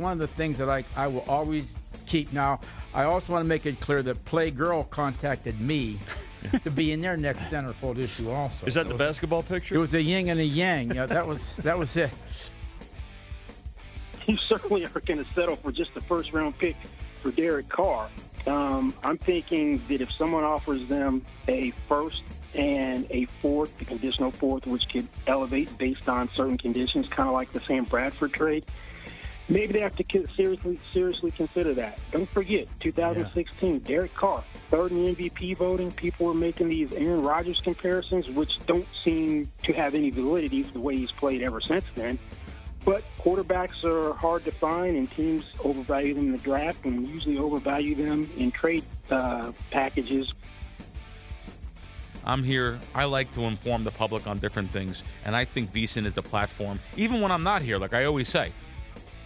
one of the things that I will always keep. Now, I also want to make it clear that Playgirl contacted me to be in their next centerfold issue also. Is that the basketball picture? It was a yin and a yang. Yeah, that was it. You certainly are going to settle for just the first-round pick for Derek Carr. I'm thinking that if someone offers them a first and a fourth, the conditional fourth, which could elevate based on certain conditions, kind of like the Sam Bradford trade, maybe they have to seriously consider that. Don't forget, 2016, Derek Carr, third in the MVP voting. People were making these Aaron Rodgers comparisons, which don't seem to have any validity for the way he's played ever since then. But quarterbacks are hard to find, and teams overvalue them in the draft and usually overvalue them in trade packages. I'm here. I like to inform the public on different things, and I think VSiN is the platform. Even when I'm not here, like I always say,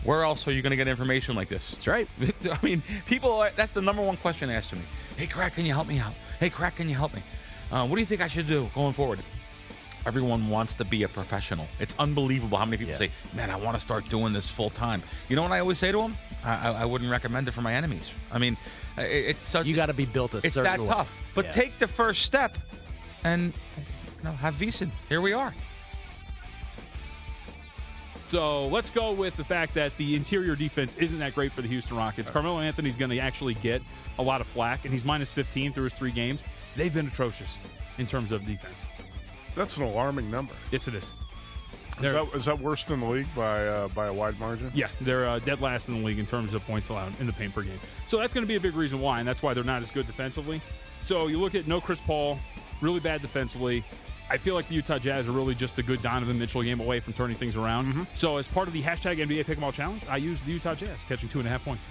where else are you going to get information like this? That's right. I mean, people, that's the number one question asked to me. Hey, Crack, can you help me out? Hey, Crack, can you help me? What do you think I should do going forward? Everyone wants to be a professional. It's unbelievable how many people say, man, I want to start doing this full time. You know what I always say to them? I wouldn't recommend it for my enemies. I mean, it's such... You got to be built a certain way. It's that tough. But take the first step and have VSiN. Here we are. So let's go with the fact that the interior defense isn't that great for the Houston Rockets. Carmelo Anthony's going to actually get a lot of flack, and he's minus 15 through his 3 games. They've been atrocious in terms of defense. That's an alarming number. Yes, it is. Is that worst in the league by a wide margin? Yeah, they're dead last in the league in terms of points allowed in the paint per game. So that's going to be a big reason why, and that's why they're not as good defensively. So you look at no Chris Paul, really bad defensively. I feel like the Utah Jazz are really just a good Donovan Mitchell game away from turning things around. Mm-hmm. So as part of the hashtag NBA Pick'em All Challenge, I used the Utah Jazz, catching 2.5 points.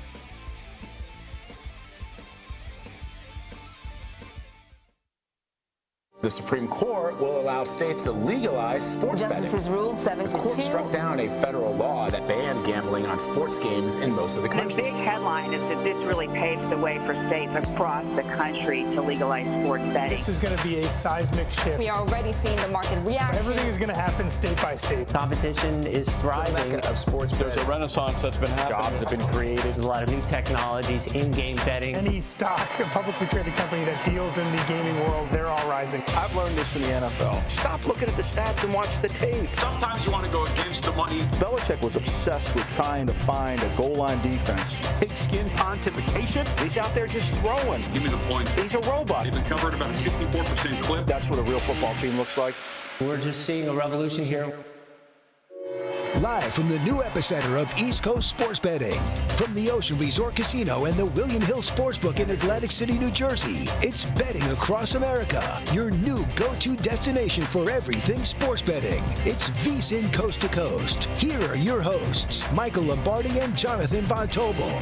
The Supreme Court will allow states to legalize sports betting. Justices ruled 7-2. The court struck down a federal law that banned gambling on sports games in most of the country. The big headline is that this really paves the way for states across the country to legalize sports betting. This is going to be a seismic shift. We are already seeing the market react. Everything is going to happen state by state. Competition is thriving. Of sports betting. There's a renaissance that's been happening. Jobs have been created. There's a lot of new technologies, in-game betting. Any stock, a publicly traded company that deals in the gaming world, they're all rising. I've learned this in the NFL. Stop looking at the stats and watch the tape. Sometimes you want to go against the money. Belichick was obsessed with trying to find a goal line defense. Pigskin pontification. He's out there just throwing. Give me the point. He's a robot. They've been covered about a 64% clip. That's what a real football team looks like. We're just seeing a revolution here. Live from the new epicenter of East Coast sports betting, from the Ocean Resort Casino and the William Hill Sportsbook in Atlantic City, New Jersey, it's Betting Across America, your new go-to destination for everything sports betting. It's VSiN Coast to Coast. Here are your hosts, Michael Lombardi and Jonathan Von Tobel.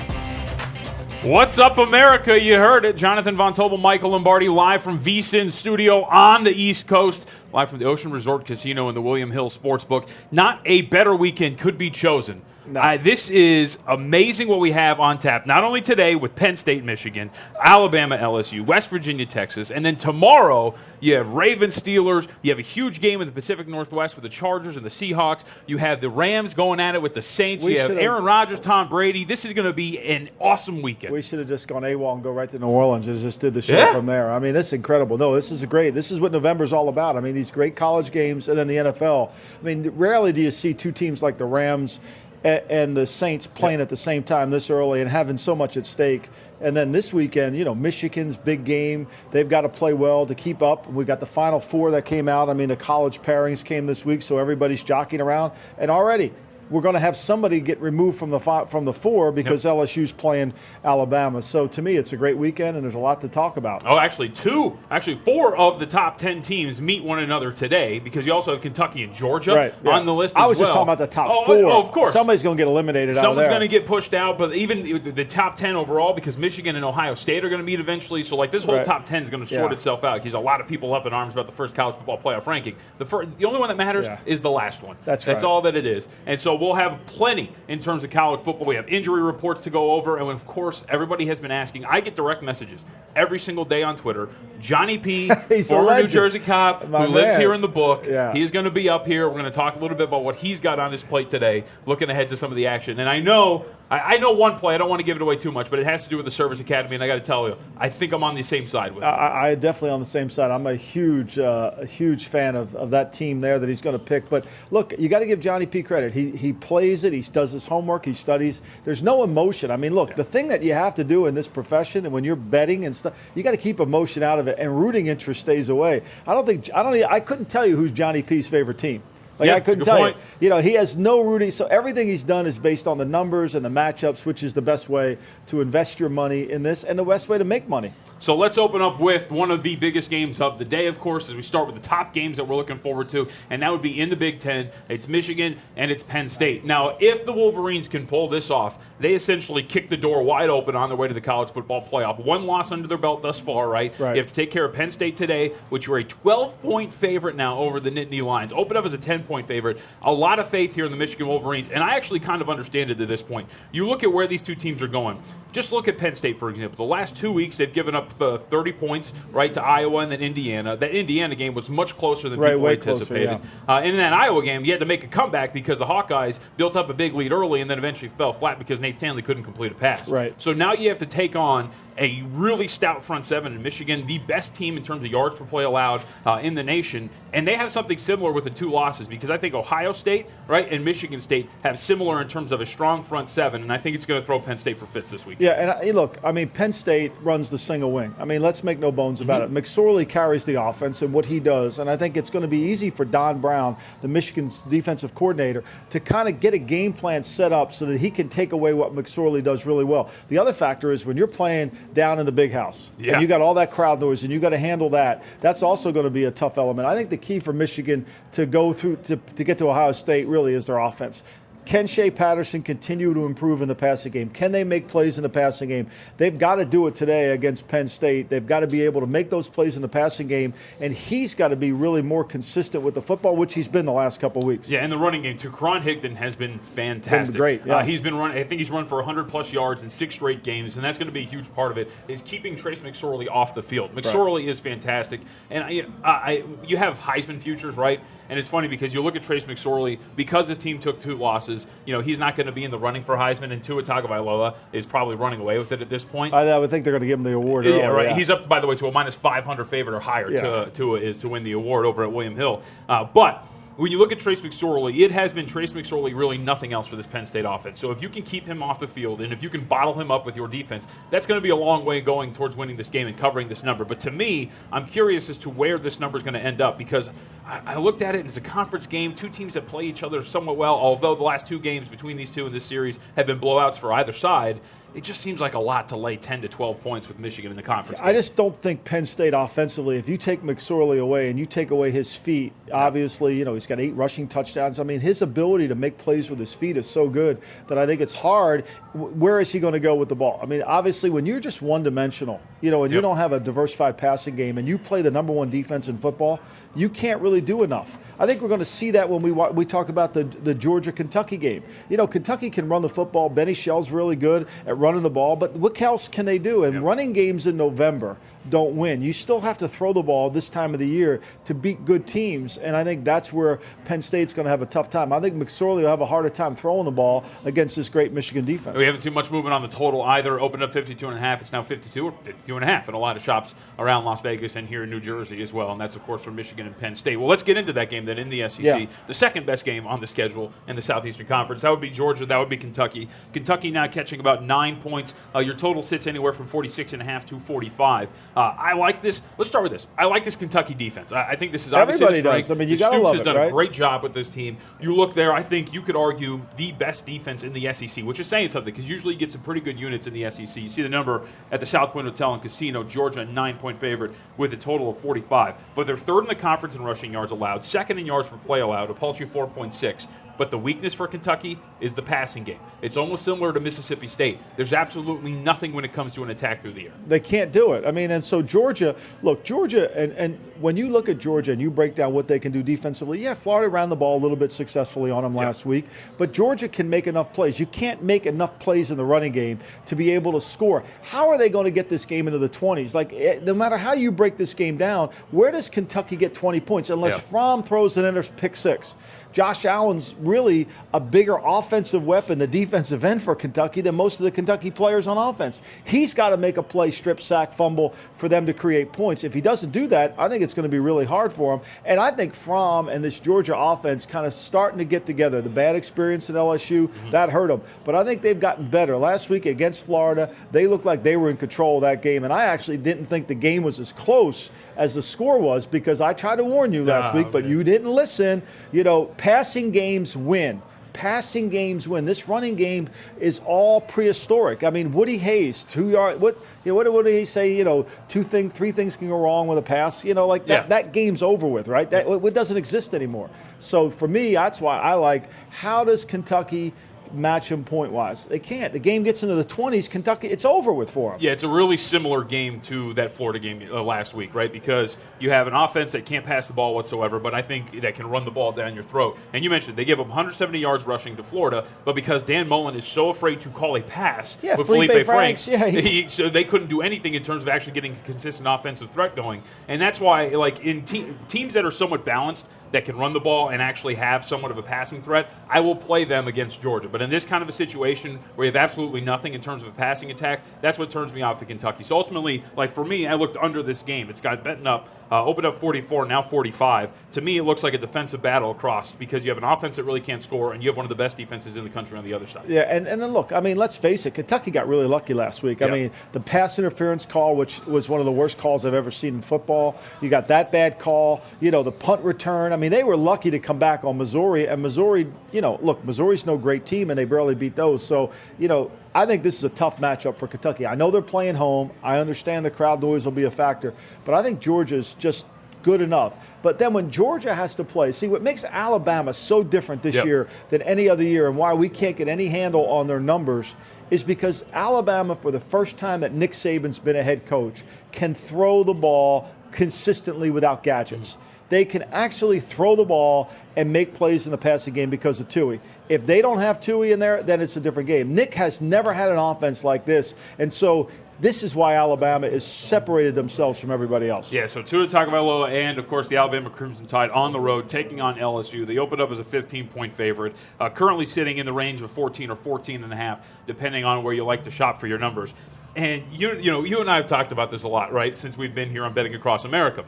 What's up, America? You heard it. Jonathan Von Tobel, Michael Lombardi, live from VSiN Studio on the East Coast, live from the Ocean Resort Casino and the William Hill Sportsbook. Not a better weekend could be chosen. No. This is amazing what we have on tap, not only today with Penn State, Michigan, Alabama, LSU, West Virginia, Texas, and then tomorrow you have Ravens, Steelers. You have a huge game in the Pacific Northwest with the Chargers and the Seahawks. You have the Rams going at it with the Saints. You have Aaron Rodgers, Tom Brady. This is going to be an awesome weekend. We should have just gone AWOL and go right to New Orleans and just did the show from there. I mean, this is incredible. No, this is great. This is what November's all about. I mean, these great college games and then the NFL. I mean, rarely do you see two teams like the Rams and the Saints playing at the same time this early and having so much at stake. And then this weekend, you know, Michigan's big game. They've got to play well to keep up. We've got the Final Four that came out. I mean, the college pairings came this week, so everybody's jockeying around. And already we're going to have somebody get removed from the four because LSU's playing Alabama. So to me, it's a great weekend, and there's a lot to talk about. Oh, actually, four of the top 10 teams meet one another today because you also have Kentucky and Georgia on the list as well. I was just talking about the top four. Oh, of course. Somebody's going to get eliminated out of there. Someone's going to get pushed out, but even the top 10 overall, because Michigan and Ohio State are going to meet eventually, so like this whole top 10 is going to sort itself out. Because a lot of people up in arms about the first college football playoff ranking. The only one that matters is the last one. That's all that it is. And so So we'll have plenty in terms of college football. We have injury reports to go over, and of course, everybody has been asking. I get direct messages every single day on Twitter. Johnny P, former New Jersey cop who lives here in the book, he's going to be up here. We're going to talk a little bit about what he's got on his plate today, looking ahead to some of the action. And I know one play. I don't want to give it away too much, but it has to do with the Service Academy, and I got to tell you, I think I'm on the same side with him. I definitely on the same side. I'm a huge fan of that team there that he's going to pick. But look, you got to give Johnny P credit. He plays it. He does his homework. He studies. There's no emotion. I mean, look, the thing that you have to do in this profession, and when you're betting and stuff, you got to keep emotion out of it, and rooting interest stays away. I couldn't tell you who's Johnny P's favorite team. I couldn't tell you. You know, he has no rooting. So everything he's done is based on the numbers and the matchups, which is the best way to invest your money in this and the best way to make money. So let's open up with one of the biggest games of the day, of course, as we start with the top games that we're looking forward to, and that would be in the Big Ten. It's Michigan and it's Penn State. Now, if the Wolverines can pull this off, they essentially kick the door wide open on their way to the college football playoff. One loss under their belt thus far, right? You have to take care of Penn State today, which you're a 12-point favorite now over the Nittany Lions. Open up as a 10-point favorite. A lot of faith here in the Michigan Wolverines, and I actually kind of understand it to this point. You look at where these two teams are going. Just look at Penn State, for example. The last 2 weeks, they've given up 30 points, right, to Iowa and then Indiana. That Indiana game was much closer than people anticipated. In that Iowa game, you had to make a comeback because the Hawkeyes built up a big lead early and then eventually fell flat because Nate Stanley couldn't complete a pass. So now you have to take on a really stout front seven in Michigan, the best team in terms of yards per play allowed in the nation. And they have something similar with the two losses because I think Ohio State, right, and Michigan State have similar in terms of a strong front seven, and I think it's going to throw Penn State for fits this week. Yeah, and look, I mean, Penn State runs the single wing. I mean, let's make no bones about it. McSorley carries the offense and what he does, and I think it's going to be easy for Don Brown, the Michigan's defensive coordinator, to kind of get a game plan set up so that he can take away what McSorley does really well. The other factor is when you're playing down in the big house, and you got all that crowd noise, and you got to handle that. That's also going to be a tough element. I think the key for Michigan to go through to get to Ohio State really is their offense. Can Shea Patterson continue to improve in the passing game? Can they make plays in the passing game? They've got to do it today against Penn State. They've got to be able to make those plays in the passing game, and he's got to be really more consistent with the football, which he's been the last couple of weeks. Yeah, and the running game, too. Karan Higdon has been fantastic. Been great, yeah. He's been running. I think he's run for 100-plus yards in 6 straight games, and that's going to be a huge part of it, is keeping Trace McSorley off the field. McSorley is fantastic. And you have Heisman futures, right? And it's funny because you look at Trace McSorley, because his team took 2 losses, he's not going to be in the running for Heisman, and Tua Tagovailoa is probably running away with it at this point. I would think they're going to give him the award. Yeah, right. Yeah. He's up, by the way, to a minus 500 favorite or higher. Tua is to win the award over at William Hill. But when you look at Trace McSorley, it has been Trace McSorley, really nothing else for this Penn State offense. So if you can keep him off the field and if you can bottle him up with your defense, that's going to be a long way going towards winning this game and covering this number. But to me, I'm curious as to where this number is going to end up because I looked at it as a conference game, 2 teams that play each other somewhat well, although the last 2 games between these two in this series have been blowouts for either side. It just seems like a lot to lay 10 to 12 points with Michigan in the conference game. I just don't think Penn State offensively, if you take McSorley away and you take away his feet, obviously, he's got 8 rushing touchdowns. I mean, his ability to make plays with his feet is so good that I think it's hard. Where is he going to go with the ball? I mean, obviously, when you're just one-dimensional, and you don't have a diversified passing game and you play the number 1 defense in football, you can't really do enough. I think we're going to see that when we talk about the Georgia-Kentucky game. Kentucky can run the football. Benny Shell's really good at running the ball, but what else can they do? And running games in November don't win. You still have to throw the ball this time of the year to beat good teams, and I think that's where Penn State's going to have a tough time. I think McSorley will have a harder time throwing the ball against this great Michigan defense. We haven't seen much movement on the total either. Opened up 52.5. It's now 52 or 52.5 in a lot of shops around Las Vegas and here in New Jersey as well, and that's, of course, for Michigan and Penn State. Well, let's get into that game then in the SEC. The second best game on the schedule in the Southeastern Conference. That would be Georgia. That would be Kentucky. Kentucky now catching about 9 points. Your total sits anywhere from 46.5 to 45. I like this. Let's start with this. I like this Kentucky defense. I think this is obviously everybody does. I mean, you gotta love it, Stoops has done a great job with this team. You look there, I think you could argue the best defense in the SEC, which is saying something because usually you get some pretty good units in the SEC. You see the number at the South Point Hotel and Casino. Georgia, a 9-point favorite with a total of 45. But they're 3rd in the conference in rushing yards allowed, 2nd in yards per play allowed, a paltry 4.6. But the weakness for Kentucky is the passing game. It's almost similar to Mississippi State. There's absolutely nothing when it comes to an attack through the air. They can't do it. I mean, and so Georgia, and when you look at Georgia and you break down what they can do defensively, yeah, Florida ran the ball a little bit successfully on them last week, but Georgia can make enough plays. You can't make enough plays in the running game to be able to score. How are they going to get this game into the 20s? Like, no matter how you break this game down, where does Kentucky get 20 points unless Fromm throws an pick six? Josh Allen's really a bigger offensive weapon, the defensive end for Kentucky, than most of the Kentucky players on offense. He's got to make a play, strip, sack, fumble for them to create points. If he doesn't do that, I think it's going to be really hard for him. And I think Fromm and this Georgia offense kind of starting to get together. The bad experience at LSU, that hurt them. But I think they've gotten better. Last week against Florida, they looked like they were in control of that game. And I actually didn't think the game was as close as the score was, because I tried to warn you last week, but you didn't listen. You know, passing games win. Passing games win. This running game is all prehistoric. I mean, Woody Hayes, 2 yards. What did he say? You know, three things can go wrong with a pass. You know, like that game's over with, right? That it doesn't exist anymore. So for me, that's why I like, how does Kentucky match them point-wise? They can't. The game gets into the 20s, Kentucky, it's over with for them. Yeah, it's a really similar game to that Florida game last week, right? Because you have an offense that can't pass the ball whatsoever, but I think that can run the ball down your throat. And you mentioned they give up 170 yards rushing to Florida, but because Dan Mullen is so afraid to call a pass with Felipe Franks, so they couldn't do anything in terms of actually getting a consistent offensive threat going. And that's why, like, in teams that are somewhat balanced, that can run the ball and actually have somewhat of a passing threat, I will play them against Georgia. But in this kind of a situation where you have absolutely nothing in terms of a passing attack, that's what turns me off at Kentucky. So ultimately, like for me, I looked under this game. It's got betting up, opened up 44, now 45. To me, it looks like a defensive battle across, because you have an offense that really can't score, and you have one of the best defenses in the country on the other side. Yeah, and then look, I mean, let's face it, Kentucky got really lucky last week. I mean, the pass interference call, which was one of the worst calls I've ever seen in football. You got that bad call, you know, the punt return. I mean, they were lucky to come back on Missouri, and Missouri, you know, look, Missouri's no great team, and they barely beat those. So, you know, I think this is a tough matchup for Kentucky. I know they're playing home. I understand the crowd noise will be a factor, but I think Georgia's just good enough. But then when Georgia has to play, see, what makes Alabama so different this year than any other year, and why we can't get any handle on their numbers, is because Alabama, for the first time that Nick Saban's been a head coach, can throw the ball consistently without gadgets. They can actually throw the ball and make plays in the passing game because of Tui. If they don't have Tui in there, then it's a different game. Nick has never had an offense like this, and so this is why Alabama has separated themselves from everybody else. Yeah, so Tua Tagovailoa and, of course, the Alabama Crimson Tide on the road taking on LSU. They opened up as a 15-point favorite, currently sitting in the range of 14 or 14.5, depending on where you like to shop for your numbers. And, you and I have talked about this a lot, right, since we've been here on Betting Across America.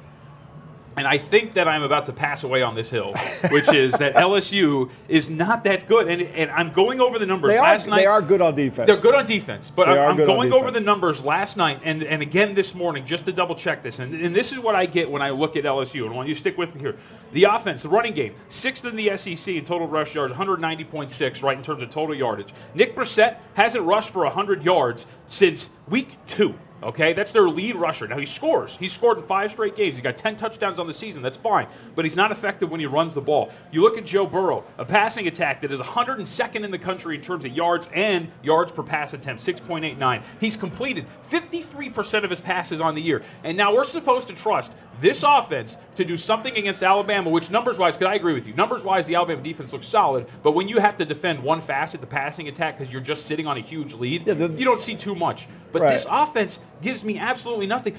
And I think that I'm about to pass away on this hill, which is that LSU is not that good. And I'm going over the numbers last night. They are good on defense. They're good on defense. But I'm going over the numbers last night and again this morning just to double check this. And this is what I get when I look at LSU. And I want you to stick with me here. The offense, the running game, 6th in the SEC in total rush yards, 190.6, right, in terms of total yardage. Nick Brissett hasn't rushed for 100 yards since week 2. Okay, that's their lead rusher. Now, he scores. He's scored in 5 straight games. He's got 10 touchdowns on the season. That's fine. But he's not effective when he runs the ball. You look at Joe Burrow, a passing attack that is 102nd in the country in terms of yards and yards per pass attempt, 6.89. He's completed 53% of his passes on the year. And now we're supposed to trust this offense to do something against Alabama, which numbers-wise, because I agree with you, numbers-wise, the Alabama defense looks solid. But when you have to defend one facet, the passing attack, because you're just sitting on a huge lead, you don't see too much. But this offense gives me absolutely nothing.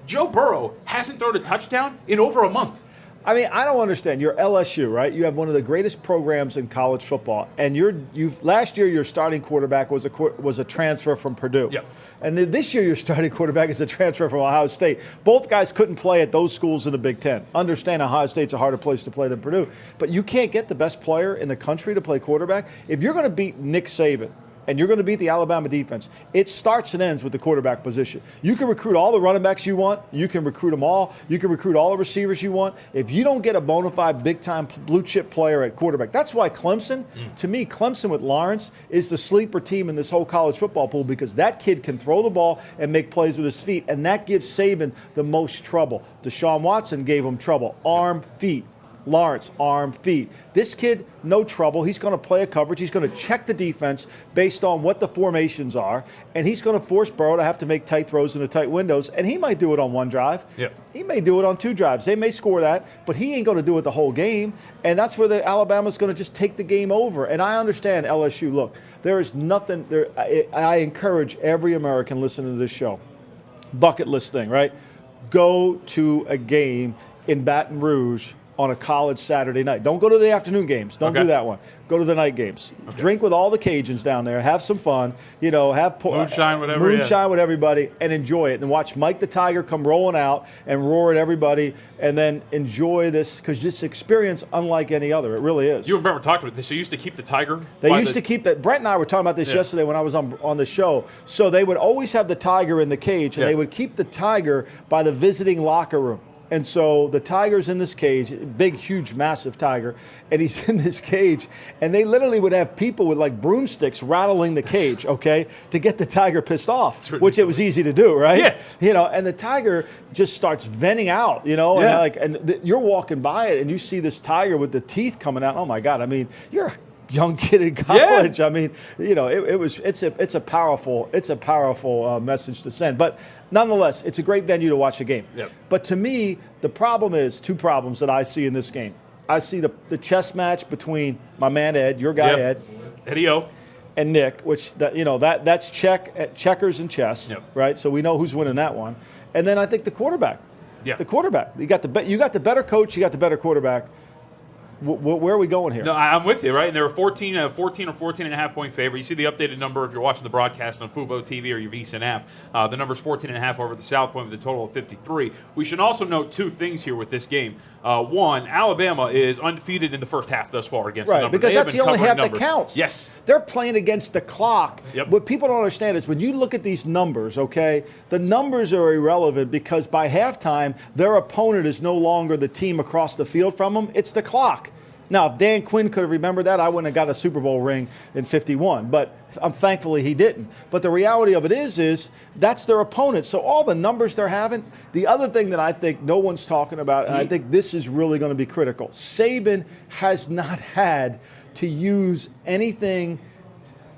Joe Burrow hasn't thrown a touchdown in over a month. I mean, I don't understand. You're LSU, right? You have one of the greatest programs in college football, and last year your starting quarterback was a transfer from Purdue. Yep. And then this year your starting quarterback is a transfer from Ohio State. Both guys couldn't play at those schools in the Big Ten. Understand Ohio State's a harder place to play than Purdue, but you can't get the best player in the country to play quarterback. If you're going to beat Nick Saban, and you're going to beat the Alabama defense, it starts and ends with the quarterback position. You can recruit all the running backs you want. You can recruit them all. You can recruit all the receivers you want. If you don't get a bona fide, big-time, blue-chip player at quarterback, that's why Clemson, to me, Clemson with Lawrence is the sleeper team in this whole college football pool, because that kid can throw the ball and make plays with his feet, and that gives Saban the most trouble. Deshaun Watson gave him trouble. Arm, feet. Lawrence, arm, feet. This kid, no trouble. He's going to play a coverage. He's going to check the defense based on what the formations are, and he's going to force Burrow to have to make tight throws in the tight windows, and he might do it on one drive. Yep. He may do it on 2 drives. They may score that, but he ain't going to do it the whole game, and that's where the Alabama's going to just take the game over. And I understand LSU. Look, there is nothing there. I encourage every American listening to this show, bucket list thing, right? Go to a game in Baton Rouge on a college Saturday night. Don't go to the afternoon games. Don't do that one. Go to the night games. Okay. Drink with all the Cajuns down there. Have some fun. Have moonshine, whatever. Moonshine with everybody, and enjoy it. And watch Mike the Tiger come rolling out and roar at everybody, and then enjoy this, because this experience unlike any other. It really is. You remember talking about this? They used to keep the tiger. They used to keep that. Brett and I were talking about this yesterday when I was on the show. So they would always have the tiger in the cage, and they would keep the tiger by the visiting locker room. And so the tiger's in this cage, big, huge, massive tiger, and he's in this cage, and they literally would have people with like broomsticks rattling the cage, okay, to get the tiger pissed off, which it was easy to do, right? Yes. And the tiger just starts venting out, and you're walking by it, and you see this tiger with the teeth coming out. Oh my God! I mean, you're a young kid in college. Yeah. I mean, it's a powerful message to send, but. Nonetheless, it's a great venue to watch a game. Yep. But to me, the problem is 2 problems that I see in this game. I see the chess match between my man Ed, your guy Ed, Eddie-O, and Nick, which that's checkers and chess, right? So we know who's winning that one. And then I think the quarterback. Yeah. The quarterback. You got the better coach. You got the better quarterback. Where are we going here? No, I'm with you, right? And they're a 14 or 14.5 point favorite. You see the updated number if you're watching the broadcast on Fubo TV or your VSiN app. The number's 14.5 over the South Point with a total of 53. We should also note 2 things here with this game. One, Alabama is undefeated in the first half thus far against the number. Because that's the only half that counts. Yes. They're playing against the clock. Yep. What people don't understand is when you look at these numbers, okay, the numbers are irrelevant because by halftime, their opponent is no longer the team across the field from them. It's the clock. Now, if Dan Quinn could have remembered that, I wouldn't have got a Super Bowl ring in 51. But thankfully he didn't. But the reality of it is that's their opponent. So all the numbers they're having. The other thing that I think no one's talking about, and I think this is really going to be critical, Saban has not had to use anything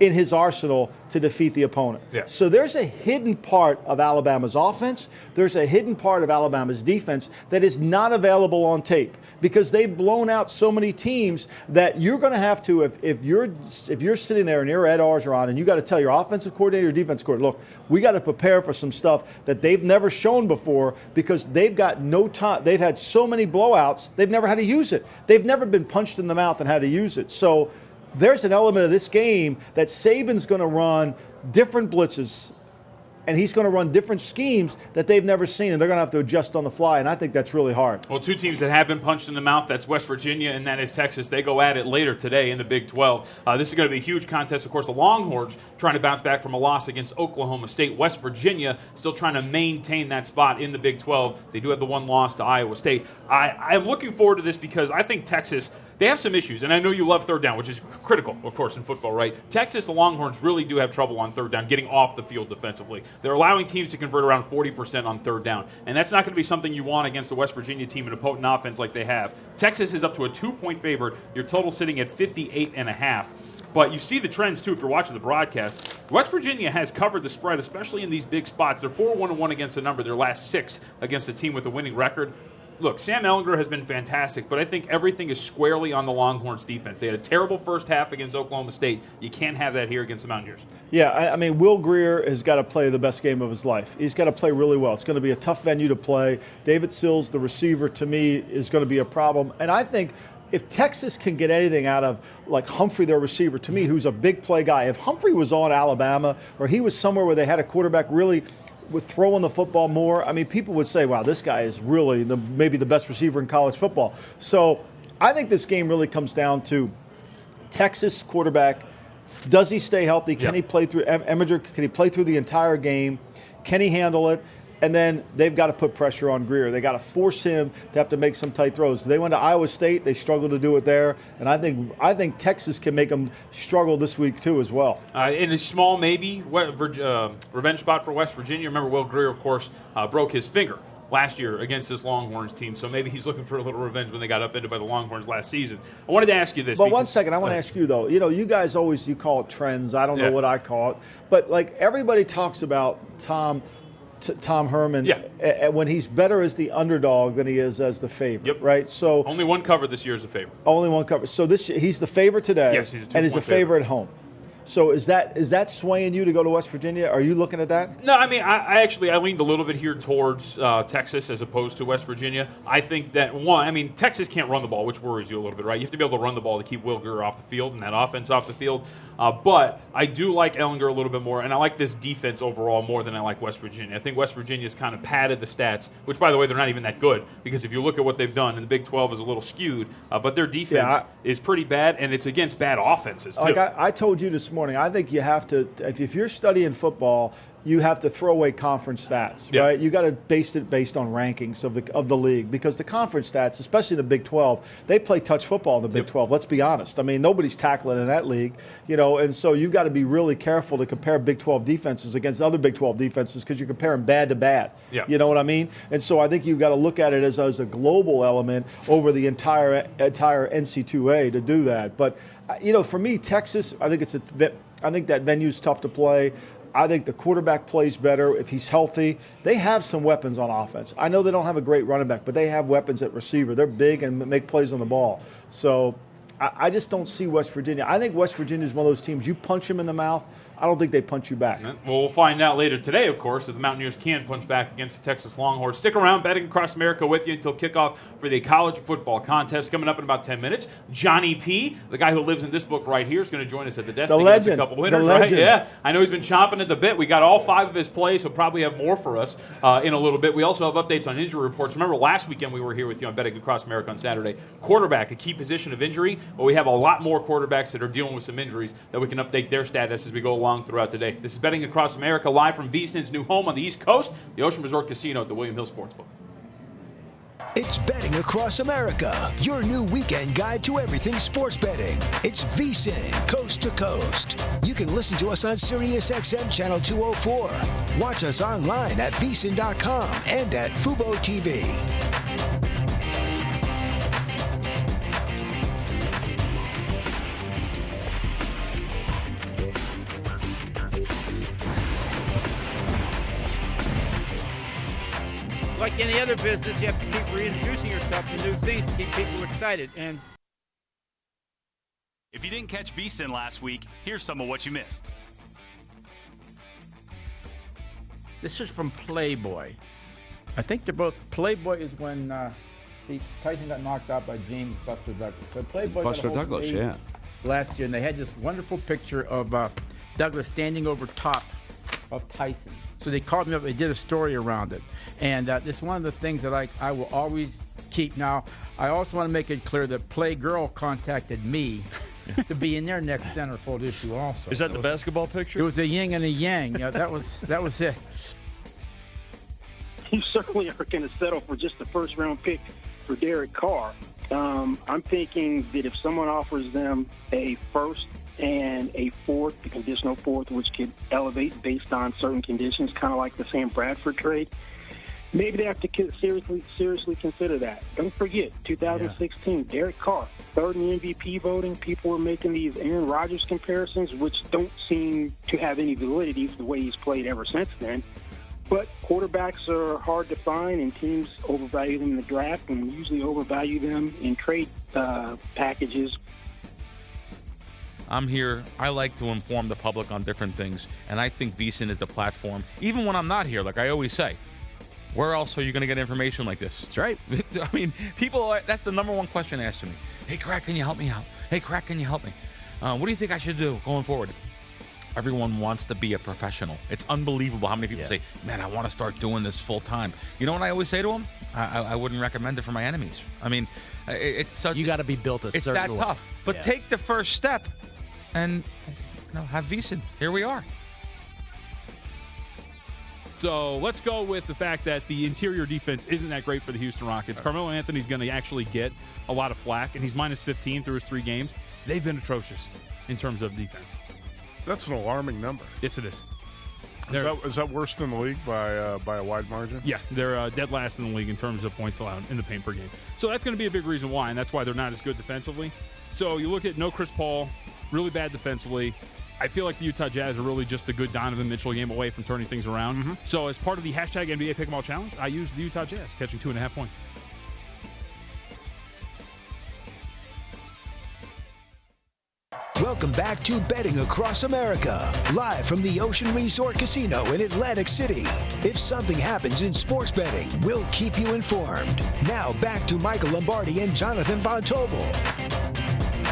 in his arsenal to defeat the opponent. Yeah. So there's a hidden part of Alabama's offense. There's a hidden part of Alabama's defense that is not available on tape because they've blown out so many teams that you're going to have to, if you're sitting there and you're Ed Orgeron and you got to tell your offensive coordinator, your defense coordinator, look, we got to prepare for some stuff that they've never shown before because they've got no time. They've had so many blowouts, they've never had to use it. They've never been punched in the mouth and had to use it. So there's an element of this game that Saban's going to run different blitzes, and he's going to run different schemes that they've never seen, and they're going to have to adjust on the fly, and I think that's really hard. Well, 2 teams that have been punched in the mouth, that's West Virginia and that is Texas. They go at it later today in the Big 12. This is going to be a huge contest. Of course, the Longhorns trying to bounce back from a loss against Oklahoma State. West Virginia still trying to maintain that spot in the Big 12. They do have the 1 loss to Iowa State. I'm looking forward to this because I think Texas, they have some issues, and I know you love third down, which is critical, of course, in football, right? Texas, the Longhorns really do have trouble on third down, getting off the field defensively. They're allowing teams to convert around 40% on third down, and that's not going to be something you want against a West Virginia team in a potent offense like they have. Texas is up to a 2-point favorite. Your total sitting at 58.5. But you see the trends, too, if you're watching the broadcast. West Virginia has covered the spread, especially in these big spots. They're 4-1-1 against the number, their last 6 against a team with a winning record. Look, Sam Ehlinger has been fantastic, but I think everything is squarely on the Longhorns' defense. They had a terrible first half against Oklahoma State. You can't have that here against the Mountaineers. Yeah, I mean, Will Grier has got to play the best game of his life. He's got to play really well. It's going to be a tough venue to play. David Sills, the receiver, to me, is going to be a problem. And I think if Texas can get anything out of, like Humphrey, their receiver, to me, who's a big play guy, if Humphrey was on Alabama or he was somewhere where they had a quarterback really with throwing the football more, I mean, people would say, wow, this guy is really maybe the best receiver in college football. So I think this game really comes down to Texas quarterback. Does he stay healthy? Can he play through Eminger? Can he play through the entire game? Can he handle it? And then they've got to put pressure on Grier. They got to force him to have to make some tight throws. They went to Iowa State. They struggled to do it there. And I think Texas can make them struggle this week too as well. In a small maybe revenge spot for West Virginia. Remember, Will Grier, of course, broke his finger last year against this Longhorns team. So maybe he's looking for a little revenge when they got upended by the Longhorns last season. I wanted to ask you this. But one second, I want to ask you, though. You know, you guys always, you call it trends. I don't know what I call it. But, like, everybody talks about Tom Herman when he's better as the underdog than he is as the favorite, right? So only one cover this year is a favorite. Only one cover. So he's the favorite today, yes, he's and he's a favorite at home. So is that swaying you to go to West Virginia? Are you looking at that? No, I mean, I actually leaned a little bit here towards Texas as opposed to West Virginia. I think that, Texas can't run the ball, which worries you a little bit, right? You have to be able to run the ball to keep Will Grier off the field and that offense off the field. But I do like Ellinger a little bit more, and I like this defense overall more than I like West Virginia. I think West Virginia's kind of padded the stats, which, by the way, they're not even that good, because if you look at what they've done, and the Big 12 is a little skewed, but their defense is pretty bad, and it's against bad offenses, too. Like I told you this morning, I think you have to, if you're studying football, you have to throw away conference stats, right? You got to base it based on rankings of the league, because the conference stats, especially the Big 12, they play touch football in the Big 12. Let's be honest. I mean, nobody's tackling in that league, and so you've got to be really careful to compare Big 12 defenses against other Big 12 defenses, because you're comparing bad to bad. You know what I mean? And so I think you've got to look at it as a global element over the entire NC2A to do that. But for me, Texas, I think that venue's tough to play. I think the quarterback plays better if he's healthy. They have some weapons on offense. I know they don't have a great running back, but they have weapons at receiver. They're big and make plays on the ball. So I just don't see West Virginia. I think West Virginia is one of those teams, you punch them in the mouth, I don't think they punch you back. Well, we'll find out later today, of course, if the Mountaineers can punch back against the Texas Longhorns. Stick around, Betting Across America with you until kickoff for the college football contest coming up in about 10 minutes. Johnny P., the guy who lives in this book right here, is going to join us at the desk to give us a couple winners, right? Yeah, I know he's been chomping at the bit. We got all 5 of his plays. He'll probably have more for us in a little bit. We also have updates on injury reports. Remember last weekend we were here with you on Betting Across America on Saturday. Quarterback, a key position of injury. Well, we have a lot more quarterbacks that are dealing with some injuries that we can update their status as we go along throughout the day. This is Betting Across America, live from VSiN's new home on the East Coast, the Ocean Resort Casino at the William Hill Sportsbook. It's Betting Across America, your new weekend guide to everything sports betting. It's VSiN, coast to coast. You can listen to us on SiriusXM Channel 204. Watch us online at VSiN.com and at Fubo TV. Like any other business, you have to keep reintroducing yourself to new things to keep people excited. And if you didn't catch VSiN last week, here's some of what you missed. This is from Playboy. I think they're both. Playboy is when Tyson got knocked out by James Buster Douglas. So Playboy Buster got a hold of Douglas, last year, and they had this wonderful picture of Douglas standing over top of Tyson. So they called me up. They did a story around it. And this is one of the things that I will always keep. Now, I also want to make it clear that Playgirl contacted me to be in their next centerfold issue also. Is that the basketball picture? It was a yin and a yang. Yeah, that was it. You certainly are going to settle for just the first-round pick for Derek Carr. I'm thinking that if someone offers them a first and a fourth, the conditional fourth, which could elevate based on certain conditions, kind of like the Sam Bradford trade, maybe they have to seriously consider that. Don't forget, 2016, Derek Carr, third in the MVP voting. People were making these Aaron Rodgers comparisons, which don't seem to have any validity for the way he's played ever since then. But quarterbacks are hard to find, and teams overvalue them in the draft and usually overvalue them in trade packages. I'm here. I like to inform the public on different things, and I think VSiN is the platform. Even when I'm not here, like I always say, where else are you going to get information like this? That's right. I mean, that's the number one question asked to me. Hey, Crack, can you help me out? Hey, Crack, can you help me? What do you think I should do going forward? Everyone wants to be a professional. It's unbelievable how many people say, man, I want to start doing this full time. You know what I always say to them? I wouldn't recommend it for my enemies. I mean, it's such. You got to be built a certain way. It's that tough. But take the first step and have VSiN. Here we are. So let's go with the fact that the interior defense isn't that great for the Houston Rockets. Carmelo Anthony's going to actually get a lot of flack, and he's minus 15 through his 3 games. They've been atrocious in terms of defense. That's an alarming number. Yes, it is. Is that worse than the league by a wide margin? Yeah, they're dead last in the league in terms of points allowed in the paint per game. So that's going to be a big reason why, and that's why they're not as good defensively. So you look at no Chris Paul, really bad defensively. I feel like the Utah Jazz are really just a good Donovan Mitchell game away from turning things around. Mm-hmm. So as part of the hashtag NBA Pick'em All Challenge, I used the Utah Jazz, catching 2.5 points. Welcome back to Betting Across America, live from the Ocean Resort Casino in Atlantic City. If something happens in sports betting, we'll keep you informed. Now back to Michael Lombardi and Jonathan Von Tobel.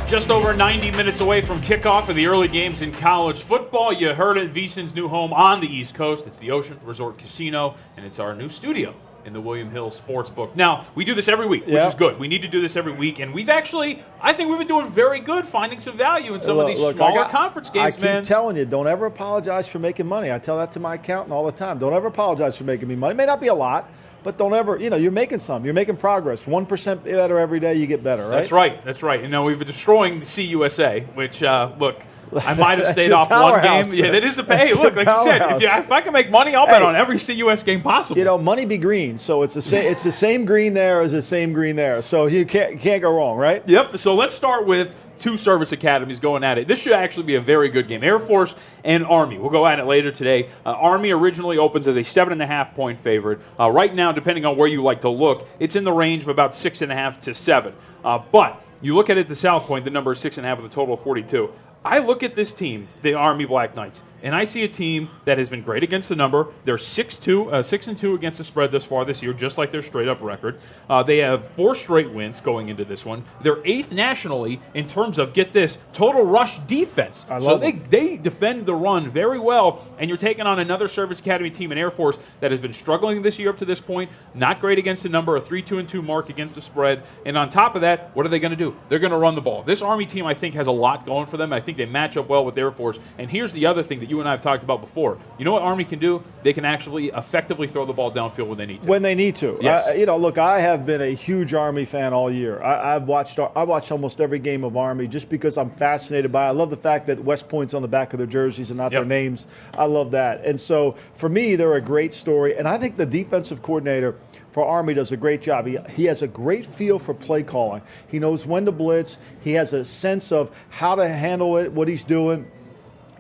Just over 90 minutes away from kickoff of the early games in college football. You heard it, VSiN's new home on the East Coast. It's the Ocean Resort Casino, and it's our new studio in the William Hill Sportsbook. Now, we do this every week, which is good. We need to do this every week, and I think we've been doing very good finding some value in some of these smaller conference games, man. I keep telling you, don't ever apologize for making money. I tell that to my accountant all the time. Don't ever apologize for making me money. It may not be a lot, but don't ever, you're making some. You're making progress. 1% better every day, you get better, right? That's right. We've been destroying the CUSA, which, look, I might have stayed off one game. Yeah, that is the pay. Hey, look, like you said, if I can make money, I'll bet on every CUS game possible. Money be green, so it's the same green there as the same green there. So you can't go wrong, right? Yep. So let's start with two service academies going at it. This should actually be a very good game. Air Force and Army. We'll go at it later today. Army originally opens as a 7.5-point favorite. Right now, depending on where you like to look, it's in the range of about 6.5 to 7. But you look at it, the South Point, the number is 6.5 with a total of 42. I look at this team, the Army Black Knights, and I see a team that has been great against the number. They're 6-2 against the spread thus far this year, just like their straight-up record. They have 4 straight wins going into this one. They're 8th nationally in terms of, get this, total rush defense. So they defend the run very well, and you're taking on another Service Academy team in Air Force that has been struggling this year up to this point, not great against the number, a 3-2-2 mark against the spread. And on top of that, what are they going to do? They're going to run the ball. This Army team, I think, has a lot going for them. I think they match up well with Air Force. And here's the other thing that you and I have talked about before. You know what Army can do? They can actually effectively throw the ball downfield when they need to. When they need to. Yes. Look, I have been a huge Army fan all year. I watched almost every game of Army just because I'm fascinated by it. I love the fact that West Point's on the back of their jerseys and not their names. I love that. And so for me, they're a great story. And I think the defensive coordinator for Army does a great job. He has a great feel for play calling. He knows when to blitz. He has a sense of how to handle it, what he's doing.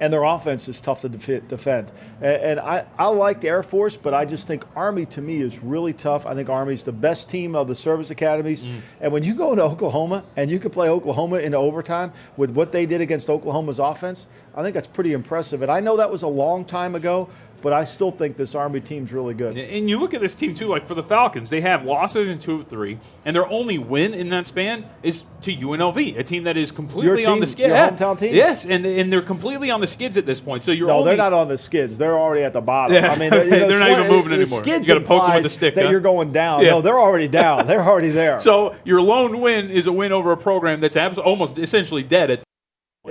And their offense is tough to defend. And I like the Air Force, but I just think Army, to me, is really tough. I think Army's the best team of the service academies. And when you go into Oklahoma and you can play Oklahoma into overtime with what they did against Oklahoma's offense, I think that's pretty impressive. And I know that was a long time ago, but I still think this Army team's really good. And you look at this team, too, like for the Falcons, they have losses in 2 of 3, and their only win in that span is to UNLV, a team that is completely on the skids. Your hometown team? Yes, and they're completely on the skids at this point. So they're not on the skids. They're already at the bottom. Yeah. I mean, they're not even moving anymore. Skids you got to poke them with the stick. That you're going down. No, they're already down. They're already there. So your lone win is a win over a program that's almost essentially dead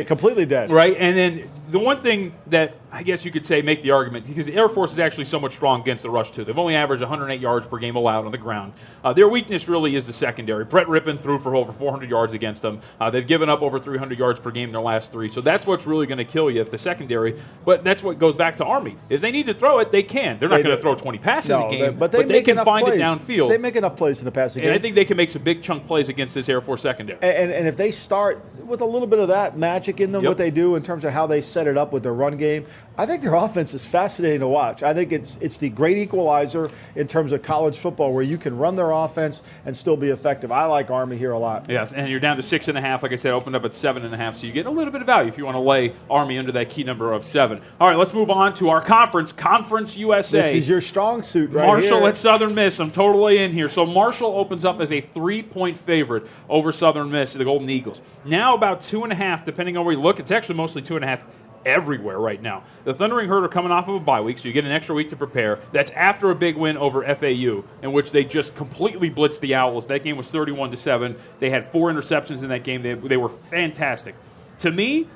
completely dead. Right, and then the one thing that I guess you could say make the argument, because the Air Force is actually somewhat strong against the rush, too. They've only averaged 108 yards per game allowed on the ground. Their weakness really is the secondary. Brett Rippon threw for over 400 yards against them. They've given up over 300 yards per game in their last 3. So that's what's really going to kill you if the secondary. But that's what goes back to Army. If they need to throw it, they can. They're not going to throw 20 passes a game, but they can find it downfield. They make enough plays in the passing game. And I think they can make some big chunk plays against this Air Force secondary. And if they start with a little bit of that magic in them, what they do in terms of how they set it up with their run game, I think their offense is fascinating to watch. I think it's the great equalizer in terms of college football where you can run their offense and still be effective. I like Army here a lot. Yeah, and you're down to 6.5. Like I said, opened up at 7.5, so you get a little bit of value if you want to lay Army under that key number of 7. All right, let's move on to our Conference USA. This is your strong suit right Marshall here. At Southern Miss. I'm totally in here. So Marshall opens up as a 3-point favorite over Southern Miss, the Golden Eagles. Now about 2.5, depending on where you look. It's actually mostly 2.5 everywhere right now. The Thundering Herd are coming off of a bye week, so you get an extra week to prepare. That's after a big win over FAU, in which they just completely blitzed the Owls. That game was 31-7. They had 4 interceptions in that game. They were fantastic. To me,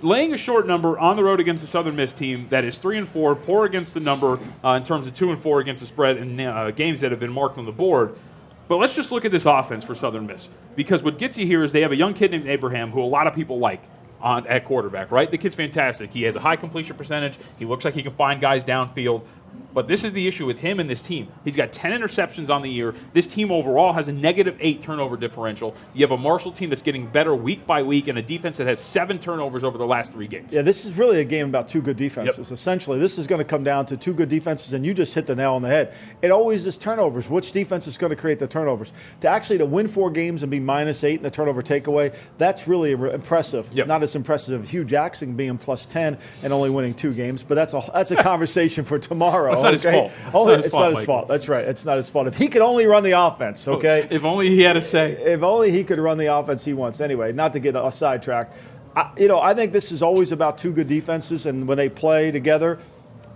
laying a short number on the road against the Southern Miss team that is 3-4, poor against the number in terms of 2-4 against the spread in games that have been marked on the board. But let's just look at this offense for Southern Miss, because what gets you here is they have a young kid named Abraham who a lot of people like. at quarterback, right? The kid's fantastic. He has a high completion percentage. He looks like he can find guys downfield. But this is the issue with him and this team. He's got 10 interceptions on the year. This team overall has a -8 turnover differential. You have a Marshall team that's getting better week by week and a defense that has 7 turnovers over the last 3 games. Yeah, this is really a game about 2 good defenses. Yep. Essentially, this is going to come down to 2 good defenses, and you just hit the nail on the head. It always is turnovers. Which defense is going to create the turnovers? To win 4 games and be -8 in the turnover takeaway, that's really impressive. Yep. Not as impressive as Hugh Jackson being +10 and only winning 2 games, but that's a conversation for tomorrow. That's not his fault. It's not his fault. That's right. It's not his fault. If he could only run the offense, okay? If only he had a say. If only he could run the offense he wants. Anyway, not to get sidetracked. I think this is always about 2 good defenses, and when they play together,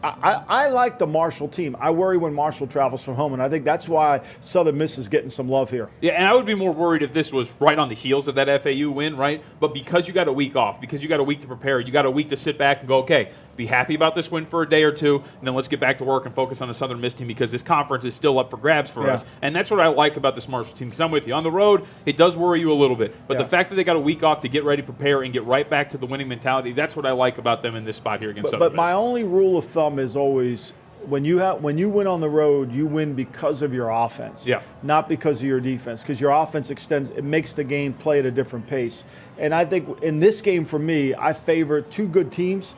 I like the Marshall team. I worry when Marshall travels from home, and I think that's why Southern Miss is getting some love here. Yeah, and I would be more worried if this was right on the heels of that FAU win, right? But because you got a week off, because you got a week to prepare, you got a week to sit back and go, okay, be happy about this win for a day or 2, and then let's get back to work and focus on the Southern Miss team because this conference is still up for grabs for us. And that's what I like about this Marshall team because I'm with you. On the road, it does worry you a little bit. But the fact that they got a week off to get ready, prepare, and get right back to the winning mentality, that's what I like about them in this spot here against Southern Miss. But my only rule of thumb is always when you win on the road, you win because of your offense, not because of your defense. Because your offense it makes the game play at a different pace. And I think in this game for me, I favor 2 good teams,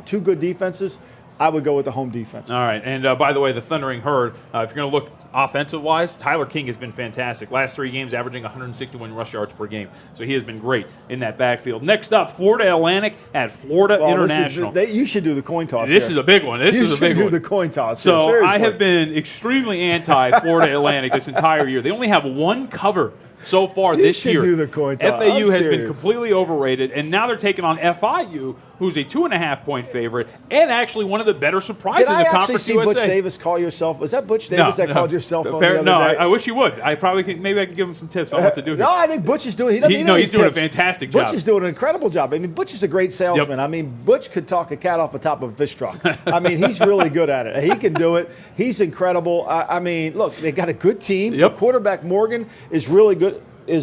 2 good defenses. I would go with the home defense. All right, and by the way, the Thundering Herd, if you're going to look offensive-wise, Tyler King has been fantastic. Last 3 games, averaging 161 rush yards per game. So he has been great in that backfield. Next up, Florida Atlantic at Florida International. You should do the coin toss. This is a big one. This is a big one. You should do the coin toss. So seriously. I have been extremely anti-Florida Atlantic this entire year. They only have 1 cover so far this year. You should do the coin toss. FAU has been completely overrated, and now they're taking on FIU, who's a 2.5-point favorite, and actually one of the better surprises of Conference USA. Did I actually see Butch Davis call yourself? Was that Butch Davis called your cell phone the other day? I wish he would. I probably could. Maybe I can give him some tips on what to do here. No, I think Butch is doing. He's doing a fantastic job. Butch is doing an incredible job. I mean, Butch is a great salesman. Yep. I mean, Butch could talk a cat off the top of a fish truck. I mean, he's really good at it. He can do it. He's incredible. I mean, look, they got a good team. Yep. The quarterback Morgan is really good. I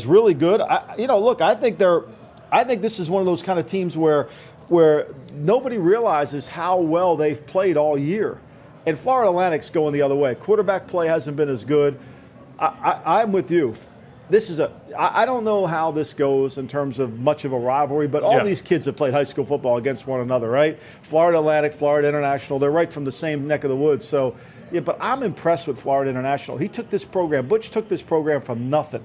think this is one of those kind of teams where nobody realizes how well they've played all year. And Florida Atlantic's going the other way. Quarterback play hasn't been as good. I'm with you. I don't know how this goes in terms of much of a rivalry, but all these kids have played high school football against one another, right? Florida Atlantic, Florida International, they're right from the same neck of the woods. So, but I'm impressed with Florida International. Butch took this program from nothing.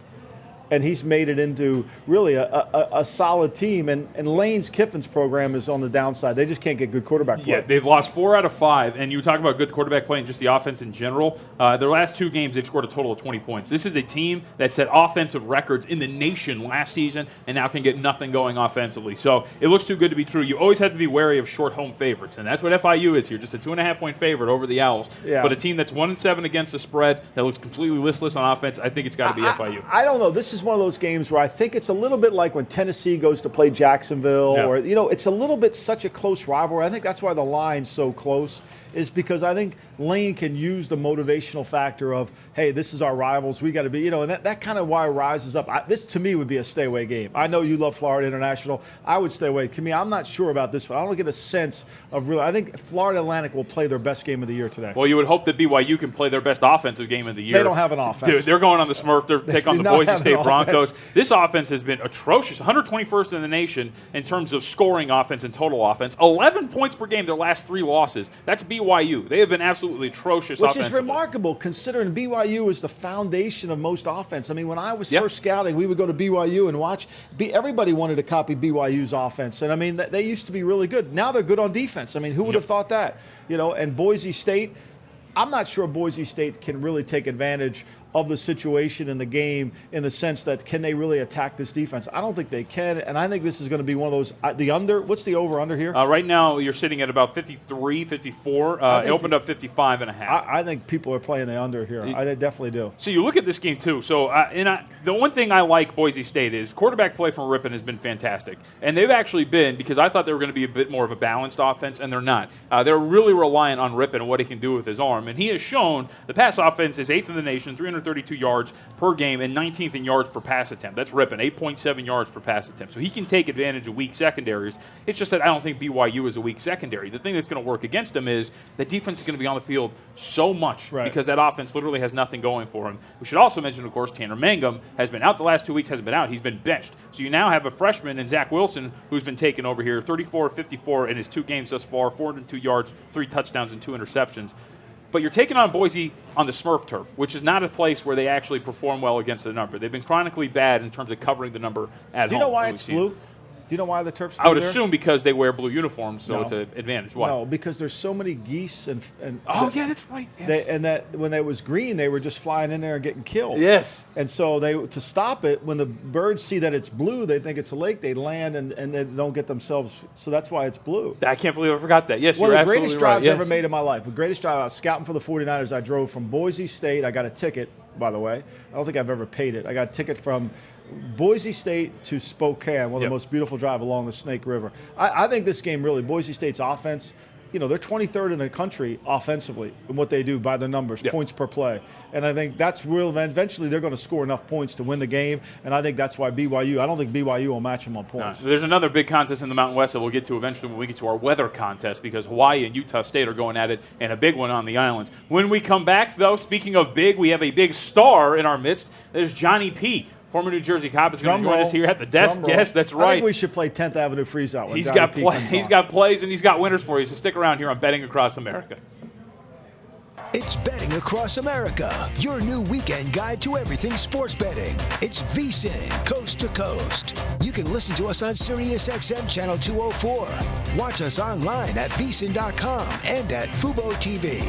And he's made it into really a solid team. And Lane's Kiffin's program is on the downside. They just can't get good quarterback play. Yeah, they've lost 4 out of 5. And you talk about good quarterback play and just the offense in general. Their last 2 games, they've scored a total of 20 points. This is a team that set offensive records in the nation last season and now can get nothing going offensively. So it looks too good to be true. You always have to be wary of short home favorites. And that's what FIU is here, just a 2.5-point favorite over the Owls. Yeah. But a team that's 1-7 against the spread that looks completely listless on offense, I think it's got to be FIU. I don't know. This is one of those games where I think it's a little bit like when Tennessee goes to play Jacksonville, or it's a little bit such a close rivalry. I think that's why the line's so close, is because I think Lane can use the motivational factor of, hey, this is our rivals, we got to be, and that kind of why rises up. This to me would be a stay away game. I know you love Florida International. I would stay away. I'm not sure about this one. I don't get a sense of I think Florida Atlantic will play their best game of the year today. Well, you would hope that BYU can play their best offensive game of the year. They don't have an offense. Dude, they're going on the Smurf. They're taking on the Boise State Broncos. This offense has been atrocious. 121st in the nation in terms of scoring offense and total offense. 11 points per game their last 3 losses. That's BYU. They have been absolutely atrocious Which offensively. is remarkable considering BYU is the foundation of most offense. I mean, when I was first scouting, we would go to BYU and watch. Everybody wanted to copy BYU's offense. And, I mean, they used to be really good. Now they're good on defense. I mean, who would have thought that? And Boise State, I'm not sure Boise State can really take advantage of the situation in the game in the sense that can they really attack this defense? I don't think they can, and I think this is going to be one of those. The under, what's the over-under here? Right now you're sitting at about 53, 54. It opened up 55.5. I think people are playing the under here. I definitely do. So you look at this game too. So the one thing I like Boise State is quarterback play from Rippon has been fantastic. And they've actually been, because I thought they were going to be a bit more of a balanced offense, and they're not. They're really reliant on Rippon and what he can do with his arm. And he has shown the pass offense is 8th in the nation, 300 332 yards per game and 19th in yards per pass attempt. That's ripping, 8.7 yards per pass attempt. So he can take advantage of weak secondaries. It's just that I don't think BYU is a weak secondary. The thing that's going to work against him is the defense is going to be on the field so much because that offense literally has nothing going for him. We should also mention, of course, Tanner Mangum has been out the last 2 weeks, hasn't been out. He's been benched. So you now have a freshman in Zach Wilson who's been taken over here, 34-54 in his 2 games thus far, 402 yards, 3 touchdowns, and 2 interceptions. But you're taking on Boise on the Smurf turf, which is not a place where they actually perform well against the number. They've been chronically bad in terms of covering the number at home. Do you know why it's blue? Do you know why the turf's blue? I would assume because they wear blue uniforms, so it's an advantage. Why? No, because there's so many geese and oh yeah, that's right. Yes. And that when it was green, they were just flying in there and getting killed. Yes. And so to stop it, when the birds see that it's blue, they think it's a lake. They land and they don't get themselves. So that's why it's blue. I can't believe I forgot that. Yes, one you're of the absolutely greatest drives right. I've ever made in my life. The greatest drive. I was scouting for the 49ers. I drove from Boise State. I got a ticket, by the way. I don't think I've ever paid it. I got a ticket from Boise State to Spokane, one of the most beautiful drive along the Snake River. I think this game really, Boise State's offense, they're 23rd in the country offensively in what they do by the numbers, points per play. And I think that's real. Eventually, they're going to score enough points to win the game. And I think that's why BYU, I don't think BYU will match them on points. No, there's another big contest in the Mountain West that we'll get to eventually when we get to our weather contest because Hawaii and Utah State are going at it and a big one on the islands. When we come back, though, speaking of big, we have a big star in our midst. There's Johnny P., former New Jersey Cop, is going to join us here at the desk. Yes, that's right. I think we should play 10th Avenue Freeze Out. He's got plays and he's got winners for you, so stick around here on Betting Across America. It's Betting Across America, your new weekend guide to everything sports betting. It's VSiN, coast to coast. You can listen to us on SiriusXM Channel 204. Watch us online at VSiN.com and at Fubo TV.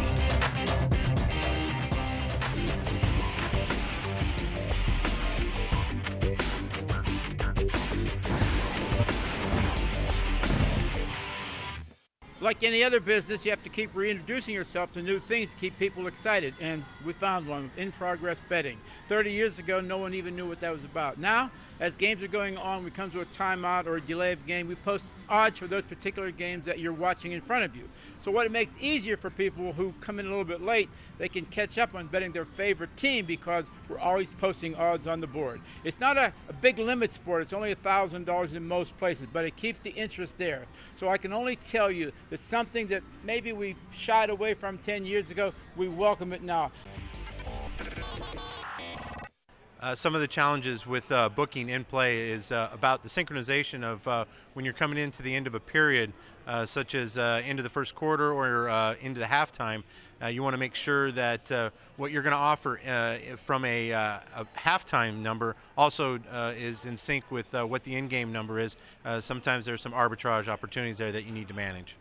Like any other business, you have to keep reintroducing yourself to new things to keep people excited. And we found one, in-progress betting. 30 years ago, no one even knew what that was about. Now, as games are going on, we come to a timeout or a delay of game, we post odds for those particular games that you're watching in front of you. So what it makes easier for people who come in a little bit late, they can catch up on betting their favorite team because we're always posting odds on the board. It's not a big limit sport. It's only $1,000 in most places, but it keeps the interest there. So I can only tell you that something that maybe we shied away from 10 years ago, we welcome it now. Some of the challenges with booking in play is about the synchronization of when you're coming into the end of a period, such as into the first quarter or into the halftime. You want to make sure that what you're going to offer from a halftime number also is in sync with what the in-game number is. Sometimes there's some arbitrage opportunities there that you need to manage.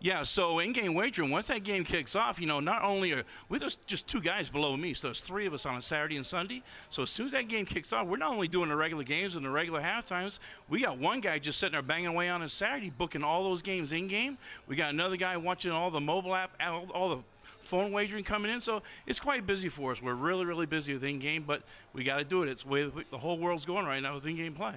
Yeah, so in-game wagering, once that game kicks off, not only are we just 2 guys below me, so there's 3 of us on a Saturday and Sunday. So as soon as that game kicks off, we're not only doing the regular games and the regular halftimes, we got one guy just sitting there banging away on a Saturday, booking all those games in-game. We got another guy watching all the mobile app, all the phone wagering coming in. So it's quite busy for us. We're really, really busy with in-game, but we got to do it. It's the way the whole world's going right now with in-game play.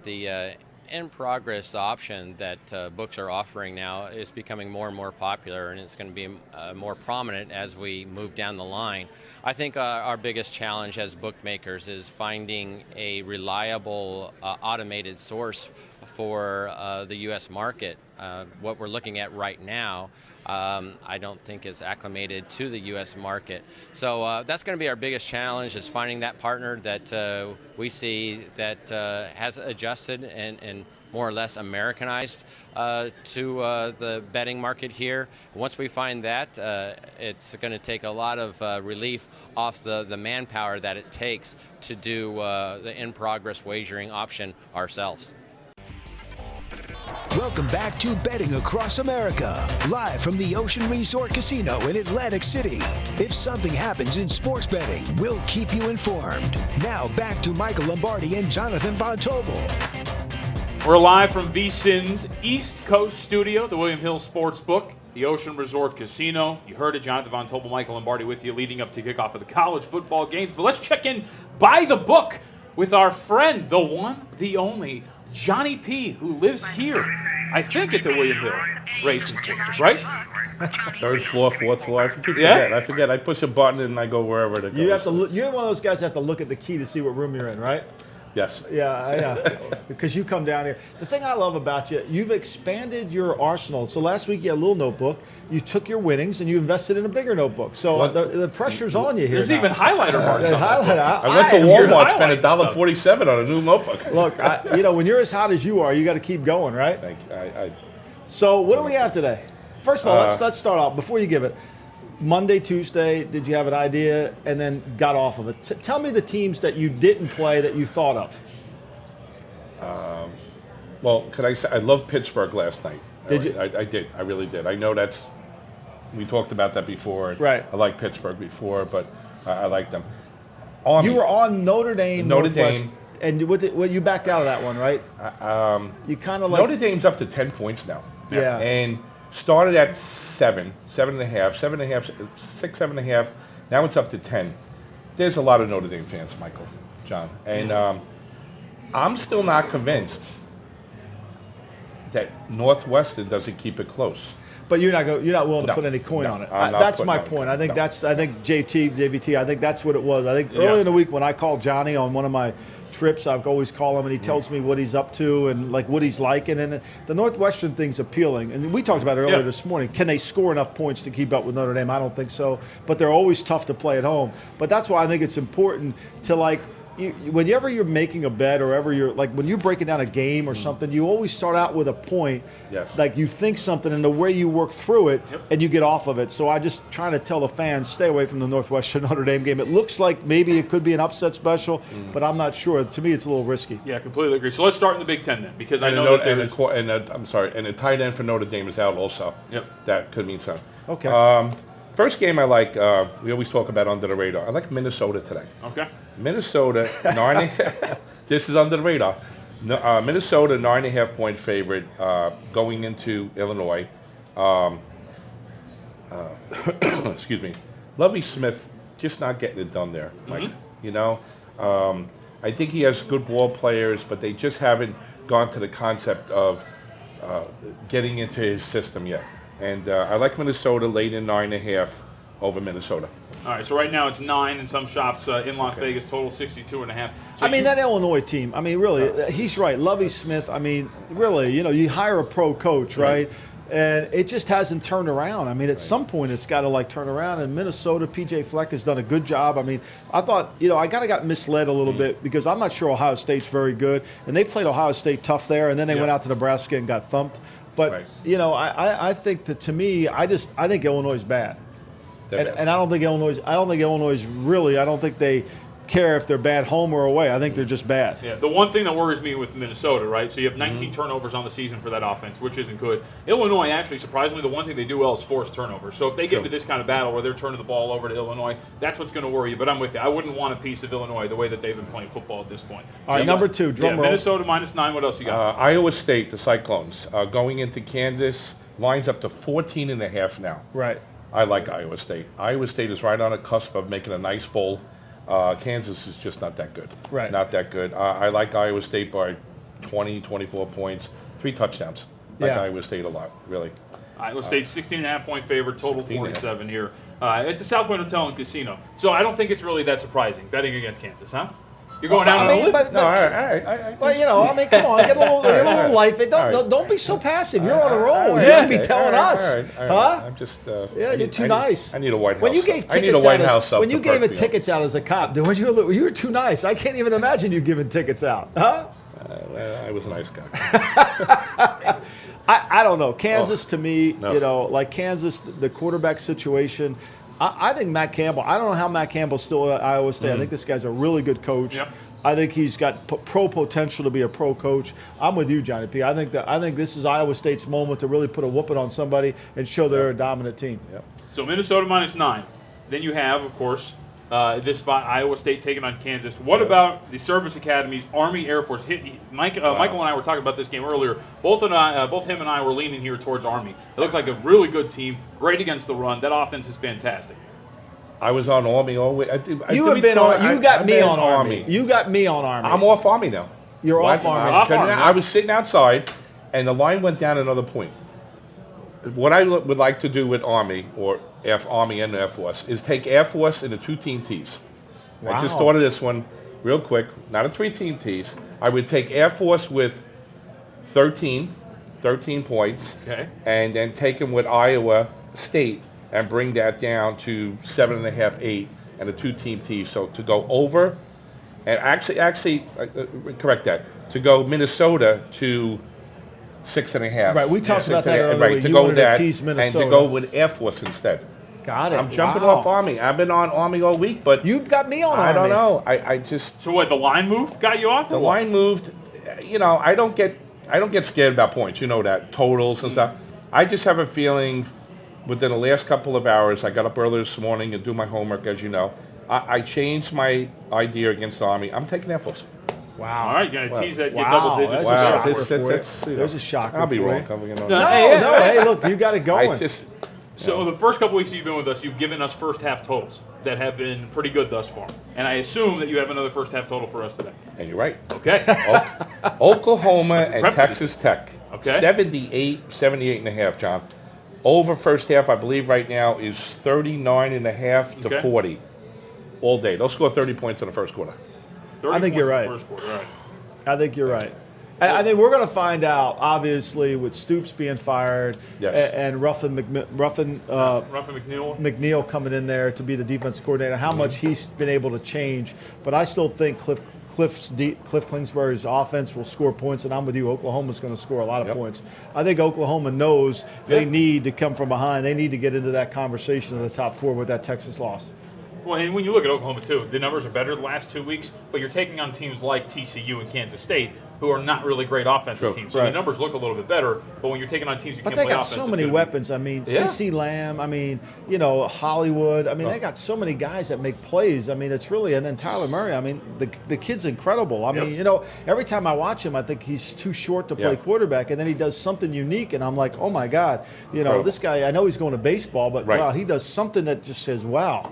The in-progress option that books are offering now is becoming more and more popular, and it's going to be more prominent as we move down the line. I think our biggest challenge as bookmakers is finding a reliable automated source for the U.S. market. What we're looking at right now, I don't think is acclimated to the U.S. market. So that's going to be our biggest challenge, is finding that partner that we see that has adjusted and more or less Americanized to the betting market here. Once we find that, it's going to take a lot of relief off the manpower that it takes to do the in-progress wagering option ourselves. Welcome back to Betting Across America, live from the Ocean Resort Casino in Atlantic City. If something happens in sports betting, we'll keep you informed. Now back to Michael Lombardi and Jonathan Von Tobel. We're live from VSiN's East Coast studio, the William Hill Sportsbook, the Ocean Resort Casino. You heard it, Jonathan Von Tobel, Michael Lombardi with you leading up to kickoff of the college football games. But let's check in by the book with our friend, the one, the only, Johnny P., who lives here I think, at the William Hill Racing Sportsbook, right? Third floor, fourth floor. I forget. I push a button and I go wherever it goes. You have to. You're one of those guys that have to look at the key to see what room you're in, right? Yes. Yeah. Because you come down here. The thing I love about you, you've expanded your arsenal. So last week you had a little notebook. You took your winnings and you invested in a bigger notebook. So the pressure's on you here. There's now. even highlighter marks on that. I went to Walmart, spent $1.47 on a new notebook. Look, when you're as hot as you are, you got to keep going, right? Thank you. So what do we have today? First of all, let's start off. Before you give it, Monday, Tuesday, did you have an idea and then got off of it? Tell me the teams that you didn't play that you thought of. Well, can I say I loved Pittsburgh last night? Did you? I did. I really did. I know we talked about that before. Right. I liked Pittsburgh before, but I liked them. Army. You were on Notre Dame. Notre Northwest, Dame. And you backed out of that one, right? You kind of like Notre Dame's up to 10 points now. Yeah. And started at 7.5, 7.5. Now it's up to 10. There's a lot of Notre Dame fans, Michael, John, and I'm still not convinced that Northwestern doesn't keep it close. But you're not willing to put any coin on it. That's my point. I think JVT. I think that's what it was. I think early in the week when I called Johnny on one of my trips, I always call him and he tells me what he's up to and like what he's liking. And the Northwestern thing's appealing. And we talked about it earlier this morning. Can they score enough points to keep up with Notre Dame? I don't think so. But they're always tough to play at home. But that's why I think it's important to whenever you're making a bet or ever you're when you're breaking down a game or something, you always start out with a point. Yes. Like you think something and the way you work through it and you get off of it. So I just trying to tell the fans, stay away from the Northwestern Notre Dame game. It looks like maybe it could be an upset special, but I'm not sure. To me, it's a little risky. Yeah, I completely agree. So let's start in the Big Ten then, because I know that the tight end for Notre Dame is out also. Yep. That could mean something. Okay. First game I like, we always talk about under the radar. I like Minnesota today. Okay. Minnesota, 9.5. This is under the radar. Minnesota, 9.5 point favorite going into Illinois. Excuse me. Lovie Smith just not getting it done there, Mike. I think he has good ball players, but they just haven't gone to the concept of getting into his system yet. And I like Minnesota late in 9.5 over Minnesota. All right, so right now it's 9 in some shops in Las Vegas, total 62.5. So that Illinois team, really, he's right. Lovie Smith, really, you hire a pro coach, right? And it just hasn't turned around. At some point it's got to turn around. And Minnesota, PJ Fleck has done a good job. I thought, I kind of got misled a little bit because I'm not sure Ohio State's very good. And they played Ohio State tough there, and then they went out to Nebraska and got thumped. But, I think that to me, I think Illinois is bad. And I don't think Illinois really, I don't think they care if they're bad home or away. I think they're just bad. Yeah, the one thing that worries me with Minnesota, right? So you have 19 turnovers on the season for that offense, which isn't good. Illinois, actually, surprisingly, the one thing they do well is force turnovers. So if they get into this kind of battle where they're turning the ball over to Illinois, that's what's going to worry you. But I'm with you. I wouldn't want a piece of Illinois the way that they've been playing football at this point. All right, number 2, drum roll. Minnesota -9. What else you got? Iowa State, the Cyclones, going into Kansas, lines up to 14.5 now. Right. I like Iowa State. Iowa State is right on the cusp of making a nice bowl. Kansas is just not that good. Right. Not that good. I like Iowa State by 20, 24 points, 3 touchdowns. Like Iowa State a lot, really. Iowa State 16.5 point favorite, total 47 here at the South Point Hotel and Casino. So I don't think it's really that surprising betting against Kansas, huh? You're going down on a limb. But come on, get a little life. Don't be so passive. You're on a roll. You should be telling us, huh? I'm just. You're too nice. I need a White House. When you gave tickets out as a cop, you were too nice. I can't even imagine you giving tickets out, huh? I was a nice guy. I don't know. Kansas to me, Kansas, the quarterback situation. I think Matt Campbell. I don't know how Matt Campbell's still at Iowa State. I think this guy's a really good coach. Yep. I think he's got pro potential to be a pro coach. I'm with you, Johnny P. I think this is Iowa State's moment to really put a whooping on somebody and show they're a dominant team. Yep. So Minnesota -9. Then you have, of course, this spot, Iowa State taking on Kansas. What about the service academies, Army, Air Force? Michael and I were talking about this game earlier. Both him and I were leaning here towards Army. It looked like a really good team, great against the run. That offense is fantastic. I was on Army all week. You got me on Army. You got me on Army. I'm off Army now. You're off Army. I was sitting outside, and the line went down another point. What I would like to do with Army, or Army and Air Force, is take Air Force into 2-team tees. Wow. I just thought of this one real quick, not a 3-team tees. I would take Air Force with 13 points, and then take them with Iowa State and bring that down to 7.5, 8, and a 2-team tee. So to go over, and actually, correct that, to go Minnesota to 6.5. Right, we talked about that earlier. Right, to You go wanted to that, tease and Minnesota. to go with Air Force instead. Got it. I'm jumping off Army. I've been on Army all week, but you got me on Army. I don't know. I just. So what? The line moved got you off? The line moved. You know, I don't get scared about points. You know that, totals and stuff. I just have a feeling. Within the last couple of hours, I got up early this morning and do my homework, as you know. I changed my idea against Army. I'm taking Air Force. Wow. All right, you're going to tease that, get Wow, double digits. There's a shocker. I'll be for wrong. you. No, Hey, look, you got it going. So the first couple weeks you've been with us, you've given us first half totals that have been pretty good thus far. And I assume that you have another first half total for us today. And you're right. Okay. Oklahoma and Texas Tech. Okay. 78.5, John. Over first half, I believe right now, is 39.5 to 40 all day. They'll score 30 points in the first quarter. I think you're right. I think you're right. I think we're going to find out, obviously, with Stoops being fired and Ruffin McNeil coming in there to be the defense coordinator, how much he's been able to change. But I still think Cliff Kingsbury's offense will score points, and I'm with you. Oklahoma's going to score a lot of points. I think Oklahoma knows they need to come from behind. They need to get into that conversation of the top 4 with that Texas loss. Well, and when you look at Oklahoma, too, the numbers are better the last 2 weeks, but you're taking on teams like TCU and Kansas State, who are not really great offensive teams. So the numbers look a little bit better, but when you're taking on teams you can't play offense. But they got so many weapons. I mean, C.C. Lamb, I mean, you know, Hollywood. I mean, they got so many guys that make plays. I mean, it's really, and then Tyler Murray, I mean, the kid's incredible. I mean, you know, every time I watch him, I think he's too short to play quarterback, and then he does something unique, and I'm like, oh, my God. You know, this guy, I know he's going to baseball, but, wow, he does something that just says, wow.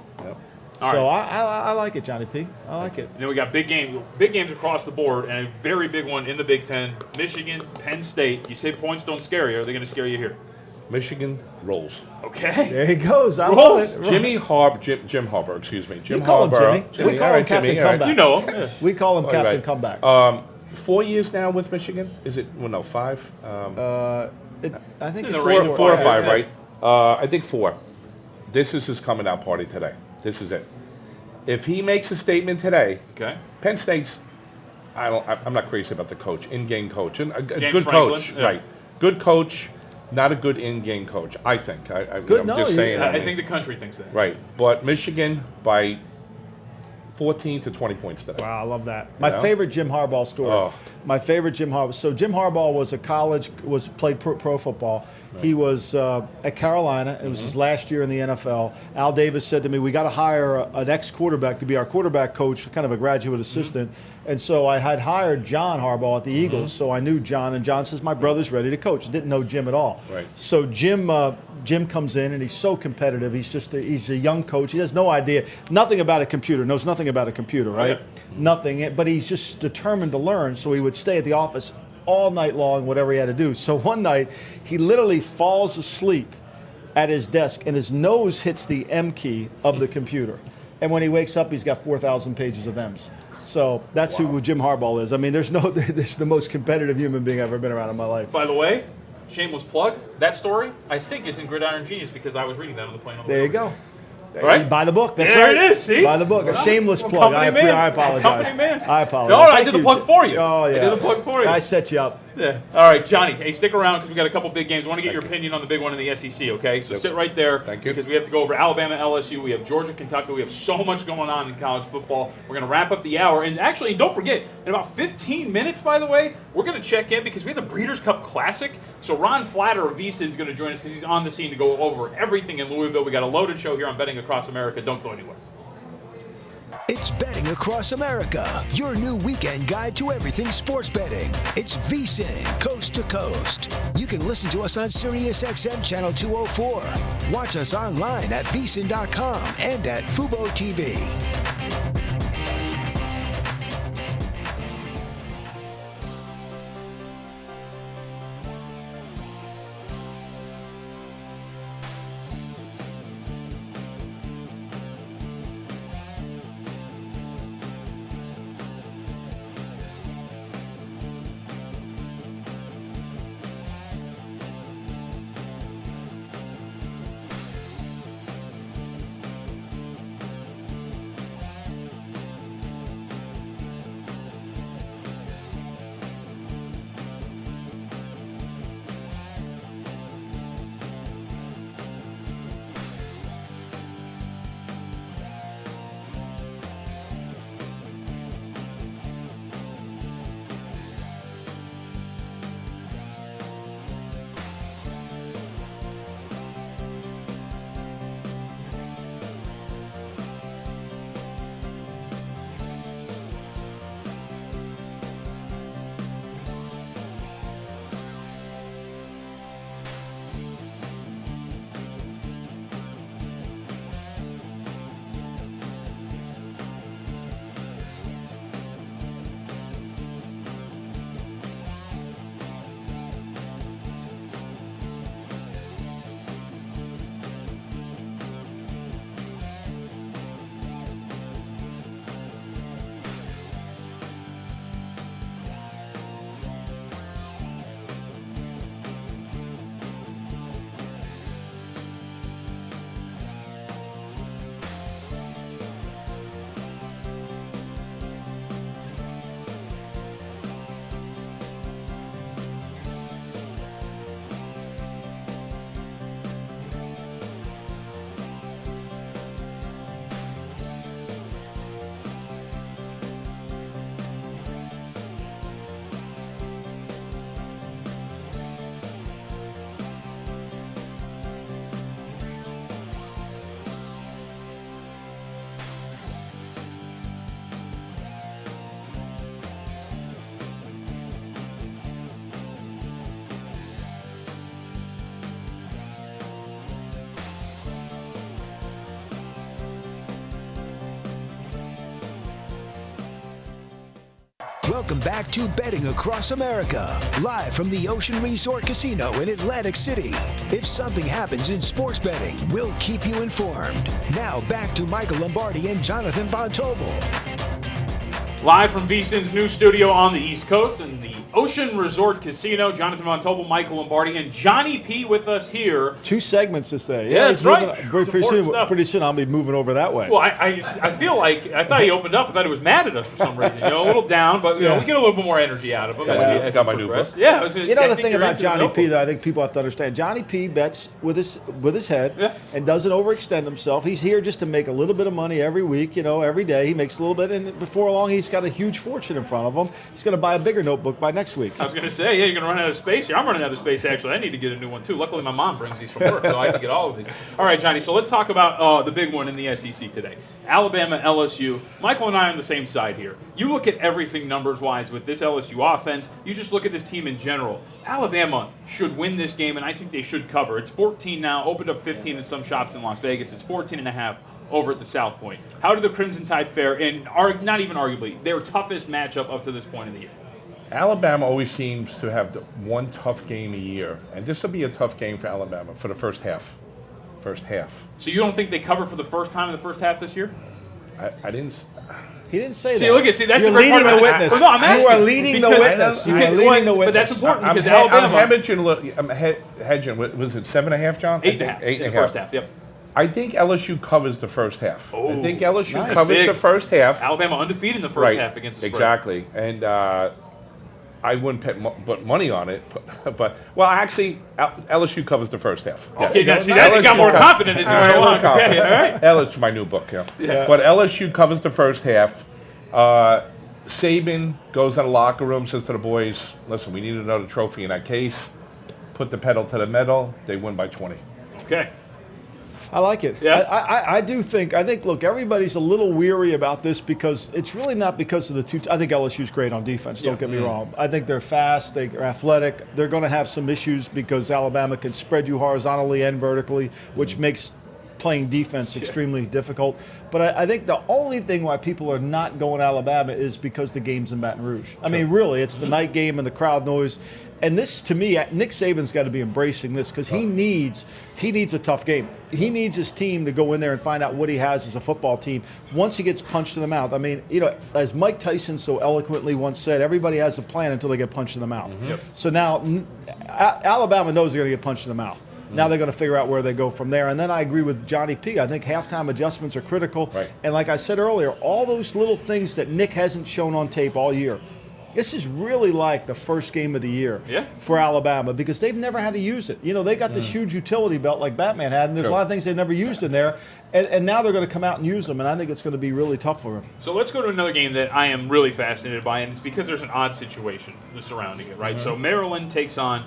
So I like it, Johnny P. I like it. And then we got big games across the board, and a very big one in the Big Ten. Michigan, Penn State. You say points don't scare you. Are they going to scare you here? Michigan rolls. Okay. There he goes. I love it. Jim Harbaugh, excuse me. We call him Jimmy. We call him Captain Comeback. You know him. We call him Captain Comeback. 4 years now with Michigan? Is it? Well, no, 5. I think it's 4 or 5, right? I think 4. This is his coming out party today. This is it. If he makes a statement today, Penn State's, I'm not crazy about the coach, in-game coach, and a good coach, right? Good coach, not a good in-game coach, I think. I'm just saying. I think the country thinks that. Right, but Michigan by 14 to 20 points today. Wow, I love that. My favorite Jim Harbaugh story. Oh. My favorite Jim Harbaugh. So Jim Harbaugh played pro football. Right. He was at Carolina. It was his last year in the NFL. Al Davis said to me, we got to hire an ex-quarterback to be our quarterback coach, kind of a graduate assistant. And so I had hired John Harbaugh at the Eagles, so I knew John. And John says, my brother's ready to coach. I didn't know Jim at all. Right. So Jim comes in, and he's so competitive. He's a young coach. He has no idea, nothing about a computer, knows nothing about a computer, right? Nothing. But he's just determined to learn. So he would stay at the office all night long, whatever he had to do. So one night, he literally falls asleep at his desk, and his nose hits the M key of the computer. And when he wakes up, he's got 4,000 pages of M's. So that's who Jim Harbaugh is. I mean, there's the most competitive human being I've ever been around in my life. By the way, shameless plug, that story, I think, is in Gridiron Genius because I was reading that on the plane. There you go. Right? Buy the book. That's there right. It is. See? Buy the book. A shameless plug. I apologize. Company man. I apologize. No, I did the plug for you. Oh, yeah. I did the plug for you. I set you up. Yeah. All right, Johnny. Hey, stick around because we got a couple big games. I want to get your opinion on the big one in the SEC. Okay, so sit right there. Thank you. Because we have to go over Alabama, LSU. We have Georgia, Kentucky. We have so much going on in college football. We're going to wrap up the hour, and actually, don't forget, in about 15 minutes, by the way, we're going to check in because we have the Breeders' Cup Classic. So Ron Flatter of VSiN is going to join us because he's on the scene to go over everything in Louisville. We got a loaded show here on Betting Across America. Don't go anywhere. It's Betting Across America, your new weekend guide to everything sports betting. It's VSiN, coast to coast. You can listen to us on SiriusXM Channel 204. Watch us online at VSiN.com and at Fubo TV. Welcome back to Betting Across America, live from the Ocean Resort Casino in Atlantic City. If something happens in sports betting, we'll keep you informed. Now back to Michael Lombardi and Jonathan Von Tobel. Live from VSiN's new studio on the East Coast in the Ocean Resort Casino. Jonathan Von Tobel, Michael Lombardi, and Johnny P with us here. 2 segments this day. Yeah, that's right. Pretty soon I'll be moving over that way. Well, I feel like, I thought he opened up. I thought he was mad at us for some reason. A little down, but we get a little bit more energy out of him. I got my new book. Yeah. The thing about Johnny P that I think people have to understand, Johnny P bets with his head and doesn't overextend himself. He's here just to make a little bit of money every week, every day. He makes a little bit, and before long, he's got a huge fortune in front of him. He's going to buy a bigger notebook by next week. I was going to say, you're going to run out of space here. I'm running out of space, actually. I need to get a new one, too. Luckily, my mom brings these from work, so I can get all of these. All right, Johnny, so let's talk about the big one in the SEC today. Alabama, LSU. Michael and I are on the same side here. You look at everything numbers-wise with this LSU offense. You just look at this team in general. Alabama should win this game, and I think they should cover. It's 14 now, opened up 15 in some shops in Las Vegas. It's 14.5 over at the South Point. How did the Crimson Tide fare in, not even arguably, their toughest matchup up to this point in the year? Alabama always seems to have one tough game a year, and this will be a tough game for Alabama for the first half. So you don't think they cover for the first time in the first half this year? I didn't. He didn't say that. See, that's You're the great part leading about the it. witness. Well, no, I'm asking. You are leading the witness. You are leading the witness. But that's important because Alabama. I'm hedging. Was it 7.5, John? 8.5 in the first half. Yep. I think LSU covers the first half. Oh, I think LSU covers the first half. Alabama undefeated in the first half against the spread. Exactly. And I wouldn't put money on it, but actually, LSU covers the first half. Okay, now see that you got more confident as you went along. Okay, all right. LSU, my new book, yeah. But LSU covers the first half. Saban goes in the locker room, says to the boys, "Listen, we need another trophy in that case. Put the pedal to the metal." They win by 20. Okay. I like it. Yeah. I do think, look, everybody's a little weary about this because it's really not because of the two. I think LSU's great on defense, don't get me wrong. I think they're fast, they're athletic. They're going to have some issues because Alabama can spread you horizontally and vertically, which makes playing defense extremely difficult. But I think the only thing why people are not going Alabama is because the game's in Baton Rouge. I mean, really, it's the night game and the crowd noise. And this, to me, Nick Saban's got to be embracing this because he needs a tough game. He needs his team to go in there and find out what he has as a football team once he gets punched in the mouth. I mean, as Mike Tyson so eloquently once said, everybody has a plan until they get punched in the mouth. Yep. So now Alabama knows they're going to get punched in the mouth. Now they're going to figure out where they go from there. And then I agree with Johnny P. I think halftime adjustments are critical. Right. And like I said earlier, all those little things that Nick hasn't shown on tape all year. This is really like the first game of the year for Alabama because they've never had to use it. They got this huge utility belt like Batman had, and there's a lot of things they've never used in there. And now they're going to come out and use them, and I think it's going to be really tough for them. So let's go to another game that I am really fascinated by, and it's because there's an odd situation surrounding it, right? So Maryland takes on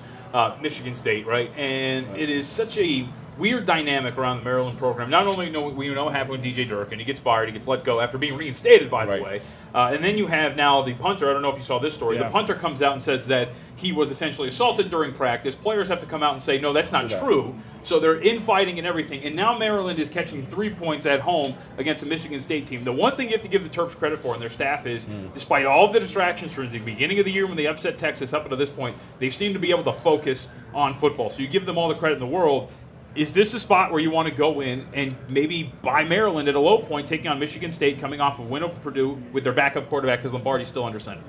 Michigan State, right? And it is such a weird dynamic around the Maryland program. Not only we know what happened with DJ Durkin, he gets fired, he gets let go after being reinstated, by the way. And then you have now the punter. I don't know if you saw this story. The punter comes out and says that he was essentially assaulted during practice. Players have to come out and say, no, that's not true. So they're infighting and everything. And now Maryland is catching 3 points at home against a Michigan State team. The one thing you have to give the Terps credit for and their staff is, despite all of the distractions from the beginning of the year when they upset Texas up until this point, they've seemed to be able to focus on football. So you give them all the credit in the world. Is this a spot where you want to go in and maybe buy Maryland at a low point, taking on Michigan State, coming off a win over Purdue with their backup quarterback because Lombardi's still under center?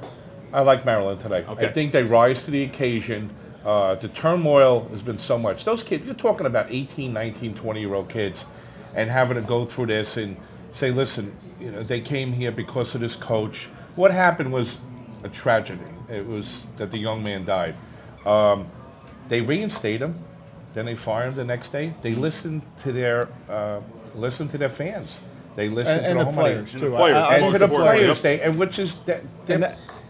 I like Maryland today. Okay. I think they rise to the occasion. The turmoil has been so much. Those kids, you're talking about 18, 19, 20-year-old kids, and having to go through this and say, listen, they came here because of this coach. What happened was a tragedy. It was that the young man died. They reinstate him. Then they fire him the next day. They listen to their fans. They listen to the players too. And to the players, which is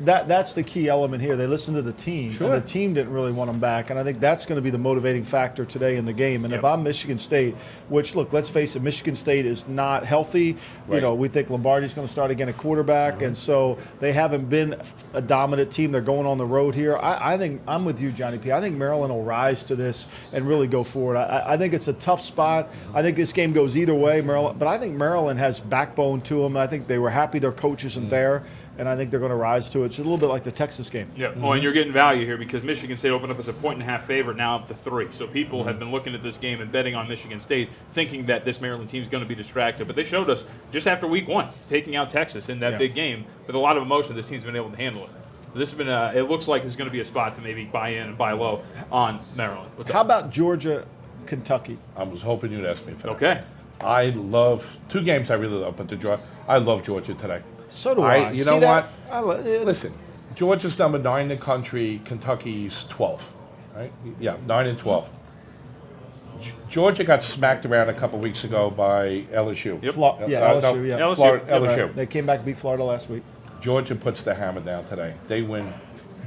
that's the key element here. They listen to the team, and the team didn't really want them back. And I think that's going to be the motivating factor today in the game. And if I'm Michigan State, which look, let's face it, Michigan State is not healthy. We think Lombardi's going to start again at quarterback, and so they haven't been a dominant team. They're going on the road here. I think I'm with you, Johnny P. I think Maryland will rise to this and really go forward. I think it's a tough spot. I think this game goes either way, Maryland. But I think Maryland has backbone to them. I think they were happy their coach isn't there. and I think they're going to rise to it. It's a little bit like the Texas game. Yeah. Oh, and you're getting value here because Michigan State opened up as a 1.5 favorite, now up to 3. So people have been looking at this game and betting on Michigan State, thinking that this Maryland team is going to be distracted. But they showed us just after week 1, taking out Texas in that big game with a lot of emotion. This team's been able to handle it. This has been it looks like this is going to be a spot to maybe buy in and buy low on Maryland. How about Georgia, Kentucky? I was hoping you'd ask me for that. Okay. I love 2 games I really love, but I love Georgia today. So do I. You know what? Listen, Georgia's number 9 in the country. Kentucky's 12, right? Yeah, 9 and 12. Georgia got smacked around a couple weeks ago by LSU. LSU. They came back to beat Florida last week. Georgia puts the hammer down today. They win,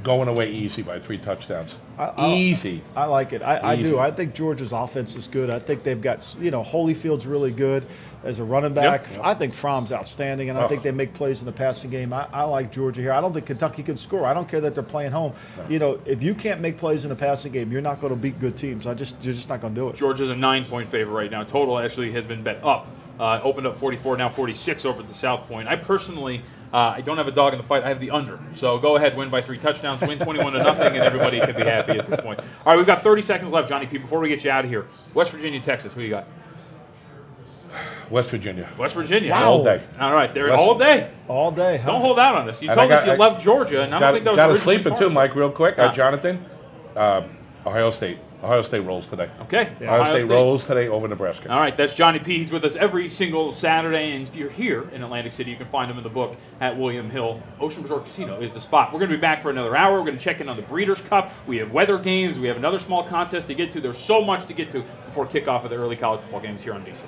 going away easy by 3 touchdowns. Easy. I like it. I do. I think Georgia's offense is good. I think they've got, Holyfield's really good as a running back. I think Fromm's outstanding, and I think they make plays in the passing game. I like Georgia here. I don't think Kentucky can score. I don't care that they're playing home. No. If you can't make plays in the passing game, you're not going to beat good teams. You're just not going to do it. Georgia's a 9-point favorite right now. Total actually has been bet up. Opened up 44, now 46 over at the South Point. I personally, I don't have a dog in the fight. I have the under. So go ahead, win by 3 touchdowns, win 21-0, and everybody can be happy at this point. All right, we've got 30 seconds left, Johnny P. Before we get you out of here, West Virginia, Texas. Who do you got? West Virginia. West Virginia. Wow. All day. All right, there all day. All day. Huh? Don't hold out on us. You told us you loved Georgia, and I don't think that was got to sleep it too, Mike. Real quick, Yeah. Jonathan. Ohio State. Ohio State rolls today. Okay. Ohio State rolls today over Nebraska. All right, that's Johnny P. He's with us every single Saturday, and if you're here in Atlantic City, you can find him in the book at William Hill. Ocean Resort Casino is the spot. We're going to be back for another hour. We're going to check in on the Breeders' Cup. We have weather games. We have another small contest to get to. There's so much to get to before kickoff of the early college football games here on VSiN.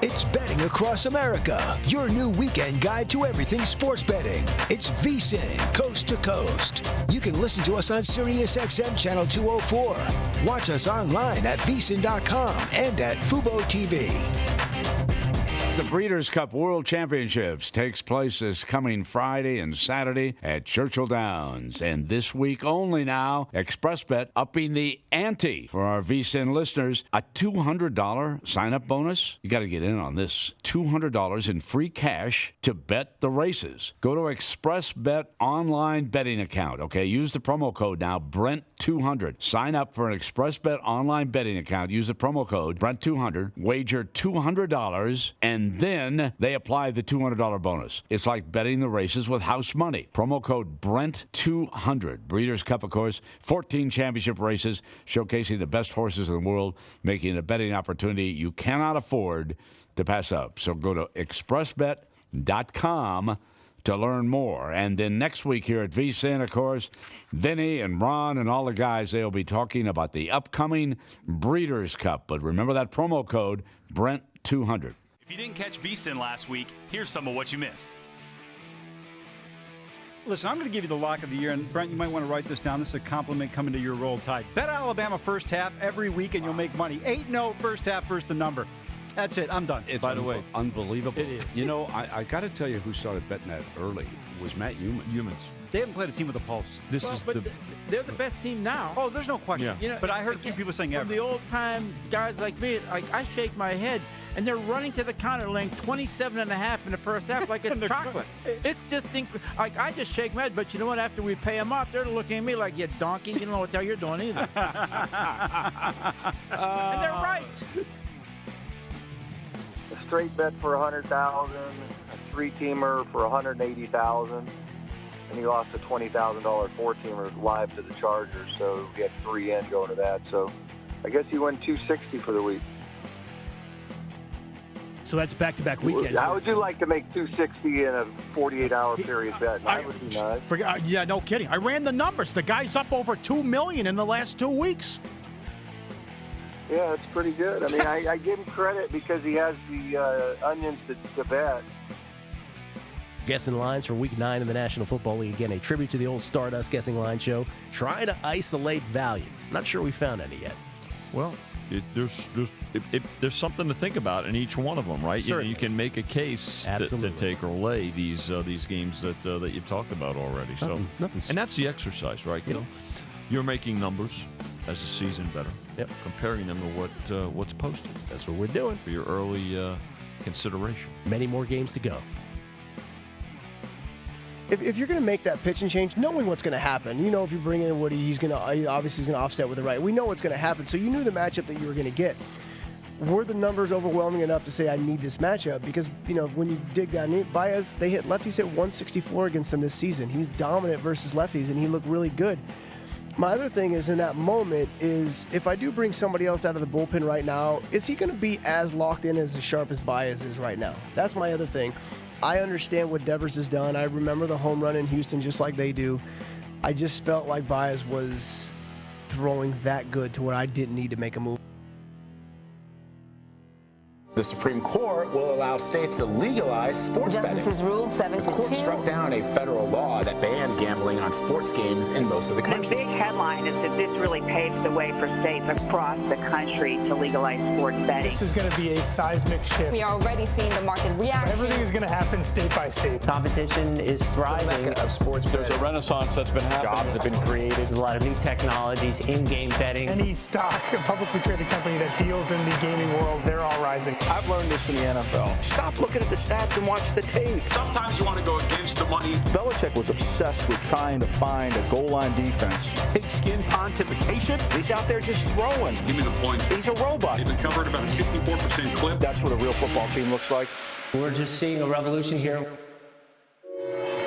It's Betting Across America, your new weekend guide to everything sports betting. It's VSiN, coast to coast. You can listen to us on SiriusXM Channel 204. Watch us online at VSiN.com and at Fubo TV. The Breeders' Cup World Championships takes place this coming Friday and Saturday at Churchill Downs. And this week only now, ExpressBet upping the ante for our VSiN listeners. A $200 sign-up bonus. You got to get in on this. $200 in free cash to bet the races. Go to ExpressBet online betting account. Okay, use the promo code now, Brent200. Sign up for an ExpressBet online betting account. Use the promo code Brent200. Wager $200 and then they apply the $200 bonus. It's like betting the races with house money. Promo code Brent200. Breeders' Cup, of course, 14 championship races showcasing the best horses in the world, making it a betting opportunity you cannot afford to pass up. So go to expressbet.com to learn more. And then next week here at VSiN, of course, Vinny and Ron and all the guys, they'll be talking about the upcoming Breeders' Cup. But remember that promo code, Brent200. If you didn't catch VSiN last week, here's some of what you missed. Listen, I'm going to give you the lock of the year, and Brent, you might want to write this down. This is a compliment coming to your Roll Tide. Bet Alabama first half every week, and you'll make money. 8-0 first half, first the number. That's it. I'm done. It's by the way. Unbelievable. It is. You know, I got to tell you who started betting that early was Matt Humans. They haven't played a team with a pulse. They're the best team now. Oh, there's no question. Yeah. But I heard a few people saying from the old-time guys like me, I shake my head, and they're running to the counter laying 27.5 in the first half like it's chocolate. It's just like I just shake my head, but you know what? After we pay them off, they're looking at me like, you donkey, you don't know what the hell you're doing either. And they're right. A straight bet for $100,000, a three-teamer for $180,000, and he lost a $20,000 four-teamer live to the Chargers. So we had 3 in going to that. So I guess he won $260 for the week. So that's back-to-back weekends. How would you like to make $260 in a 48-hour period bet? That would be nice. Yeah, no kidding. I ran the numbers. The guy's up over $2 million in the last 2 weeks. Yeah, that's pretty good. I mean, I give him credit because he has the onions to bet. Guessing lines for Week 9 in the National Football League. Again, a tribute to the old Stardust Guessing Line show. Trying to isolate value. Not sure we found any yet. Well, there's something to think about in each one of them, right? You can make a case to take or lay these games that you've talked about already. Nothing's and that's the exercise, right? You know, you're making numbers as a season better. Yep. Comparing them to what's posted. That's what we're doing for your early consideration. Many more games to go. if you're going to make that pitching change, knowing what's going to happen, you know, if you bring in Woody, he's obviously going to offset with the right. We know what's going to happen, so you knew the matchup that you were going to get. Were the numbers overwhelming enough to say I need this matchup? Because, you know, when you dig down, Baez, lefties hit 164 against him this season. He's dominant versus lefties, and he looked really good. My other thing is in that moment is if I do bring somebody else out of the bullpen right now, is he going to be as locked in as sharp as Baez is right now? That's my other thing. I understand what Devers has done. I remember the home run in Houston just like they do. I just felt like Baez was throwing that good to where I didn't need to make a move. The Supreme Court will allow states to legalize sports betting. Justices ruled 7-2. The court struck down a federal law that banned gambling on sports games in most of the country. The big headline is that this really paves the way for states across the country to legalize sports betting. This is going to be a seismic shift. We are already seeing the market react. Everything is going to happen state by state. Competition is thriving. Of sports There's a renaissance that's been happening. Jobs have been created. There's a lot of new technologies, in-game betting. Any stock, a publicly traded company that deals in the gaming world, they're all rising. I've learned this in the NFL. Stop looking at the stats and watch the tape. Sometimes you want to go against the money. Belichick was obsessed with trying to find a goal line defense. Pigskin pontification. He's out there just throwing. Give me the point. He's a robot. They've been covered about a 64% clip. That's what a real football team looks like. We're just seeing a revolution here.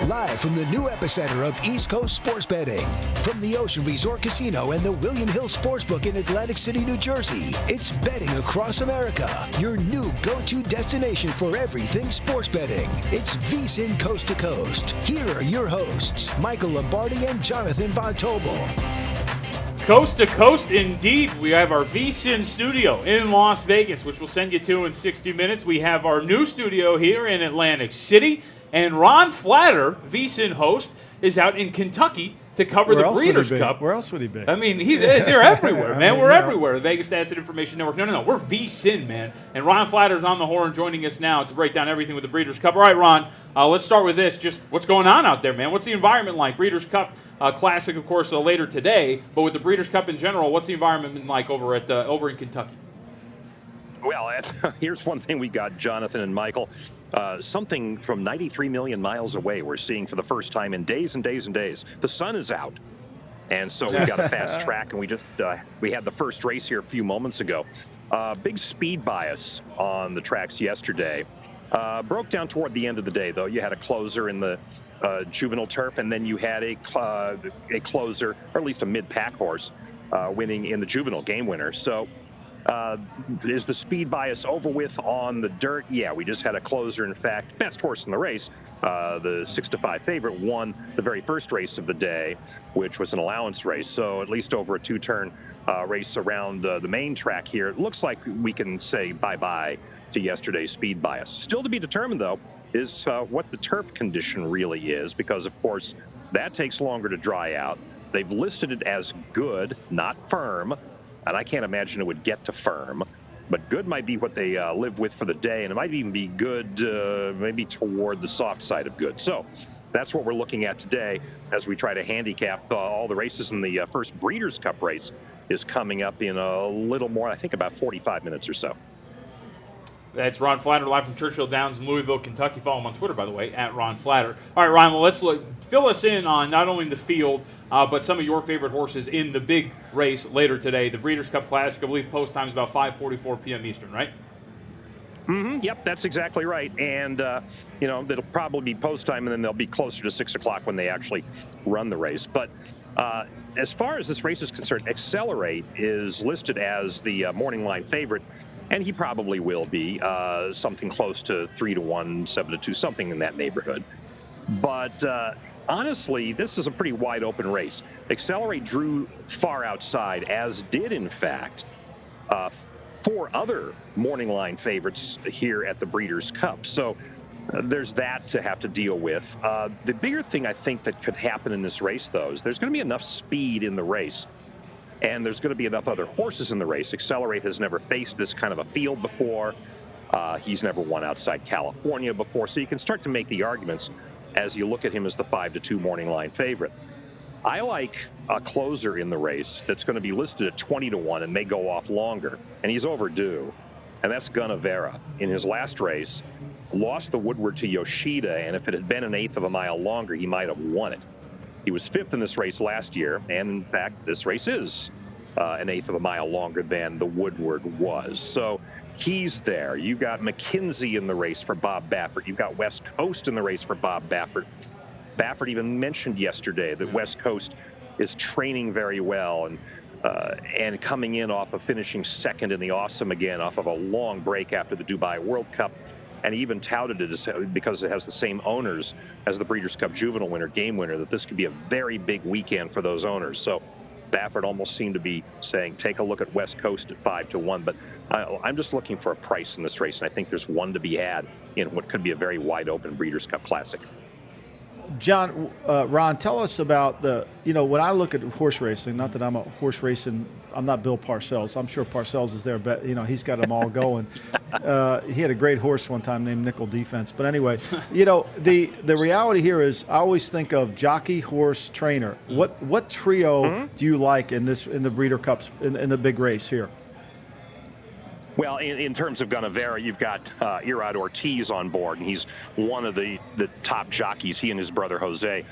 Live from the new epicenter of East Coast sports betting, from the Ocean Resort Casino and the William Hill Sportsbook in Atlantic City, New Jersey, it's Betting Across America, your new go-to destination for everything sports betting. It's VSiN Coast to Coast. Here are your hosts, Michael Lombardi and Jonathan Von Tobel. Coast to coast, indeed. We have our VSiN studio in Las Vegas, which we'll send you to in 60 minutes. We have our new studio here in Atlantic City. And Ron Flatter, VSiN host, is out in Kentucky to cover the Breeders' Cup. Where else would he be? I mean, they're everywhere, man. We're everywhere. The Vegas Stats and Information Network. No. We're VSiN, man. And Ron Flatter's on the horn joining us now to break down everything with the Breeders' Cup. All right, Ron, let's start with this. Just what's going on out there, man? What's the environment like? Breeders' Cup Classic, of course, later today. But with the Breeders' Cup in general, what's the environment been like over in Kentucky? Well, here's one thing we got, Jonathan and Michael. Something from 93 million miles away we're seeing for the first time in days and days and days. The sun is out. And so we got a fast track, and we had the first race here a few moments ago. Big speed bias on the tracks yesterday. Broke down toward the end of the day, though. You had a closer in the juvenile turf, and then you had a closer, or at least a mid-pack horse, winning in the juvenile game winner. So is the speed bias over with on the dirt? Yeah, we just had a closer. In fact, best horse in the race, the 6-5 favorite, won the very first race of the day, which was an allowance race. So at least over a two-turn race around the main track here, it looks like we can say bye-bye to yesterday's speed bias. Still to be determined, though, is what the turf condition really is, because, of course, that takes longer to dry out. They've listed it as good, not firm. And I can't imagine it would get to firm, but good might be what they live with for the day, and it might even be good, maybe toward the soft side of good. So that's what we're looking at today as we try to handicap all the races. In the first Breeders' Cup race is coming up in a little more, I think about 45 minutes or so. That's Ron Flatter, live from Churchill Downs in Louisville, Kentucky. Follow him on Twitter, by the way, at Ron Flatter. All right, Ron, well, let's fill us in on not only the field, but some of your favorite horses in the big race later today. The Breeders' Cup Classic, I believe post time is about 5:44 p.m. Eastern, right? Mm-hmm. Yep, that's exactly right. And, it'll probably be post time, and then they'll be closer to 6 o'clock when they actually run the race. But as far as this race is concerned, Accelerate is listed as the morning line favorite, and he probably will be something close to 3-1, 7-2, something in that neighborhood. But honestly, this is a pretty wide open race. Accelerate drew far outside, as did, in fact, 4 other morning line favorites here at the Breeders' Cup. So there's that to have to deal with. The bigger thing I think that could happen in this race, though, is there's going to be enough speed in the race, and there's going to be enough other horses in the race. Accelerate has never faced this kind of a field before. He's never won outside California before, so you can start to make the arguments as you look at him as the 5-2 morning line favorite. I like a closer in the race that's going to be listed at 20-1 and may go off longer, and he's overdue, and that's Gunnavera. In his last race, lost the Woodward to Yoshida, and if it had been an eighth of a mile longer, he might have won it. He was fifth in this race last year, and in fact, this race is an eighth of a mile longer than the Woodward was. So he's there. You've got McKinsey in the race for Bob Baffert. You've got West Coast in the race for Bob Baffert. Baffert even mentioned yesterday that West Coast is training very well and coming in off of finishing second in the Awesome again, off of a long break after the Dubai World Cup. And he even touted it as, because it has the same owners as the Breeders' Cup Juvenile winner, game winner, that this could be a very big weekend for those owners. So Baffert almost seemed to be saying, take a look at West Coast at 5-1. But I'm just looking for a price in this race, and I think there's one to be had in what could be a very wide open Breeders' Cup Classic. John, Ron, tell us about when I look at horse racing, not that I'm a horse racing, I'm not Bill Parcells. I'm sure Parcells is there, but he's got them all going. He had a great horse one time named Nickel Defense. But anyway, the reality here is I always think of jockey, horse, trainer. What trio do you like in the Breeder Cups in the big race here? Well, in terms of Gunnevera, you've got Irad Ortiz on board, and he's one of the top jockeys, he and his brother Jose,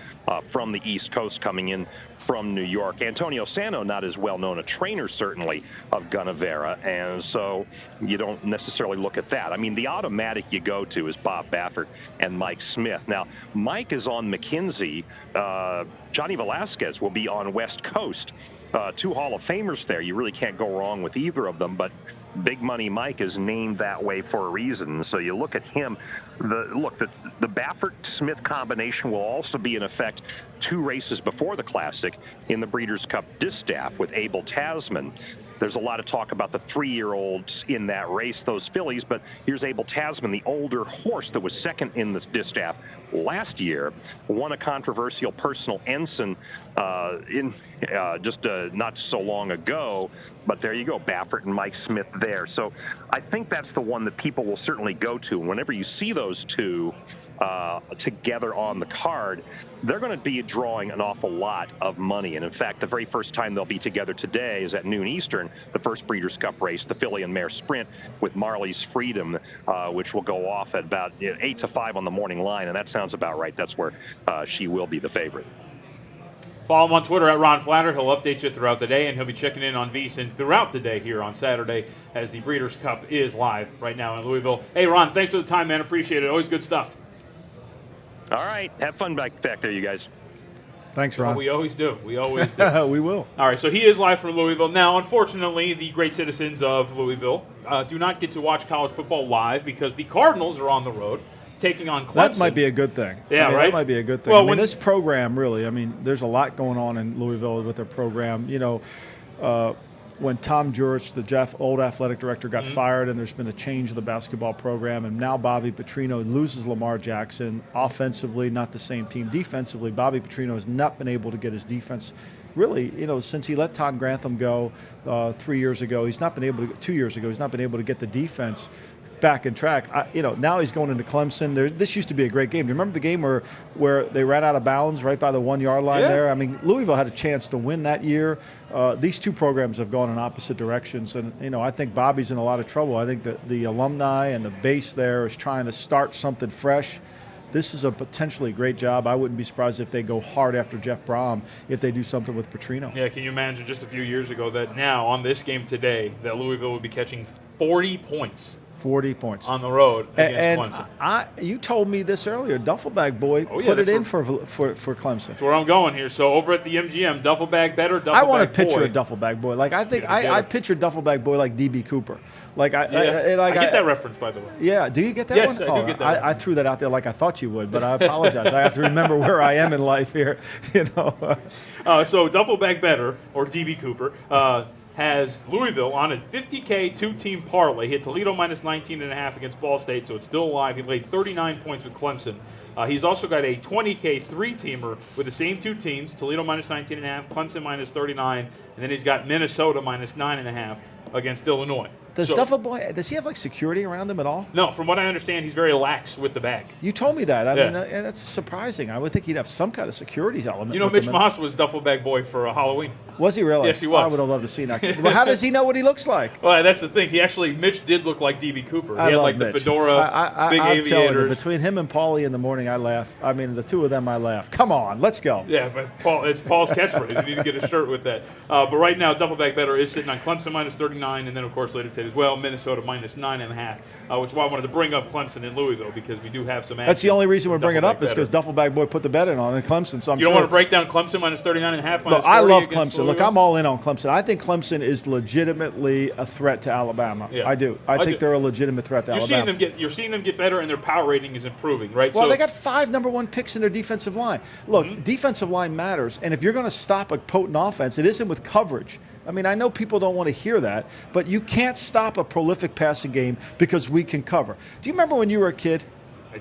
from the East Coast coming in from New York. Antonio Sano, not as well known a trainer, certainly, of Gunnevera, and so you don't necessarily look at that. I mean, the automatic you go to is Bob Baffert and Mike Smith. Now, Mike is on McKinsey. Johnny Velasquez will be on West Coast. Two Hall of Famers there. You really can't go wrong with either of them, but Big Money Mike is named that way for a reason. So you look at him. The Baffert-Smith combination will also be in effect 2 races before the Classic in the Breeders' Cup Distaff with Abel Tasman. There's a lot of talk about the 3-year-olds in that race, those fillies, but here's Abel Tasman, the older horse that was second in the distaff last year, won a controversial personal ensign not so long ago, but there you go, Baffert and Mike Smith there. So I think that's the one that people will certainly go to. Whenever you see those two together on the card, they're going to be drawing an awful lot of money. And in fact, the very first time they'll be together today is at noon Eastern, the first Breeders' Cup race, the filly and mare sprint with Marley's Freedom, which will go off at about 8 to 5 on the morning line. And that sounds about right. That's where she will be the favorite. Follow him on Twitter at Ron Flatter. He'll update you throughout the day, and he'll be checking in on VSiN throughout the day here on Saturday as the Breeders' Cup is live right now in Louisville. Hey, Ron, thanks for the time, man. Appreciate it. Always good stuff. All right. Have fun back there, you guys. Thanks, Ron. Well, we always do. We always do. We will. All right, so he is live from Louisville. Now, unfortunately, the great citizens of Louisville do not get to watch college football live because the Cardinals are on the road taking on Clemson. That might be a good thing. Yeah, right? That might be a good thing. Well, this program really, there's a lot going on in Louisville with their program. When Tom Jurich, the old athletic director, got fired, and there's been a change of the basketball program, and now Bobby Petrino loses Lamar Jackson. Offensively, not the same team. Defensively, Bobby Petrino has not been able to get his defense. Really, since he let Todd Grantham go 3 years ago, he's not been able to. 2 years ago, he's not been able to get the defense back in track. Now he's going into Clemson. This used to be a great game. Do you remember the game where they ran out of bounds right by the 1 yard line there? Louisville had a chance to win that year. These two programs have gone in opposite directions, and I think Bobby's in a lot of trouble. I think that the alumni and the base there is trying to start something fresh. This is a potentially great job. I wouldn't be surprised if they go hard after Jeff Brom if they do something with Petrino. Yeah, can you imagine just a few years ago that now on this game today that Louisville would be catching 40 points. 40 points on the road against Clemson. You told me this earlier. Duffelbag Boy put it in for Clemson. That's where I'm going here. So over at the MGM, Duffelbag better. Duffelbag I want to picture Boy. a Duffelbag Boy. I picture Duffelbag Boy like DB Cooper. I get that reference, by the way. Yeah, do you get that yes, one? Yes, I do get that. I threw that out there like I thought you would, but I apologize. I have to remember where I am in life here. So Duffelbag better or DB Cooper. Has Louisville on a 50K two-team parlay. Hit Toledo minus 19.5 against Ball State, so it's still alive. He laid 39 points with Clemson. He's also got a 20K three-teamer with the same two teams, Toledo minus 19.5, Clemson minus 39, and then he's got Minnesota minus 9.5 against Illinois. Does does he have like security around him at all? No, from what I understand, he's very lax with the bag. You told me that. I mean, that's surprising. I would think he'd have some kind of security element. You know, Mitch Moss was duffel bag boy for Halloween. Was he really? Yes, he was. I would have loved to see that. Well, how does he know what he looks like? Well, that's the thing. Mitch did look like DB Cooper. He had like the fedora, big I'm telling you, aviators. between him and Paulie in the morning, I laugh. I mean, the two of them, I laugh. Come on, let's go. Yeah, but it's Paul's catchphrase. You need to get a shirt with that. But right now, duffel bag better is sitting on Clemson minus 39, and then of course later today as well, Minnesota minus 9.5. Which is why I wanted to bring up Clemson and Louisville, because we do have some action. That's the only reason we're bringing it up is because Duffel Bag Boy put the bet in on Clemson. So you don't want to break down Clemson minus 39.5. Look, I love Clemson. Look, I'm all in on Clemson. I think Clemson is legitimately a threat to Alabama. Yeah. I do. I think they're a legitimate threat to Alabama. You're seeing them get better, and their power rating is improving, right? Well, they got 5 #1 picks in their defensive line. Look, defensive line matters, and if you're going to stop a potent offense, it isn't with coverage. I mean, I know people don't want to hear that, but you can't stop a prolific passing game because we can cover. Do you remember when you were a kid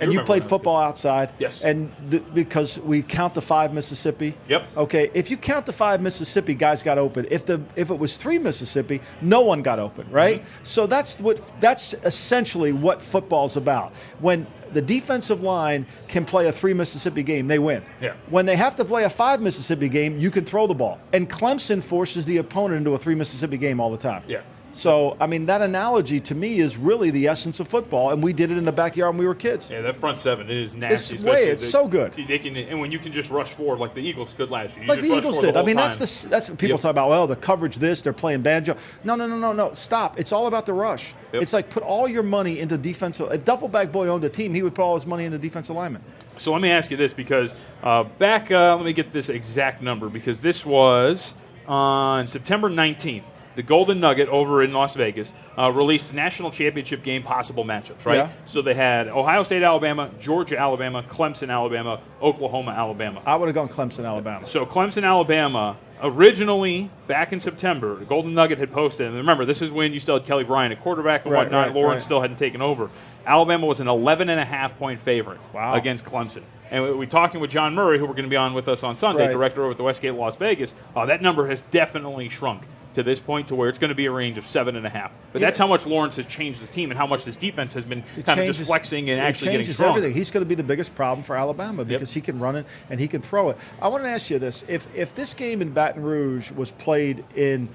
and you played football outside? Yes. And because we count the 5 Mississippi? Yep. Okay, if you count the 5 Mississippi, guys got open. If it was 3 Mississippi, no one got open, right? So that's essentially what football's about. When the defensive line can play a 3 Mississippi game, they win. Yeah. When they have to play a 5 Mississippi game, you can throw the ball. And Clemson forces the opponent into a 3 Mississippi game all the time. Yeah. So, I mean, that analogy to me is really the essence of football, and we did it in the backyard when we were kids. Yeah, that front seven is nasty. It's so good. They can, and when you can just rush forward like the Eagles could last year. Like the Eagles did. I mean, that's what people talk about. Well, the coverage they're playing banjo. No. Stop. It's all about the rush. Yep. It's like put all your money into defensive. If Duffel Bag Boy owned a team, he would put all his money into defensive linemen. So let me ask you this, because let me get this exact number, because this was on September 19th. The Golden Nugget over in Las Vegas released national championship game possible matchups, right? Yeah. So they had Ohio State, Alabama, Georgia, Alabama, Clemson, Alabama, Oklahoma, Alabama. I would have gone Clemson, Alabama. So Clemson, Alabama, originally back in September, the Golden Nugget had posted, and remember, this is when you still had Kelly Bryant at quarterback and whatnot. Lawrence still hadn't taken over. Alabama was an 11.5-point favorite against Clemson. And we're talking with John Murray, who we're going to be on with us on Sunday, director over at the Westgate Las Vegas. That number has definitely shrunk to this point to where it's going to be a range of 7.5. But that's how much Lawrence has changed his team and how much this defense has been kind of just flexing and actually getting strong. Everything. He's going to be the biggest problem for Alabama because he can run it and he can throw it. I want to ask you this. If this game in Baton Rouge was played in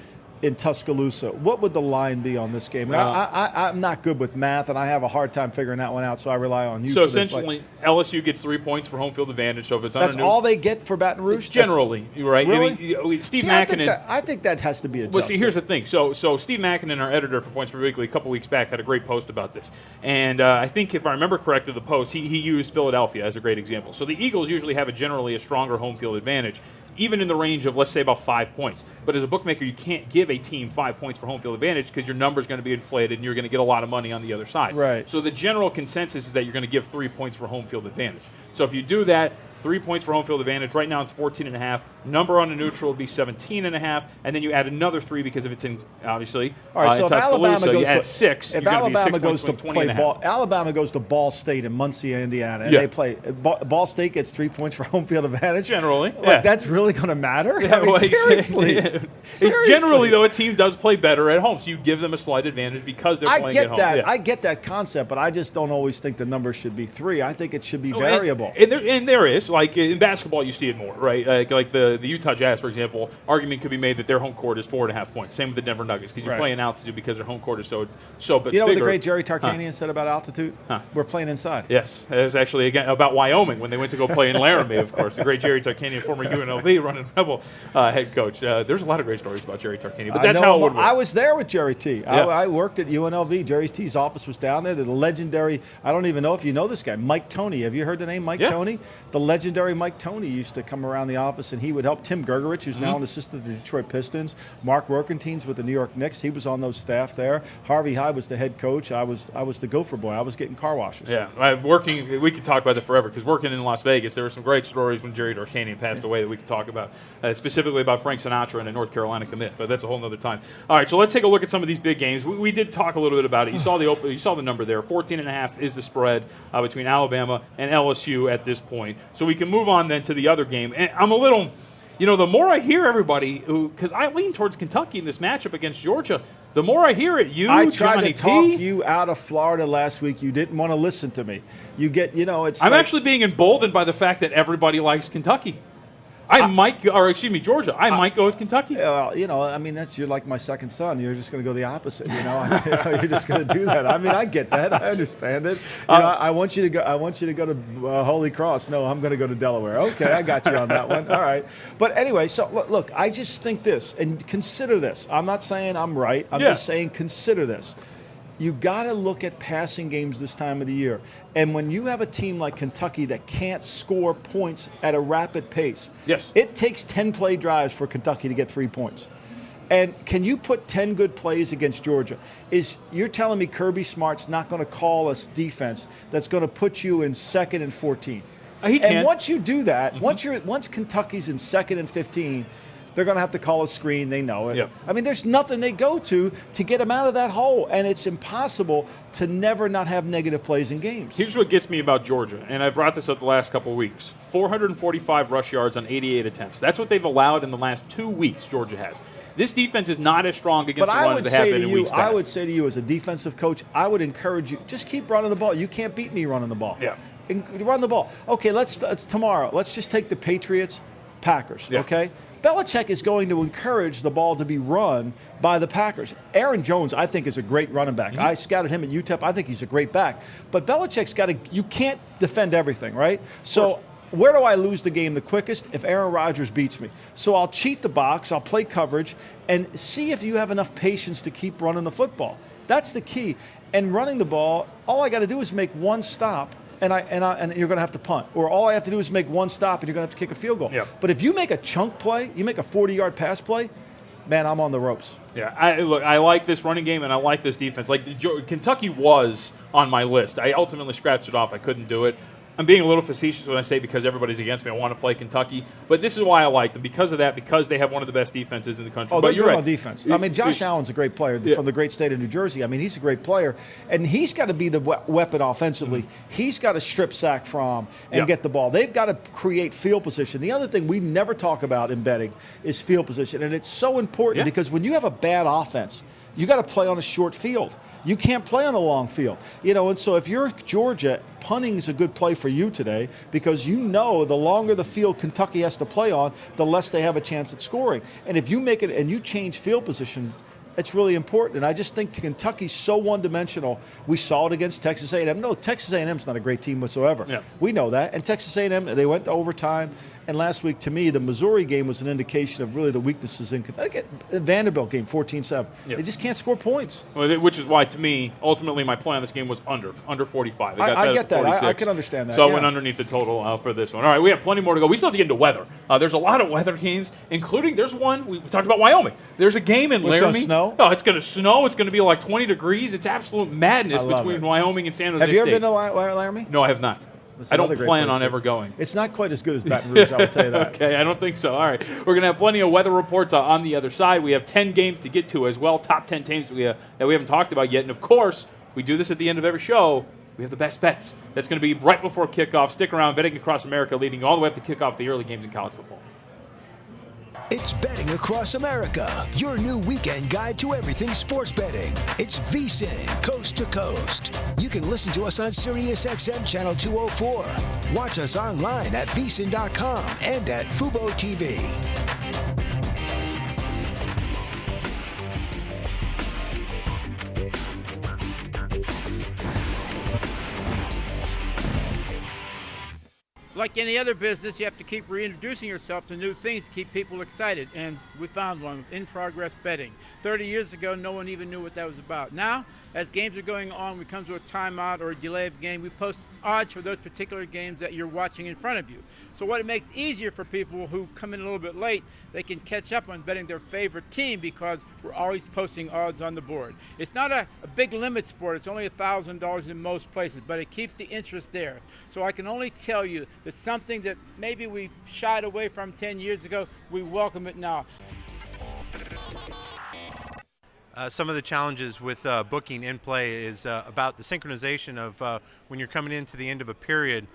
Tuscaloosa, what would the line be on this game? I'm not good with math, and I have a hard time figuring that one out, so I rely on you. So essentially, LSU gets 3 points for home field advantage. So if it's that's all they get for Baton Rouge? Generally, right? Really? I mean, Steve Mackinnon. I think that has to be adjusted. Well, see, here's the thing. So Steve Mackinnon, our editor for Points Per Weekly, a couple weeks back, had a great post about this. And I think, if I remember correctly, the post, he used Philadelphia as a great example. So the Eagles usually have generally a stronger home field advantage, even in the range of, let's say, about 5 points. But as a bookmaker, you can't give a team 5 points for home field advantage because your number's going to be inflated and you're going to get a lot of money on the other side. Right. So the general consensus is that you're going to give 3 points for home field advantage. So if you do that, 3 points for home field advantage. Right now it's 14.5. Number on the neutral would be 17.5, and then you add another 3 because if it's in, obviously, all right, so in Tuscaloosa, you add 6. If Alabama goes to play Alabama goes to Ball State in Muncie, Indiana, and they play Ball State gets 3 points for home field advantage. Generally, that's really going to matter. Yeah, I mean, seriously. Generally, though, a team does play better at home, so you give them a slight advantage because they're playing at home. I get that concept, but I just don't always think the number should be 3. I think it should be variable. And there is, like in basketball, you see it more, right? Like the Utah Jazz, for example, argument could be made that their home court is 4.5 points. Same with the Denver Nuggets, because you play in altitude because their home court is so but you know bigger. What the great Jerry Tarkanian said about altitude? We're playing inside. Yes, it was actually again about Wyoming when they went to go play in Laramie. Of course, the great Jerry Tarkanian, former UNLV running Rebel head coach. There's a lot of great stories about Jerry Tarkanian, but that's how it would work. I was there with Jerry T. I worked at UNLV. Jerry T's office was down there. The legendary, I don't even know if you know this guy, Mike Toney. Have you heard the name Mike Toney? The legendary Mike Toney used to come around the office, and he would help Tim Gergerich, who's now an assistant to the Detroit Pistons. Mark Workentines with the New York Knicks. He was on those staff there. Harvey Hyde was the head coach. I was the gopher boy. I was getting car washes. Yeah, we could talk about that forever, because working in Las Vegas, there were some great stories when Jerry Tarkanian passed away that we could talk about, specifically about Frank Sinatra and a North Carolina commit, but that's a whole other time. All right, so let's take a look at some of these big games. We did talk a little bit about it. You saw the number there. 14.5 is the spread between Alabama and LSU at this point. So we can move on then to the other game. And I'm a little You know, the more I hear everybody, because I lean towards Kentucky in this matchup against Georgia, the more I hear it, I tried Johnny to talk P. you out of Florida last week. You didn't want to listen to me. You get, it's. I'm actually being emboldened by the fact that everybody likes Kentucky. Georgia. I might go with Kentucky. You're like my second son. You're just going to go the opposite. You're just going to do that. I mean, I get that. I understand it. I want you to go. I want you to go to Holy Cross. No, I'm going to go to Delaware. Okay, I got you on that one. All right. But anyway, so look, I just think this, and consider this. I'm not saying I'm right. I'm just saying consider this. You got to look at passing games this time of the year. And when you have a team like Kentucky that can't score points at a rapid pace, it takes 10 play drives for Kentucky to get 3 points. And can you put 10 good plays against Georgia? You're telling me Kirby Smart's not going to call us defense that's going to put you in 2nd and 14? He can. And once you do that, once Kentucky's in 2nd and 15, they're going to have to call a screen. They know it. Yep. I mean, there's nothing they go to get them out of that hole, and it's impossible to never not have negative plays in games. Here's what gets me about Georgia, and I've brought this up the last couple of weeks. 445 rush yards on 88 attempts. That's what they've allowed in the last 2 weeks, Georgia has. This defense is not as strong against the run as they have been in weeks past. I would say to you as a defensive coach, I would encourage you, just keep running the ball. You can't beat me running the ball. Yeah. Run the ball. Okay, it's tomorrow. Let's just take the Patriots, Packers, okay? Belichick is going to encourage the ball to be run by the Packers. Aaron Jones, I think, is a great running back. I scouted him at UTEP. I think he's a great back. But Belichick's you can't defend everything, right? So where do I lose the game the quickest? If Aaron Rodgers beats me. So I'll cheat the box, I'll play coverage, and see if you have enough patience to keep running the football. That's the key. And running the ball, all I got to do is make one stop, and you're going to have to punt. Or all I have to do is make one stop, and you're going to have to kick a field goal. Yep. But if you make a chunk play, you make a 40-yard pass play, man, I'm on the ropes. Yeah, I like this running game, and I like this defense. Kentucky was on my list. I ultimately scratched it off. I couldn't do it. I'm being a little facetious when I say because everybody's against me, I want to play Kentucky. But this is why I like them, because of that, because they have one of the best defenses in the country. Oh, but they're you're good right. on defense. I mean, Josh Allen's a great player from the great state of New Jersey. I mean, he's a great player. And he's got to be the weapon offensively. He's got to strip sack from and get the ball. They've got to create field position. The other thing we never talk about in betting is field position. And it's so important because when you have a bad offense, you got to play on a short field. You can't play on a long field. And so if you're Georgia, punting is a good play for you today because the longer the field Kentucky has to play on, the less they have a chance at scoring. And if you make it and you change field position, it's really important. And I just think Kentucky's so one-dimensional. We saw it against Texas A&M. No, Texas A&M's not a great team whatsoever. Yeah. We know that. And Texas A&M, they went to overtime. And last week, to me, the Missouri game was an indication of really the weaknesses in Kentucky. The Vanderbilt game, 14-7. Yep. They just can't score points. Well, which is why, to me, ultimately my play on this game was under 45. I get that. I can understand that. So I went underneath the total for this one. All right, we have plenty more to go. We still have to get into weather. There's a lot of weather games, including there's one, we talked about Wyoming. There's a game in Laramie. It's going to snow? No, it's going to snow. It's going to be like 20 degrees. It's absolute madness between Wyoming and San Jose Have you ever State. been to Laramie? No, I have not. I don't plan on ever going. It's not quite as good as Baton Rouge, I'll tell you that. Okay, I don't think so. All right. We're going to have plenty of weather reports on the other side. We have 10 games to get to as well, top 10 teams that we haven't talked about yet. And, of course, we do this at the end of every show. We have the best bets. That's going to be right before kickoff. Stick around. Betting Across America leading all the way up to kickoff the early games in college football. It's Betting Across America, your new weekend guide to everything sports betting. It's VSiN, coast to coast. You can listen to us on SiriusXM Channel 204. Watch us online at vsin.com and at Fubo TV. Like any other business, you have to keep reintroducing yourself to new things to keep people excited, and we found one, in-progress betting. 30 years ago, no one even knew what that was about. Now, as games are going on, we come to a timeout or a delay of game, we post odds for those particular games that you're watching in front of you. So what it makes easier for people who come in a little bit late, they can catch up on betting their favorite team because we're always posting odds on the board. It's not a big limit sport. It's only $1,000 in most places, but it keeps the interest there. So I can only tell you that something that maybe we shied away from 10 years ago, we welcome it now. Some of the challenges with booking in play is about the synchronization of when you're coming into the end of a period,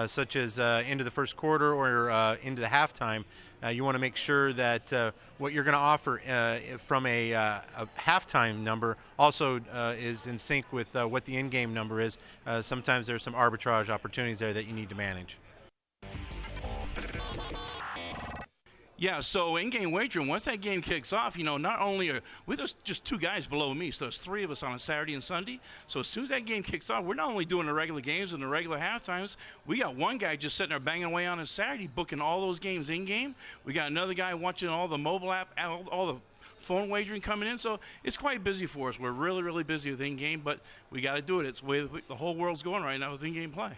such as into the first quarter or into the halftime, you want to make sure that what you're going to offer from a halftime number also is in sync with what the in-game number is. Sometimes there's some arbitrage opportunities there that you need to manage. Yeah, so in-game wagering, once that game kicks off, not only are we just two guys below me, so there's three of us on a Saturday and Sunday. So as soon as that game kicks off, we're not only doing the regular games and the regular halftimes, we got one guy just sitting there banging away on a Saturday, booking all those games in-game. We got another guy watching all the mobile app, all the phone wagering coming in. So it's quite busy for us. We're really, really busy with in-game, but we got to do it. It's the way the whole world's going right now with in-game play.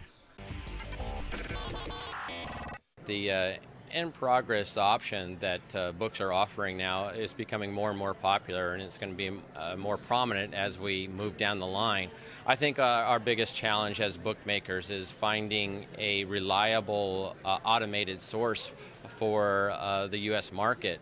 The in-progress option that books are offering now is becoming more and more popular, and it's going to be more prominent as we move down the line. I think our biggest challenge as bookmakers is finding a reliable automated source for the U.S. market.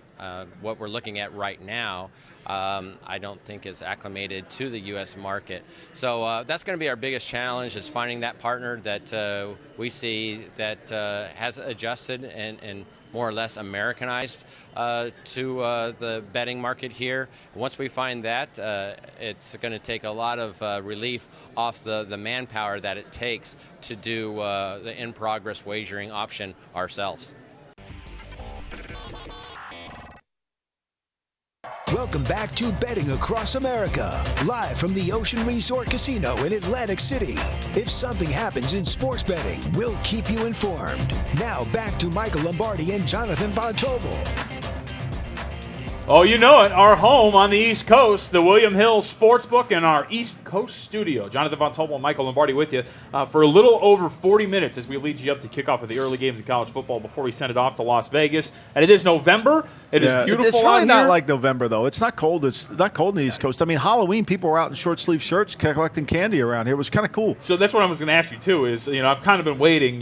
What we're looking at right now, I don't think is acclimated to the U.S. market. So that's going to be our biggest challenge, is finding that partner that we see that has adjusted and more or less Americanized to the betting market here. Once we find that, it's going to take a lot of relief off the manpower that it takes to do the in-progress wagering option ourselves. Welcome back to Betting Across America, live from the Ocean Resort Casino in Atlantic City. If something happens in sports betting, we'll keep you informed. Now back to Michael Lombardi and Jonathan Von Tobel. Oh, you know it, our home on the East Coast, the William Hill Sportsbook in our East Coast studio. Jonathan Von Tobel and Michael Lombardi with you for a little over 40 minutes as we lead you up to kickoff of the early games of college football before we send it off to Las Vegas. And it is November. It is beautiful. It's really out not here. like November, though. It's not cold. It's not cold in the East Coast. I mean, Halloween, people were out in short sleeve shirts collecting candy around here. It was kind of cool. So that's what I was going to ask you, too, is, I've kind of been waiting,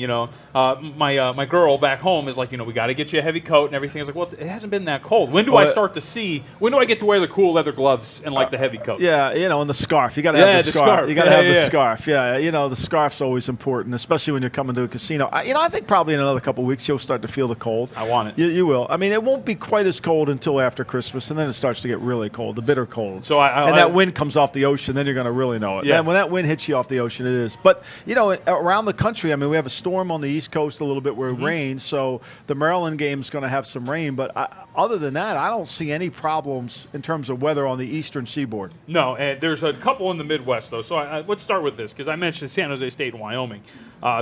my girl back home is like, we got to get you a heavy coat and everything. I was like, well, it hasn't been that cold. When do I start to see, when do I get to wear the cool leather gloves and the heavy coat? Yeah, and the scarf. You got to have the scarf. You got to have the scarf. Yeah, the scarf's always important, especially when you're coming to a casino. I think probably in another couple of weeks you'll start to feel the cold. I want it. You will. I mean, it won't be quite as cold until after Christmas, and then it starts to get really cold, the bitter cold. So that wind comes off the ocean, then you're going to really know it. Yeah. Then when that wind hits you off the ocean, it is. But, around the country, I mean, we have a storm on the East Coast a little bit where it rains, so the Maryland game's going to have some rain. But other than that, I don't see any problems in terms of weather on the eastern seaboard. No, and there's a couple in the Midwest, though. So let's start with this, because I mentioned San Jose State and Wyoming.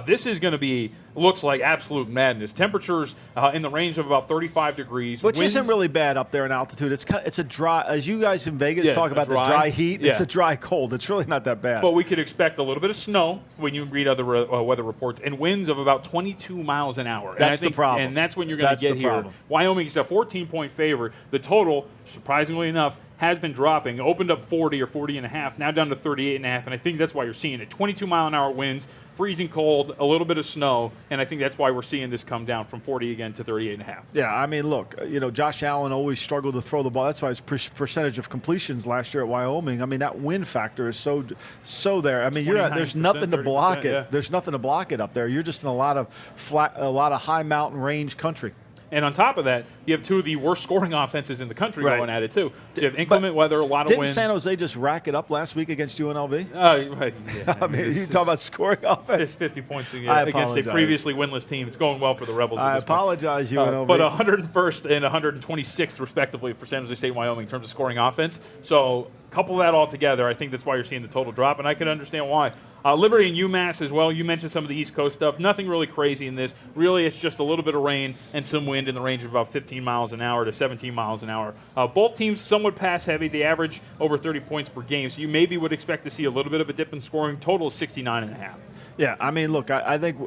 This is going to be, looks like absolute madness. Temperatures in the range of about 35 degrees. Which isn't really bad up there in altitude. It's a dry, as you guys in Vegas talk about the dry heat, it's a dry cold. It's really not that bad. But we could expect a little bit of snow when you read other weather reports, and winds of about 22 miles an hour. That's the problem. And that's when you're going to get here. Problem. Wyoming's a 14-point favorite. The total, surprisingly enough, has been dropping. Opened up 40 or 40 and a half, now down to 38 and a half, and I think that's why you're seeing it. 22-mile-an-hour winds, freezing cold, a little bit of snow, and I think that's why we're seeing this come down from 40 again to 38 and a half. Yeah, I mean, look, Josh Allen always struggled to throw the ball. That's why his percentage of completions last year at Wyoming, I mean, that wind factor is so there. I mean, there's nothing to block it. Yeah. There's nothing to block it up there. You're just in a lot of high mountain range country. And on top of that, you have two of the worst scoring offenses in the country going at it, too. So you have inclement weather, a lot of wind. Didn't San Jose just rack it up last week against UNLV? Yeah, I mean, you talk about scoring offense. 50 points against a previously winless team. It's going well for the Rebels. I apologize, UNLV. But 101st and 126th, respectively, for San Jose State and Wyoming in terms of scoring offense. So couple that all together, I think that's why you're seeing the total drop, and I can understand why. Liberty and UMass as well. You mentioned some of the East Coast stuff. Nothing really crazy in this. Really, it's just a little bit of rain and some wind in the range of about 15 miles an hour to 17 miles an hour. Both teams somewhat pass heavy. They average over 30 points per game, so you maybe would expect to see a little bit of a dip in scoring. Total is 69.5. Yeah, I mean, look, I think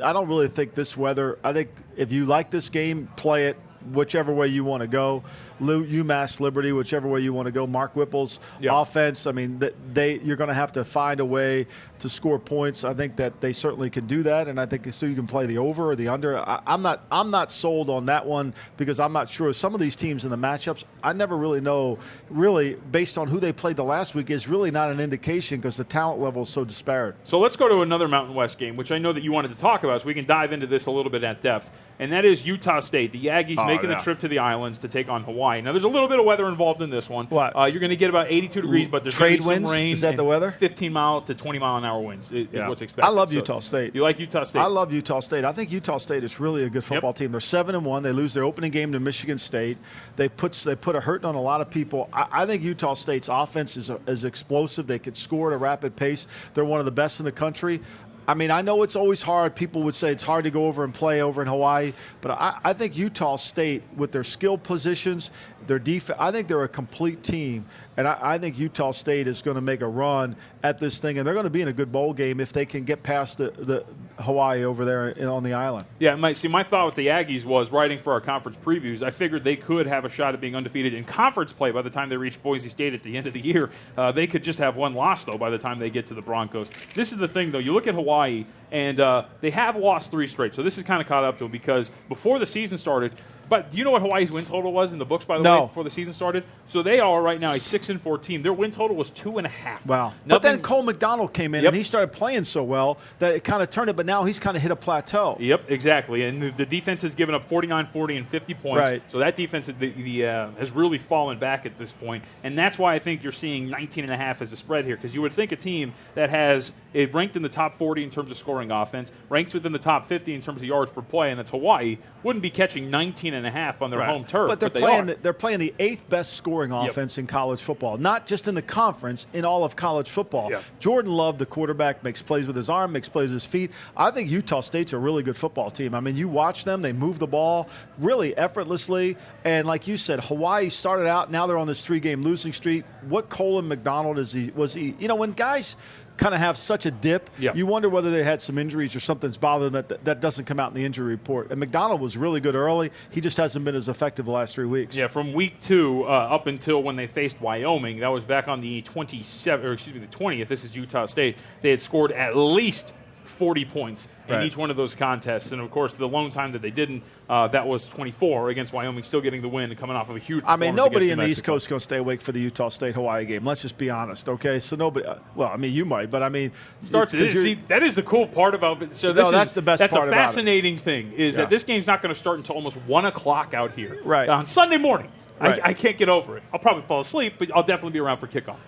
I don't really think this weather. I think if you like this game, play it. whichever way you want to go. UMass Liberty, whichever way you want to go. Mark Whipple's offense. I mean, you're going to have to find a way to score points. I think that they certainly can do that, and I think so you can play the over or the under. I'm not sold on that one because I'm not sure. Some of these teams in the matchups, I never really know. Really, based on who they played the last week, is really not an indication because the talent level is so disparate. So let's go to another Mountain West game, which I know that you wanted to talk about, so we can dive into this a little bit at depth. And that is Utah State. The Aggies making the trip to the islands to take on Hawaii. Now, there's a little bit of weather involved in this one. What? You're going to get about 82 degrees, but there's going to be some winds? rain. Is that the weather? 15-mile to 20-mile-an-hour winds is what's expected. I love Utah State. You like Utah State? I love Utah State. I think Utah State is really a good football team. They're 7-1. They lose their opening game to Michigan State. They put a hurting on a lot of people. I think Utah State's offense is explosive. They could score at a rapid pace. They're one of the best in the country. I mean, I know it's always hard. People would say it's hard to go over and play over in Hawaii. But I think Utah State, with their skill positions, their defense, I think they're a complete team. And I think Utah State is going to make a run at this thing. And they're going to be in a good bowl game if they can get past the Hawaii over there on the island. Yeah, my thought with the Aggies was, writing for our conference previews, I figured they could have a shot at being undefeated in conference play by the time they reach Boise State at the end of the year. They could just have one loss, though, by the time they get to the Broncos. This is the thing, though. You look at Hawaii, and they have lost 3 straight. So this is kind of caught up to them because before the season started, but do you know what Hawaii's win total was in the books, by the way, before the season started? So they are right now a 6-4 team. Their win total was 2.5. Wow. But then Cole McDonald came in, and he started playing so well that it kind of turned it, but now he's kind of hit a plateau. Yep, exactly. And the defense has given up 49, 40, and 50 points. Right. So that defense has really fallen back at this point. And that's why I think you're seeing 19.5 as a spread here, because you would think a team that has it ranked in the top 40 in terms of scoring offense, ranks within the top 50 in terms of yards per play, and that's Hawaii, wouldn't be catching 19.5 on their home turf. But they're playing the 8th best scoring offense in college football, not just in the conference, in all of college football. Yep. Jordan Love, the quarterback, makes plays with his arm, makes plays with his feet. I think Utah State's a really good football team. I mean, you watch them, they move the ball really effortlessly. And like you said, Hawaii started out, now they're on this 3-game losing streak. What Colin McDonald was he? You know, when guys kind of have such a dip, you wonder whether they had some injuries or something's bothering them that doesn't come out in the injury report. And McDonald was really good early. He just hasn't been as effective the last 3 weeks. Yeah, from week 2 up until when they faced Wyoming, that was back on the 20th. This is Utah State. They had scored at least 40 points in each one of those contests. And, of course, the lone time that they didn't, that was 24 against Wyoming, still getting the win and coming off of a huge performance. I mean, nobody in the East Coast is going to stay awake for the Utah State-Hawaii game. Let's just be honest, okay? So nobody well, I mean, you might, but I mean. See, that is the cool part about it. So that's the best part about it. That's a fascinating thing, is that this game's not going to start until almost 1 o'clock out here. Right. On Sunday morning. Right. I can't get over it. I'll probably fall asleep, but I'll definitely be around for kickoff.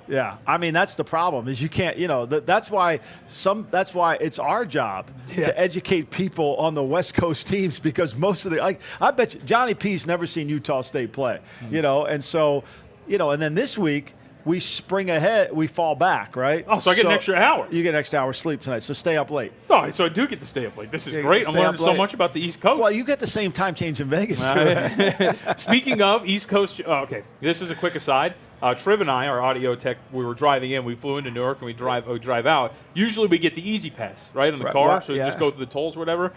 Yeah, I mean that's the problem is you can't, that's why it's our job to educate people on the West Coast teams because most of I bet you Johnny P's never seen Utah State play, and so, and then this week we spring ahead, we fall back, right? Oh, so I get an extra hour. You get an extra hour sleep tonight, so stay up late. Oh, so I do get to stay up late. This is great. I'm learning so much about the East Coast. Well, you get the same time change in Vegas, too. Speaking of East Coast, okay, this is a quick aside. Triv and I, our audio tech, we were driving in. We flew into Newark, and we drive out. Usually we get the Easy Pass, right, in the car, so we just go through the tolls or whatever.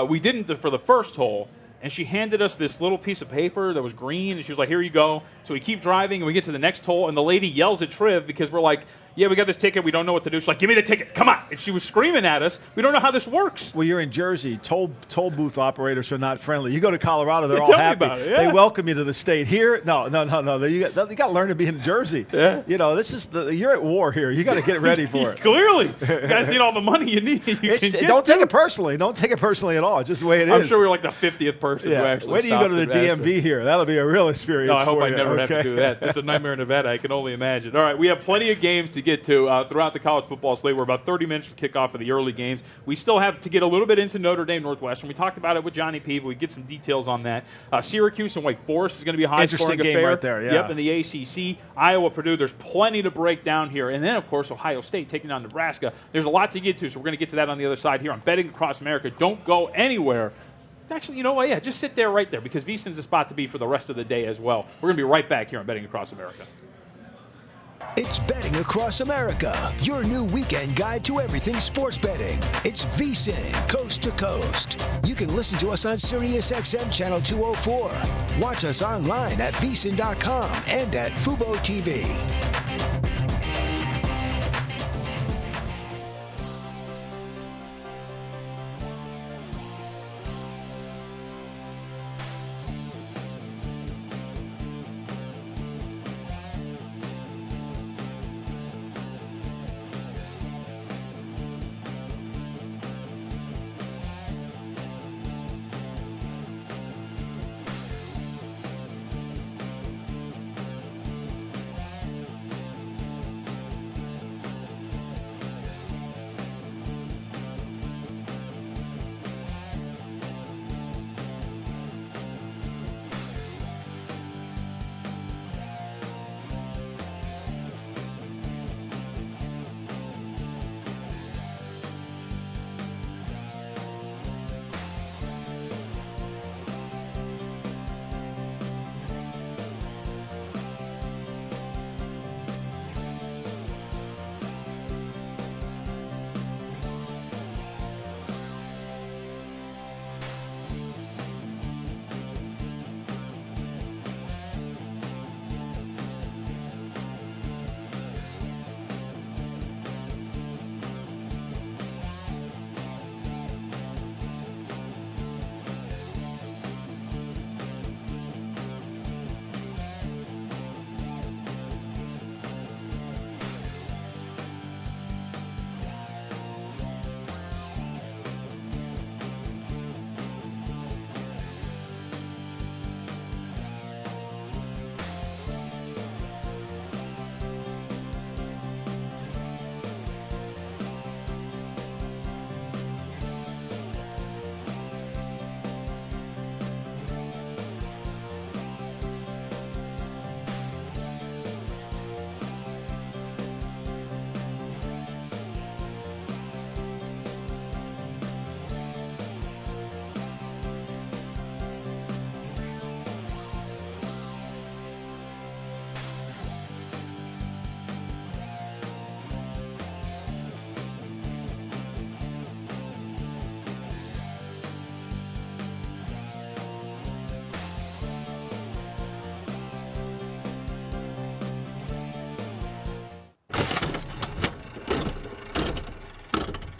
We didn't for the first toll. And she handed us this little piece of paper that was green, and she was like, here you go. So we keep driving, and we get to the next toll, and the lady yells at Triv because we're like, yeah, we got this ticket. We don't know what to do. She's like, give me the ticket. Come on. And she was screaming at us. We don't know how this works. Well, you're in Jersey. Toll booth operators are not friendly. You go to Colorado, they're all happy. About it, yeah. They welcome you to the state. Here, no. You got to learn to be in Jersey. Yeah. This is you're at war here. You got to get ready for it. Clearly. You guys need all the money you need. Don't take it personally. Don't take it personally at all. It's just the way it is. I'm sure we're like the 50th person who actually Wait till you go to the DMV here. That'll be a real experience. No, I hope I never have to do that. That's a nightmare in Nevada. I can only imagine. All right, we have plenty of games to get to throughout the college football slate. We're about 30 minutes from kickoff of the early games. We still have to get a little bit into Notre Dame Northwestern. We talked about it with Johnny P, but we get some details on that. Syracuse and Wake Forest is going to be a high-scoring affair. Game right there, yeah. Yep, in the ACC. Iowa, Purdue, there's plenty to break down here. And then, of course, Ohio State taking on Nebraska. There's a lot to get to, so we're going to get to that on the other side here on Betting Across America. Don't go anywhere. Actually, you know what? Yeah, just sit there right there because VSiN's the spot to be for the rest of the day as well. We're going to be right back here on Betting Across America. It's Betting Across America, your new weekend guide to everything sports betting. It's VSiN, coast to coast. You can listen to us on SiriusXM Channel 204. Watch us online at VSiN.com and at Fubo TV.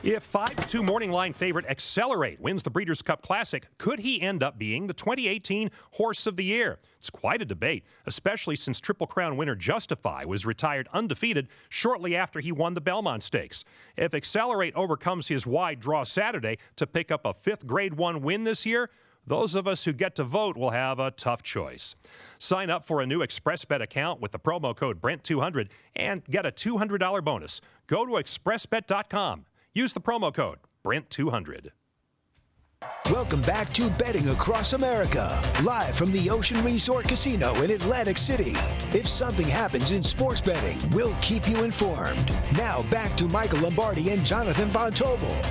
If 5-2 morning line favorite Accelerate wins the Breeders' Cup Classic, could he end up being the 2018 Horse of the Year? It's quite a debate, especially since Triple Crown winner Justify was retired undefeated shortly after he won the Belmont Stakes. If Accelerate overcomes his wide draw Saturday to pick up a 5th Grade 1 win this year, those of us who get to vote will have a tough choice. Sign up for a new ExpressBet account with the promo code Brent200 and get a $200 bonus. Go to expressbet.com. Use the promo code Brent200. Welcome back to Betting Across America, live from the Ocean Resort Casino in Atlantic City. If something happens in sports betting, we'll keep you informed. Now back to Michael Lombardi and Jonathan Von Tobel.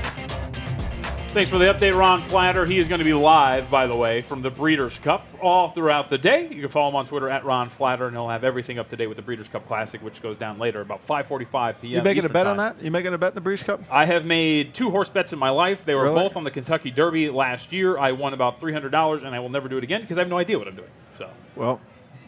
Thanks for the update, Ron Flatter. He is going to be live, by the way, from the Breeders' Cup all throughout the day. You can follow him on Twitter at Ron Flatter, and he'll have everything up to date with the Breeders' Cup Classic, which goes down later, about 5:45 p.m. You making Eastern a bet time. on that? You making a bet in the Breeders' Cup? I have made 2 horse bets in my life. They were Really? both on the Kentucky Derby last year. I won about $300, and I will never do it again because I have no idea what I'm doing. So, well,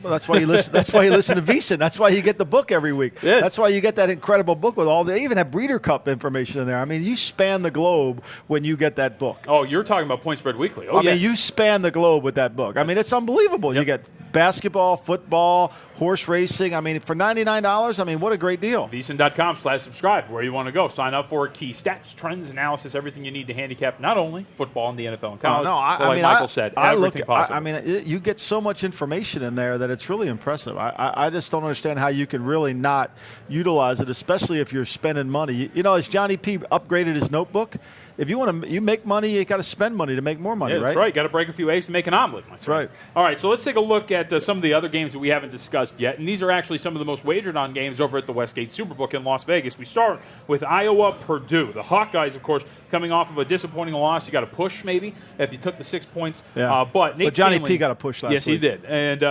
that's why you listen. That's why you listen to VSiN. That's why you get the book every week. Yeah. That's why you get that incredible book with all the. They even have Breeder Cup information in there. I mean, you span the globe when you get that book. Oh, you're talking about Point Spread Weekly. Oh, I yes. mean, you span the globe with that book. I mean, it's unbelievable. Yep. You get basketball, football, horse racing. I mean, for $99, I mean, what a great deal. VSiN.com/subscribe, where you want to go. Sign up for key stats, trends, analysis, everything you need to handicap not only football and the NFL and college, but like Michael said, everything possible. I mean, you get so much information in there that it's really impressive. I just don't understand how you can really not utilize it, especially if you're spending money. You know, as Johnny P upgraded his notebook, if you want to, you make money, you got to spend money to make more money, That's right? Got to break a few eggs to make an omelet. That's right. All right, so let's take a look at some of the other games that we haven't discussed yet, and these are actually some of the most wagered on games over at the Westgate Superbook in Las Vegas. We start with Iowa-Purdue. The Hawkeyes, of course, coming off of a disappointing loss. You got to push maybe if you took the 6 points. Yeah. But Nate Johnny Stanley, P got a push last week. Yes, he did. And,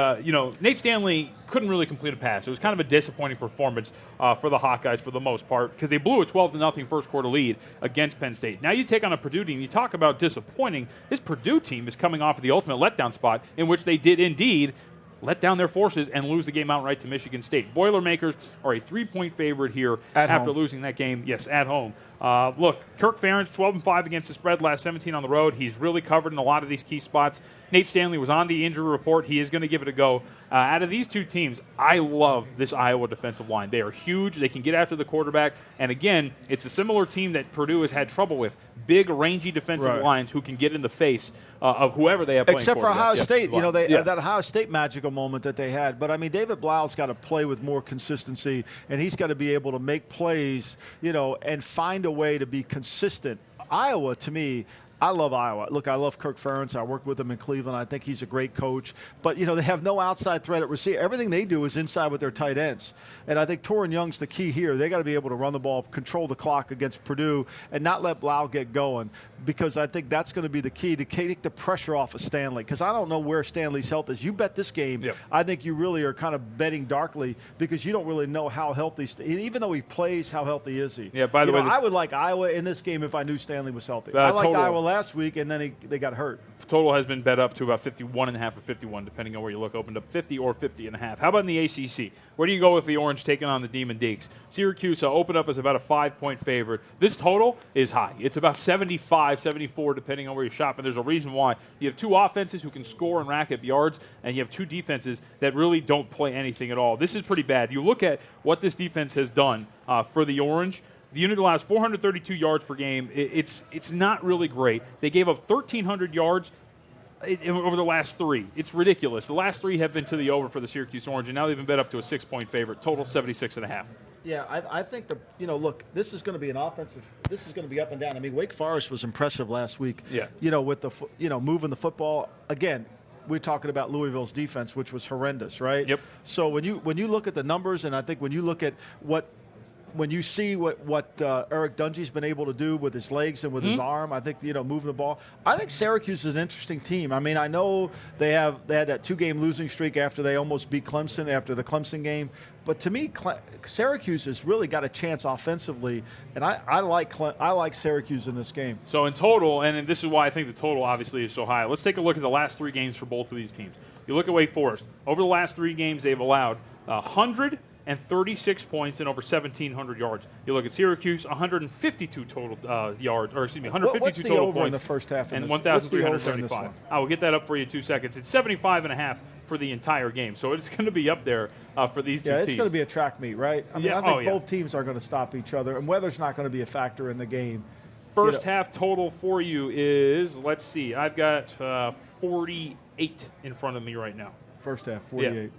Nate Stanley couldn't really complete a pass. It was kind of a disappointing performance for the Hawkeyes for the most part because they blew a 12-0 first quarter lead against Penn State. Now you take on a Purdue team. You talk about disappointing. This Purdue team is coming off of the ultimate letdown spot in which they did indeed let down their forces and lose the game outright to Michigan State. Boilermakers are a 3-point favorite here after losing that game. Yes, at home. Look, Kirk Ferentz, 12-5 against the spread, last 17 on the road. He's really covered in a lot of these key spots. Nate Stanley was on the injury report. He is going to give it a go. Out of these two teams, I love this Iowa defensive line. They are huge. They can get after the quarterback. And again, it's a similar team that Purdue has had trouble with. Big, rangy defensive lines who can get in the face of whoever they have playing. Except for Ohio State, you know, that Ohio State magical moment that they had. But I mean, David Blau's got to play with more consistency, and he's got to be able to make plays, you know, and find a way to be consistent. Iowa, to me, I love Iowa. Look, I love Kirk Ferentz. I worked with him in Cleveland. I think he's a great coach. But, you know, they have no outside threat at receiver. Everything they do is inside with their tight ends. And I think Torrin Young's the key here. They got to be able to run the ball, control the clock against Purdue, and not let Blau get going, because I think that's going to be the key to take the pressure off of Stanley, because I don't know where Stanley's health is. You bet this game, I think you really are kind of betting darkly because you don't really know how healthy, even though he plays, how healthy is he? Yeah, by the way, I would like Iowa in this game if I knew Stanley was healthy. I liked Iowa last week, and then they got hurt. Total has been bet up to about 51.5 or 51, depending on where you look. Opened up 50 or 50.5. How about in the ACC? Where do you go with the Orange taking on the Demon Deacs? Syracuse opened up as about a 5-point favorite. This total is high. It's about 75, 74, depending on where you're shopping. There's a reason why. You have two offenses who can score and rack up yards, and you have two defenses that really don't play anything at all. This is pretty bad. You look at what this defense has done for the Orange. The unit allows 432 yards per game. It's not really great. They gave up 1,300 yards over the last three. It's ridiculous. The last three have been to the over for the Syracuse Orange, and now they've been bet up to a 6-point favorite. Total 76.5. Yeah, I think look, this is going to be an offensive. This is going to be up and down. I mean, Wake Forest was impressive last week. Yeah. You know, with moving the football again. We're talking about Louisville's defense, which was horrendous, right? Yep. So when you look at the numbers, and I think when you look at when you see what Eric Dungey's been able to do with his legs and with his arm, I think, moving the ball. I think Syracuse is an interesting team. I mean, I know they had that 2-game losing streak after they almost beat Clemson after the Clemson game. But to me, Syracuse has really got a chance offensively, and I like Syracuse in this game. So in total, and this is why I think the total obviously is so high, let's take a look at the last 3 games for both of these teams. You look at Wake Forest. Over the last 3 games, they've allowed 136 points and over 1,700 yards. You look at Syracuse, 152 total yards, or excuse me, 152 What's the total over points in the first half, and 1,375. I will get that up for you in 2 seconds. It's 75.5 for the entire game, so it's going to be up there for these two teams. Yeah, it's going to be a track meet, right? I mean, I think both teams are going to stop each other, and weather's not going to be a factor in the game. First half total for you is, let's see, I've got 48 in front of me right now. First half, 48.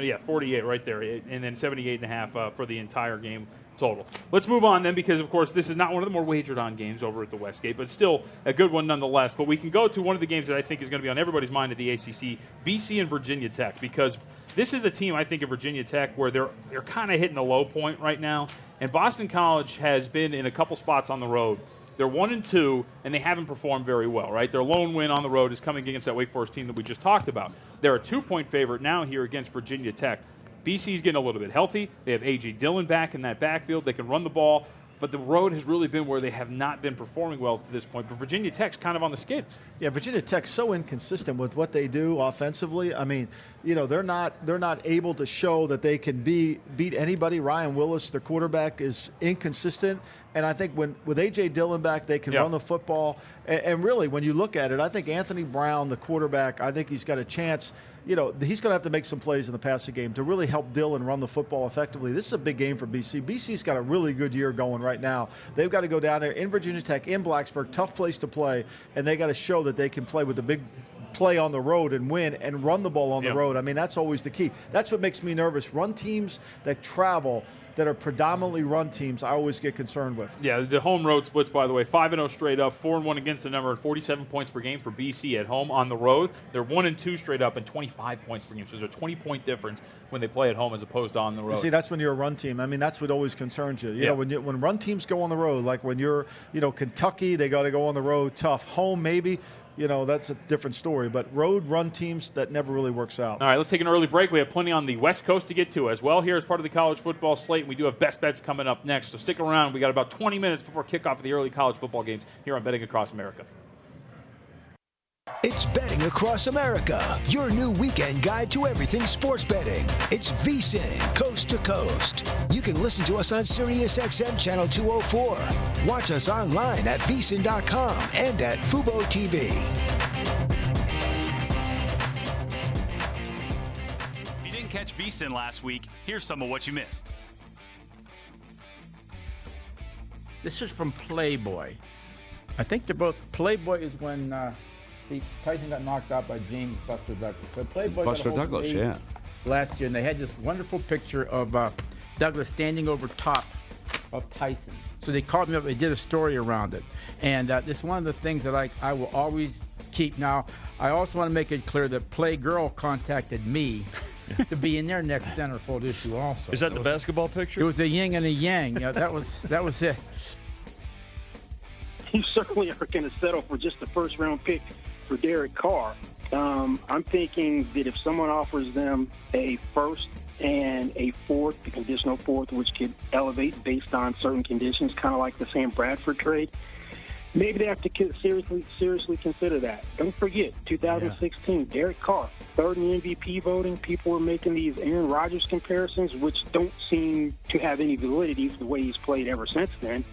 Yeah, 48 right there, and then 78.5 for the entire game total. Let's move on then, because of course this is not one of the more wagered on games over at the Westgate, but still a good one nonetheless. But we can go to one of the games that I think is going to be on everybody's mind at the ACC, BC and Virginia Tech, because this is a team, I think, of Virginia Tech where they're kind of hitting a low point right now, and Boston College has been in a couple spots on the road. They're 1-2, and they haven't performed very well, right? Their lone win on the road is coming against that Wake Forest team that we just talked about. They're a 2-point favorite now here against Virginia Tech. BC's getting a little bit healthy. They have A.J. Dillon back in that backfield. They can run the ball. But the road has really been where they have not been performing well to this point. But Virginia Tech's kind of on the skids. Yeah, Virginia Tech's so inconsistent with what they do offensively. I mean, they're not able to show that they can beat anybody. Ryan Willis, the quarterback, is inconsistent. And I think with A.J. Dillon back, they can run the football. And really, when you look at it, I think Anthony Brown, the quarterback, I think he's got a chance. He's going to have to make some plays in the passing game to really help Dillon run the football effectively. This is a big game for BC. BC's got a really good year going right now. They've got to go down there in Virginia Tech, in Blacksburg, tough place to play, and they got to show that they can play with the big play on the road and win and run the ball on the road. I mean, that's always the key. That's what makes me nervous. Run teams that travel, that are predominantly run teams, I always get concerned with. Yeah, the home road splits, by the way, 5-0 straight up, 4-1 against the number, and 47 points per game for BC at home. On the road, they're 1-2 straight up and 25 points per game. So there's a 20-point difference when they play at home as opposed to on the road. See, that's when you're a run team. I mean, that's what always concerns you. You know, when run teams go on the road, like when you're, Kentucky, they got to go on the road tough. Home, maybe. that's a different story. But road run teams, that never really works out. All right, let's take an early break. We have plenty on the West Coast to get to as well here as part of the college football slate. And we do have best bets coming up next. So stick around. We got about 20 minutes before kickoff of the early college football games here on Betting Across America. It's Betting Across America, your new weekend guide to everything sports betting. It's VSiN, coast to coast. You can listen to us on SiriusXM Channel 204. Watch us online at VSiN.com and at Fubo TV. If you didn't catch VSiN last week, here's some of what you missed. This is from Playboy. I think they're both. Playboy is when Tyson got knocked out by James Buster Douglas. So Playboy Buster got a hold of Douglas, me yeah. last year, and they had this wonderful picture of Douglas standing over top of Tyson. So they called me up. They did a story around it, and this is one of the things that I will always keep. Now, I also want to make it clear that Playgirl contacted me to be in their next centerfold issue. Also, is that the basketball picture? It was a yin and a yang. Yeah, that was it. You certainly are going to settle for just the first-round pick for Derek Carr. I'm thinking that if someone offers them a first and a fourth, the conditional fourth, which could elevate based on certain conditions, kind of like the Sam Bradford trade, maybe they have to seriously consider that. Don't forget, 2016, Derek Carr, third in the MVP voting. People were making these Aaron Rodgers comparisons, which don't seem to have any validity for the way he's played ever since then.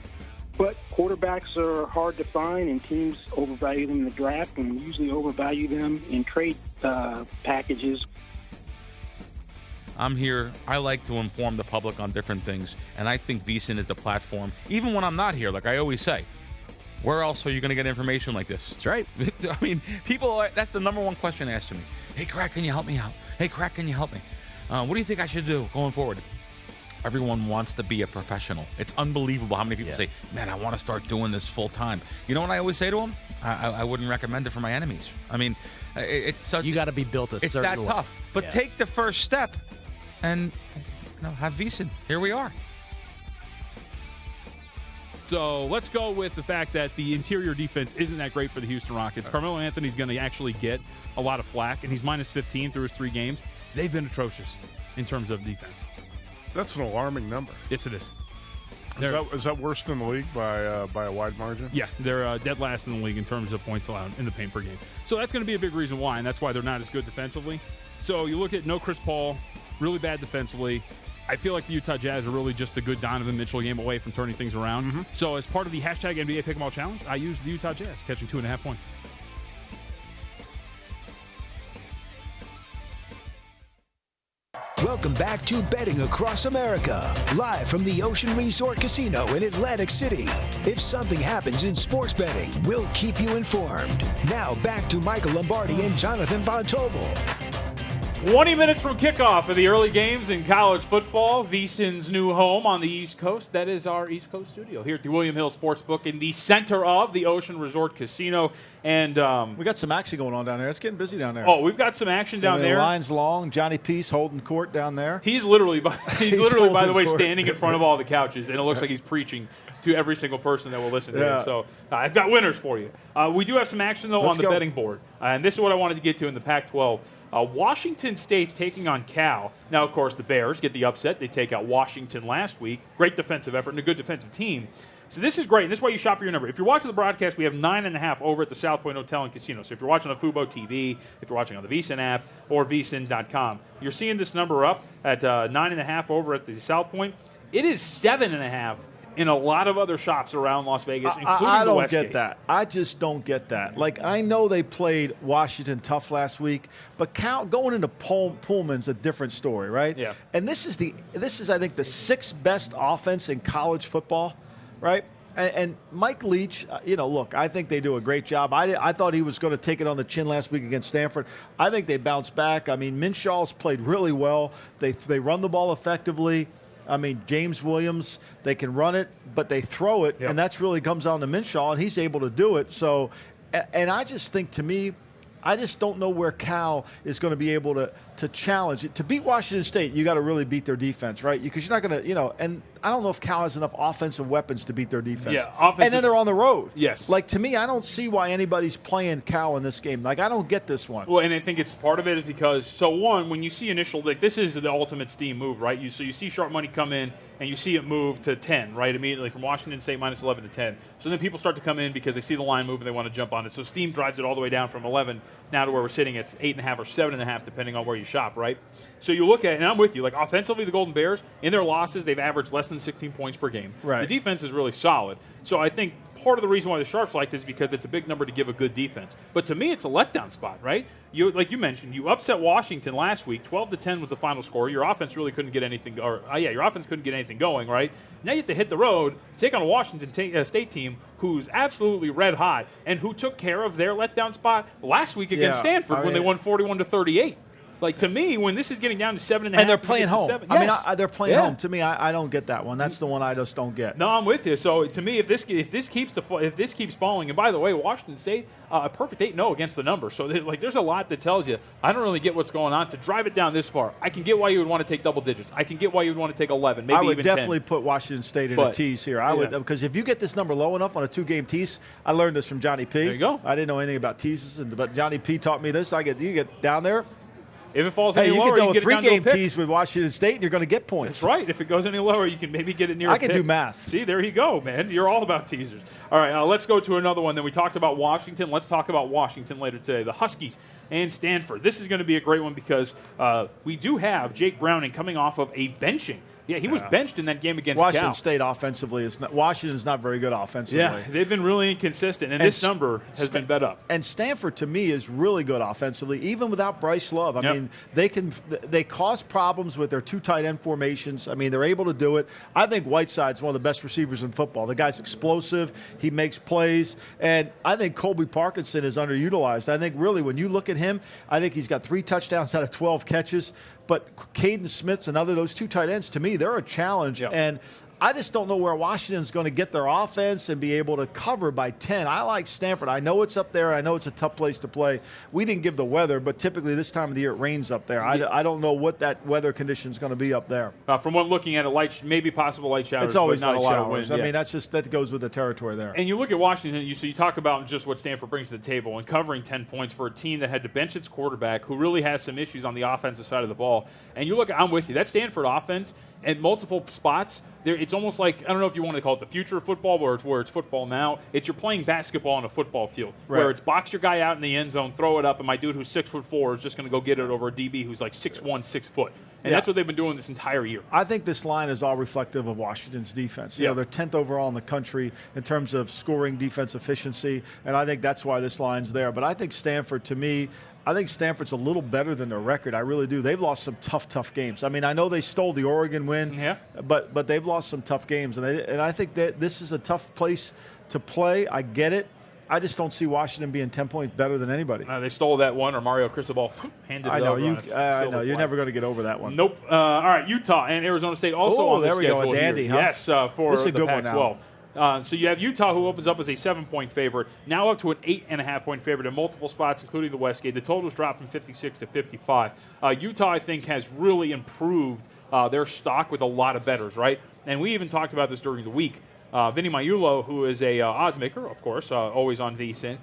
But quarterbacks are hard to find, and teams overvalue them in the draft and usually overvalue them in trade packages. I'm here. I like to inform the public on different things, and I think VSiN is the platform. Even when I'm not here, like I always say, where else are you going to get information like this? That's right. I mean, that's the number one question asked to me. Hey, Crack, can you help me out? Hey, Crack, can you help me? What do you think I should do going forward? Everyone wants to be a professional. It's unbelievable how many people say, man, I want to start doing this full time. You know what I always say to them? I wouldn't recommend it for my enemies. I mean, it's such... You got to be built a certain way. It's that tough. But take the first step and have VSiN. Here we are. So let's go with the fact that the interior defense isn't that great for the Houston Rockets. Carmelo Anthony's going to actually get a lot of flack, and he's minus 15 through his 3 games. They've been atrocious in terms of defense. That's an alarming number. Yes, it is. Is that worse than the league by a wide margin? Yeah, they're dead last in the league in terms of points allowed in the paint per game. So that's going to be a big reason why, and that's why they're not as good defensively. So you look at no Chris Paul, really bad defensively. I feel like the Utah Jazz are really just a good Donovan Mitchell game away from turning things around. Mm-hmm. So as part of the hashtag NBA Pick 'em All Challenge, I used the Utah Jazz, catching 2.5 points. Welcome back to Betting Across America, live from the Ocean Resort Casino in Atlantic City. If something happens in sports betting, we'll keep you informed. Now back to Michael Lombardi and Jonathan Von Tobel. 20 minutes from kickoff of the early games in college football. VSiN's new home on the East Coast. That is our East Coast studio here at the William Hill Sportsbook in the center of the Ocean Resort Casino. And we got some action going on down there. It's getting busy down there. Oh, we've got some action down there. The line's long. Johnny Peace holding court down there. He's literally, by the way, standing in front of all the couches, and it looks like he's preaching to every single person that will listen to him. So I've got winners for you. We do have some action, though, on the betting board. And this is what I wanted to get to in the Pac-12. Washington State's taking on Cal. Now, of course, the Bears get the upset. They take out Washington last week. Great defensive effort and a good defensive team. So this is great, and this is why you shop for your number. If you're watching the broadcast, we have 9.5 over at the South Point Hotel and Casino. So if you're watching on Fubo TV, if you're watching on the VSiN app, or VSiN.com, you're seeing this number up at 9.5 over at the South Point. It is 7.5 in a lot of other shops around Las Vegas, including the Westgate. I don't get that. I just don't get that. Like, I know they played Washington tough last week, but going into Pullman's a different story, right? Yeah. And this is I think the 6th best offense in college football, right? And Mike Leach, look, I think they do a great job. I thought he was going to take it on the chin last week against Stanford. I think they bounced back. I mean, Minshaw's played really well. They run the ball effectively. I mean, James Williams, they can run it, but they throw it, and that's really comes down to Minshaw, and he's able to do it. So, and I just think, to me, I just don't know where Cal is going to be able to challenge it. To beat Washington State, you got to really beat their defense, right? Because you're not going to, and I don't know if Cal has enough offensive weapons to beat their defense. Yeah, offensive. And then they're on the road. Yes. Like, to me, I don't see why anybody's playing Cal in this game. Like, I don't get this one. Well, and I think it's part of it is because, so one, when you see initial, like this is the ultimate steam move, right? So you see sharp money come in and you see it move to 10, right? Immediately from Washington State minus 11 to 10. So then people start to come in because they see the line move and they want to jump on it. So steam drives it all the way down from 11 now to where we're sitting at 8.5 or 7.5, depending on where you shop, right? So you look at, and I'm with you, like offensively, the Golden Bears, in their losses, they've averaged less than 16 points per game. Right. The defense is really solid. So I think part of the reason why the Sharps like this is because it's a big number to give a good defense. But to me, it's a letdown spot, right? You, like you mentioned, you upset Washington last week. 12-10 was the final score. Your offense really couldn't get anything, your offense couldn't get anything going, right? Now you have to hit the road, take on a Washington State team who's absolutely red hot and who took care of their letdown spot last week against Stanford when they won 41-38. Like, to me, when this is getting down to 7.5, and they're playing home. Yes. I mean, they're playing home. To me, I don't get that one. That's the one I just don't get. No, I'm with you. So to me, if this keeps falling, and by the way, Washington State a perfect 8-0 against the number. So there's a lot that tells you I don't really get what's going on. To drive it down this far, I can get why you would want to take double digits. I can get why you would want to take 11, maybe even 10. I would definitely put Washington State in a tease here. I would, because if you get this number low enough on a 2-game tease, I learned this from Johnny P. There you go. I didn't know anything about teases, but Johnny P taught me this. You get down there. If it falls any lower, you can you do a get 3-game tease with Washington State, and you're going to get points. That's right. If it goes any lower, you can maybe get it near. I can do math. See, there you go, man. You're all about teasers. All right, let's go to another one. Then we talked about Washington. Let's talk about Washington later today. The Huskies and Stanford. This is going to be a great one because we do have Jake Browning coming off of a benching. Yeah, he was benched in that game against Washington Cal. State offensively Washington's not very good offensively. Yeah, they've been really inconsistent, and this number has been bet up. And Stanford, to me, is really good offensively, even without Bryce Love. I mean, they cause problems with their two tight end formations. I mean, they're able to do it. I think Whiteside's one of the best receivers in football. The guy's explosive. He makes plays. And I think Colby Parkinson is underutilized. I think, really, when you look at him, I think he's got 3 touchdowns out of 12 catches. But Caden Smith's another, those two tight ends, to me, they're a challenge. Yep. And I just don't know where Washington's going to get their offense and be able to cover by 10. I like Stanford. I know it's up there. I know it's a tough place to play. We didn't give the weather, but typically this time of the year it rains up there. I don't know what that weather condition is going to be up there. From what looking at it, maybe possible light showers. It's always but not light a lot showers. of wind. I mean, that goes with the territory there. And you look at Washington, so you talk about just what Stanford brings to the table and covering 10 points for a team that had to bench its quarterback who really has some issues on the offensive side of the ball. And you look, I'm with you, that Stanford offense at multiple spots, it's almost like, I don't know if you want to call it the future of football, where it's football now. It's you're playing basketball on a football field, where it's box your guy out in the end zone, throw it up, and my dude who's 6'4" is just going to go get it over a DB who's like 6'1", 6 foot. And that's what they've been doing this entire year. I think this line is all reflective of Washington's defense. You know, they're 10th overall in the country in terms of scoring defense efficiency, and I think that's why this line's there. But I think Stanford, to me, I think Stanford's a little better than their record. I really do. They've lost some tough games. I mean, I know they stole the Oregon win, but they've lost some tough games. And I think that this is a tough place to play. I get it. I just don't see Washington being 10 points better than anybody. They stole that one, or Mario Cristobal handed it over. I know. You're never going to get over that one. Nope. All right, Utah and Arizona State also on the schedule. There we go, a dandy, here. huh? Yes, for this is a the good Pac-12. One now. So you have Utah, who opens up as a 7-point favorite, now up to an 8.5-point favorite in multiple spots, including the Westgate. The total's dropped from 56 to 55. Utah, I think, has really improved their stock with a lot of bettors, right? And we even talked about this during the week. Vinny Maiulo, who is a odds maker, of course, always on VSiN,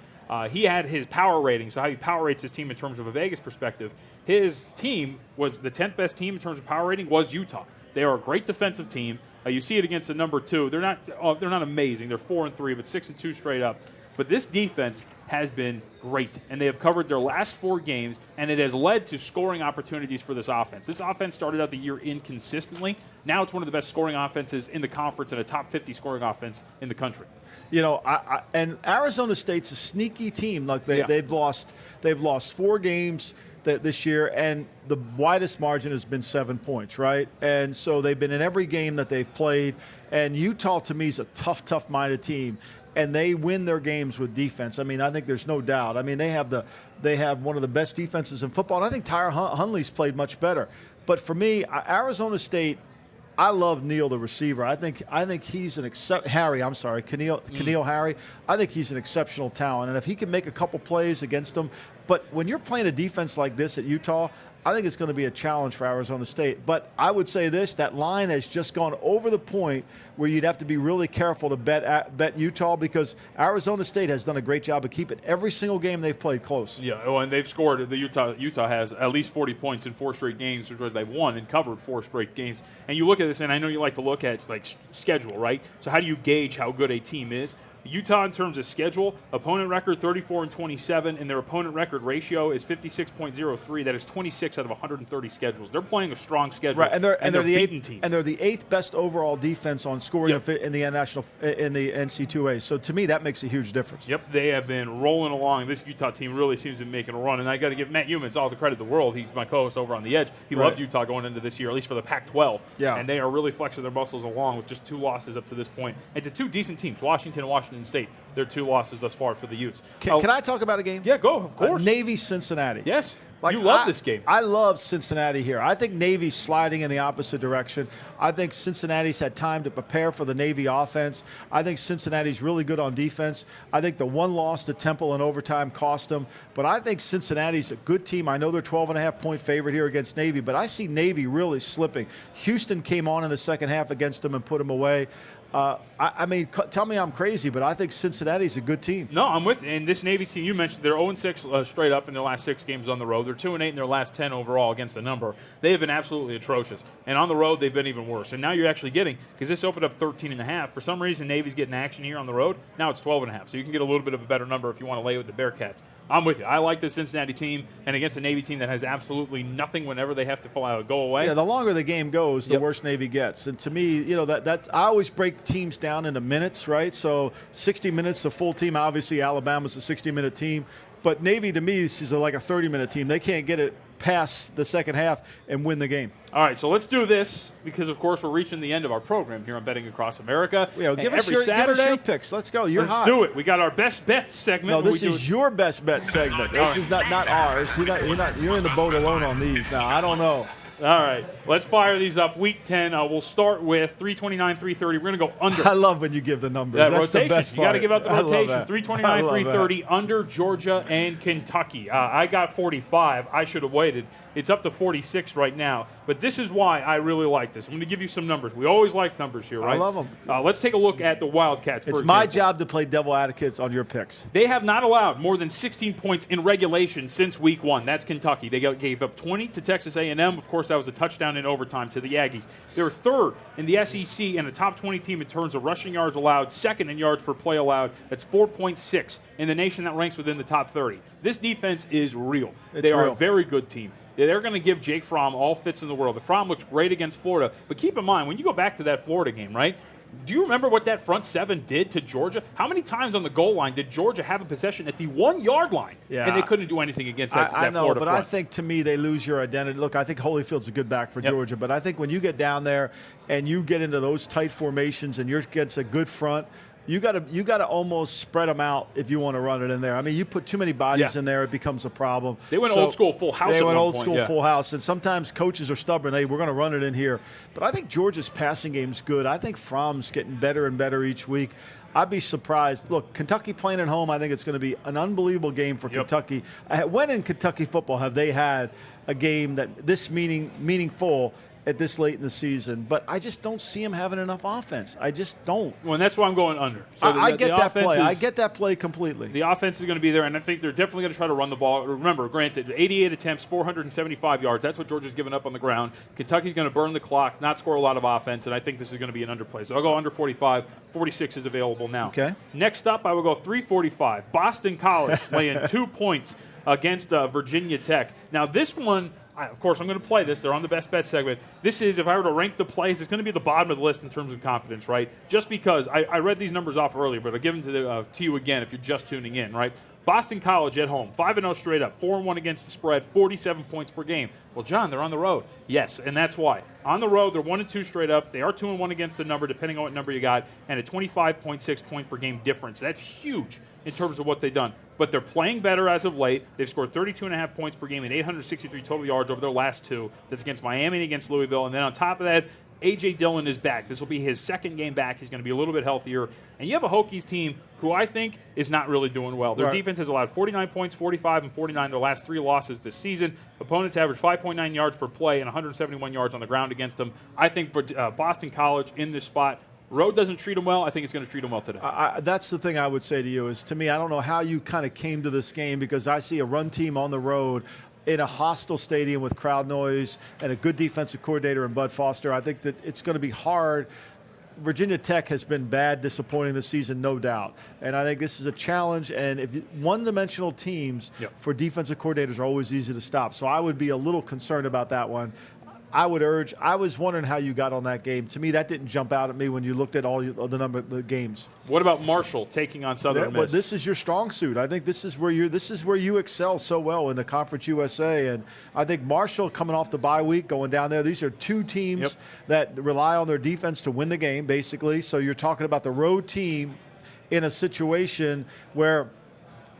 he had his power rating, so how he power rates his team in terms of a Vegas perspective. His team was the 10th best team in terms of power rating was Utah. They are a great defensive team. You see it against the number 2. They're not amazing. They're 4-3, but 6-2 straight up. But this defense has been great, and they have covered their last 4 games, and it has led to scoring opportunities for this offense. This offense started out the year inconsistently. Now it's one of the best scoring offenses in the conference and a top 50 scoring offense in the country. You know, and Arizona State's a sneaky team. Like they've lost 4 games this year, and the widest margin has been 7 points, right? And so they've been in every game that they've played. And Utah, to me, is a tough-minded team, and they win their games with defense. I mean, I think there's no doubt. I mean, they have one of the best defenses in football, and I think Tyler Huntley's played much better. But for me, Arizona State, I love Neal, the receiver. I think he's Khalil Harry. I think he's an exceptional talent, and if he can make a couple plays against them, but when you're playing a defense like this at Utah, I think it's going to be a challenge for Arizona State. But I would say this, that line has just gone over the point where you'd have to be really careful to bet Utah, because Arizona State has done a great job of keeping every single game they've played close. Yeah, and they've scored. Utah has at least 40 points in 4 straight games, which they've won and covered 4 straight games. And you look at this, and I know you like to look at schedule, right? So how do you gauge how good a team is? Utah, in terms of schedule, opponent record 34-27, and their opponent record ratio is 56.03. That is 26 out of 130 schedules. They're playing a strong schedule, right? And they're the beating teams. And they're the 8th best overall defense on scoring in the NC2A. So to me, that makes a huge difference. Yep, they have been rolling along. This Utah team really seems to be making a run, and I got to give Matt Humans all the credit in the world. He's my co-host over on The Edge. He loved Utah going into this year, at least for the Pac-12. Yeah, and they are really flexing their muscles along with just 2 losses up to this point, and to 2 decent teams, Washington and Washington State. They're 2 losses thus far for the Utes. Can I talk about a game? Yeah, go, of course. Navy-Cincinnati. Yes. You love this game. I love Cincinnati here. I think Navy's sliding in the opposite direction. I think Cincinnati's had time to prepare for the Navy offense. I think Cincinnati's really good on defense. I think the 1 loss to Temple in overtime cost them. But I think Cincinnati's a good team. I know they're 12.5-point favorite here against Navy, but I see Navy really slipping. Houston came on in the second half against them and put them away. I mean, tell me I'm crazy, but I think Cincinnati's a good team. No, I'm with you. And this Navy team, you mentioned, they're 0-6 straight up in their last 6 games on the road. They're 2-8 in their last 10 overall against the number. They have been absolutely atrocious. And on the road, they've been even worse. And now you're actually getting, because this opened up 13.5. For some reason, Navy's getting action here on the road. Now it's 12.5. So you can get a little bit of a better number if you want to lay with the Bearcats. I'm with you. I like the Cincinnati team, and against a Navy team that has absolutely nothing whenever they have to go away. Yeah, the longer the game goes, the worse Navy gets. And to me, that's I always break teams down into minutes, right? So 60 minutes, the full team. Obviously, Alabama's a 60-minute team. But Navy, to me, is like a 30-minute team. They can't get it past the second half and win the game. All right, so let's do this because, of course, we're reaching the end of our program here on Betting Across America. Yeah, give us your picks. Let's go. Let's do it. We got our best bets segment. No, this is your best bet segment. This is not ours. You're in the boat alone on these. Now, I don't know. All right, let's fire these up. Week 10, we'll start with 329, 330. We're going to go under. I love when you give the numbers. That That's rotation. The best part. You got to give out the rotation. 329, 330, that. under Georgia and Kentucky. I got 45. I should have waited. It's up to 46 right now. But this is why I really like this. I'm going to give you some numbers. We always like numbers here, right? I love them. Let's take a look at the Wildcats. It's my job to play devil advocates on your picks. They have not allowed more than 16 points in regulation since week 1. That's Kentucky. They gave up 20 to Texas A&M. Of course, that was a touchdown in overtime to the Aggies. They're 3rd in the SEC and a top 20 team in terms of rushing yards allowed, 2nd in yards per play allowed. That's 4.6 in the nation that ranks within the top 30. This defense is real. They are a very good team. They're going to give Jake Fromm all fits in the world. The Fromm looks great against Florida, but keep in mind, when you go back to that Florida game, right, do you remember what that front 7 did to Georgia? How many times on the goal line did Georgia have a possession at the 1-yard line? Yeah, and they couldn't do anything against that I know, Florida but front. I think, to me, they lose your identity. Look, I think Holyfield's a good back for Georgia, but I think when you get down there and you get into those tight formations and you're against a good front, you got to almost spread them out if you want to run it in there. I mean, you put too many bodies in there, it becomes a problem. They went old school full house. They went old school full house, and sometimes coaches are stubborn. Hey, we're going to run it in here. But I think Georgia's passing game's good. I think Fromm's getting better and better each week. I'd be surprised. Look, Kentucky playing at home, I think it's going to be an unbelievable game for Kentucky. When in Kentucky football have they had a game that this meaningful at this late in the season? But I just don't see him having enough offense. I just don't. Well, and that's why I'm going under. So I get that play. I get that play completely. The offense is going to be there, and I think they're definitely going to try to run the ball. Remember, granted, 88 attempts, 475 yards. That's what Georgia's given up on the ground. Kentucky's going to burn the clock, not score a lot of offense, and I think this is going to be an underplay. So I'll go under 45. 46 is available now. Okay. Next up, I will go 345. Boston College laying 2 points against Virginia Tech. Now, this one, of course, I'm going to play this. They're on the best bet segment. This is, if I were to rank the plays, it's going to be at the bottom of the list in terms of confidence, right? Just because I read these numbers off earlier, but I'll give them to you again if you're just tuning in, right? Boston College at home, 5-0 straight up, 4-1 against the spread, 47 points per game. Well, John, they're on the road. Yes, and that's why. On the road, they're 1-2 straight up. They are 2-1 against the number, depending on what number you got, and a 25.6 point per game difference. That's huge in terms of what they've done. But they're playing better as of late. They've scored 32.5 points per game and 863 total yards over their last 2. That's against Miami and against Louisville. And then on top of that, A.J. Dillon is back. This will be his second game back. He's going to be a little bit healthier. And you have a Hokies team who I think is not really doing well. Their defense has allowed 49 points, 45, and 49 their last 3 losses this season. Opponents average 5.9 yards per play and 171 yards on the ground against them. I think for Boston College in this spot, road doesn't treat them well. I think it's going to treat them well today. That's the thing I would say to you is, to me, I don't know how you kind of came to this game, because I see a run team on the road in a hostile stadium with crowd noise and a good defensive coordinator in Bud Foster. I think that it's going to be hard. Virginia Tech has been bad, disappointing this season, no doubt. And I think this is a challenge. And if one-dimensional teams for defensive coordinators are always easy to stop. So I would be a little concerned about that one. I was wondering how you got on that game. To me, that didn't jump out at me when you looked at all the number of the games. What about Marshall taking on Southern Miss? This is your strong suit. I think this is where you excel so well in the Conference USA. And I think Marshall coming off the bye week, going down there, these are two teams that rely on their defense to win the game, basically. So you're talking about the road team in a situation where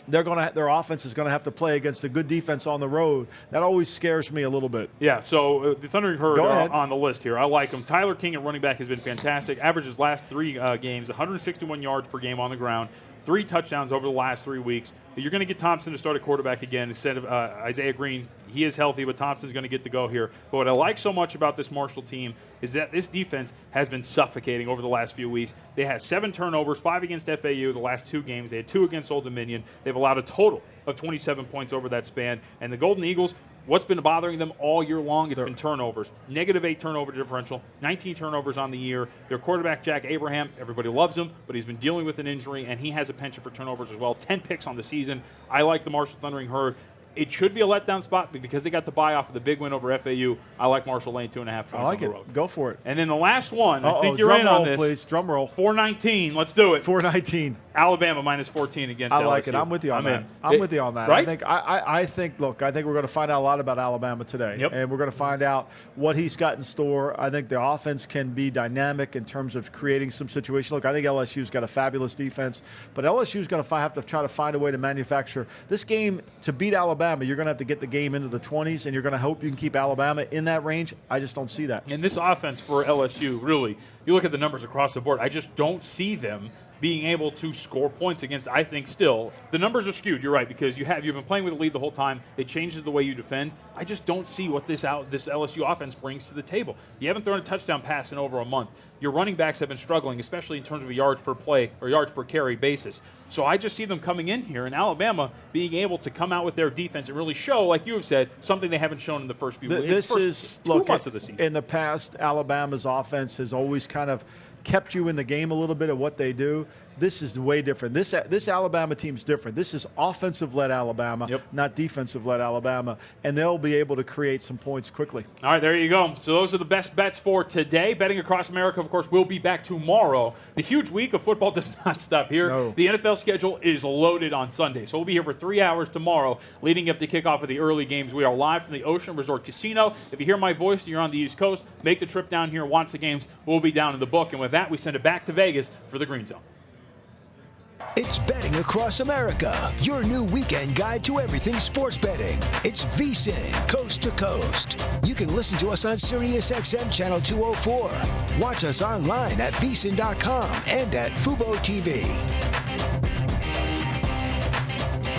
their offense is going to have to play against a good defense on the road. That always scares me a little bit. Yeah, so the Thundering Herd are on the list here. I like them. Tyler King at running back has been fantastic. Averages last 3 games, 161 yards per game on the ground, 3 touchdowns over the last 3 weeks. You're going to get Thompson to start at quarterback again instead of Isaiah Green. He is healthy, but Thompson's going to get to go here. But what I like so much about this Marshall team is that this defense has been suffocating over the last few weeks. They had 7 turnovers, 5 against FAU the last 2 games. They had 2 against Old Dominion. They've allowed a total of 27 points over that span. And the Golden Eagles, what's been bothering them all year long? It's been turnovers. -8 turnover differential, 19 turnovers on the year. Their quarterback, Jack Abraham, everybody loves him, but he's been dealing with an injury, and he has a penchant for turnovers as well. 10 picks on the season. I like the Marshall Thundering Herd. It should be a letdown spot, but because they got the bye off of the big win over FAU, I like Marshall laying 2.5 points on the road. Go for it. And then the last one, I think you're in on this. Please. Drum roll. 419. Let's do it. 419. Alabama -14 against LSU. I like it. I'm with you on that. I'm with you on that. Right? I think we're going to find out a lot about Alabama today. And we're going to find out what he's got in store. I think the offense can be dynamic in terms of creating some situation. Look, I think LSU's got a fabulous defense, but LSU's going to have to try to find a way to manufacture this game. To beat Alabama, you're going to have to get the game into the 20s, and you're going to hope you can keep Alabama in that range. I just don't see that. And this offense for LSU, really, you look at the numbers across the board, I just don't see them being able to score points against. I think still the numbers are skewed. You're right, because you've been playing with the lead the whole time. It changes the way you defend. I just don't see what this LSU offense brings to the table. You haven't thrown a touchdown pass in over a month. Your running backs have been struggling, especially in terms of a yards per play or yards per carry basis. So I just see them coming in here, and Alabama being able to come out with their defense and really show, like you have said, something they haven't shown in the first few weeks. Two months of the season. In the past, Alabama's offense has always kind of kept you in the game a little bit of what they do. This is way different. This Alabama team's different. This is offensive-led Alabama, not defensive-led Alabama, and they'll be able to create some points quickly. All right, there you go. So those are the best bets for today. Betting Across America, of course, will be back tomorrow. The huge week of football does not stop here. No. The NFL schedule is loaded on Sunday, so we'll be here for 3 hours tomorrow, leading up to kickoff of the early games. We are live from the Ocean Resort Casino. If you hear my voice and you're on the East Coast, make the trip down here, watch the games. We'll be down in the book, and with that, we send it back to Vegas for the Green Zone. It's Betting Across America, your new weekend guide to everything sports betting. It's VSiN, coast to coast. You can listen to us on SiriusXM Channel 204. Watch us online at VSiN.com and at Fubo TV.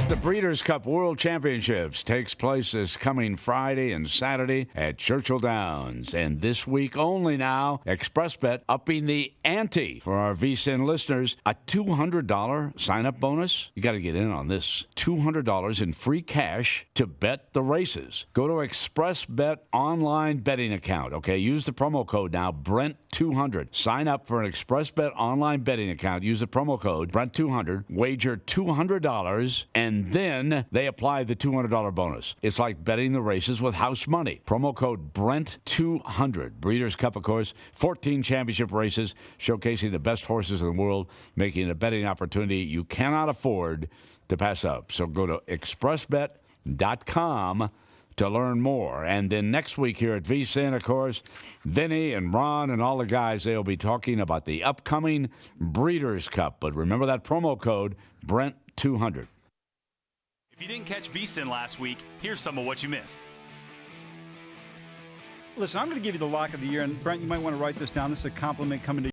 The Breeders' Cup World Championships takes place this coming Friday and Saturday at Churchill Downs. And this week only now, ExpressBet upping the ante for our VSiN listeners. A $200 sign-up bonus. You got to get in on this. $200 in free cash to bet the races. Go to ExpressBet online betting account. Okay, use the promo code now, Brent200. Sign up for an ExpressBet online betting account. Use the promo code Brent200. Wager $200 and then they apply the $200 bonus. It's like betting the races with house money. Promo code Brent200. Breeders' Cup, of course, 14 championship races showcasing the best horses in the world, making it a betting opportunity you cannot afford to pass up. So go to expressbet.com to learn more. And then next week here at VSiN, of course, Vinny and Ron and all the guys, they'll be talking about the upcoming Breeders' Cup. But remember that promo code, Brent200. If you didn't catch VSiN last week, here's some of what you missed. Listen, I'm going to give you the lock of the year, and Brent, you might want to write this down. This is a compliment coming to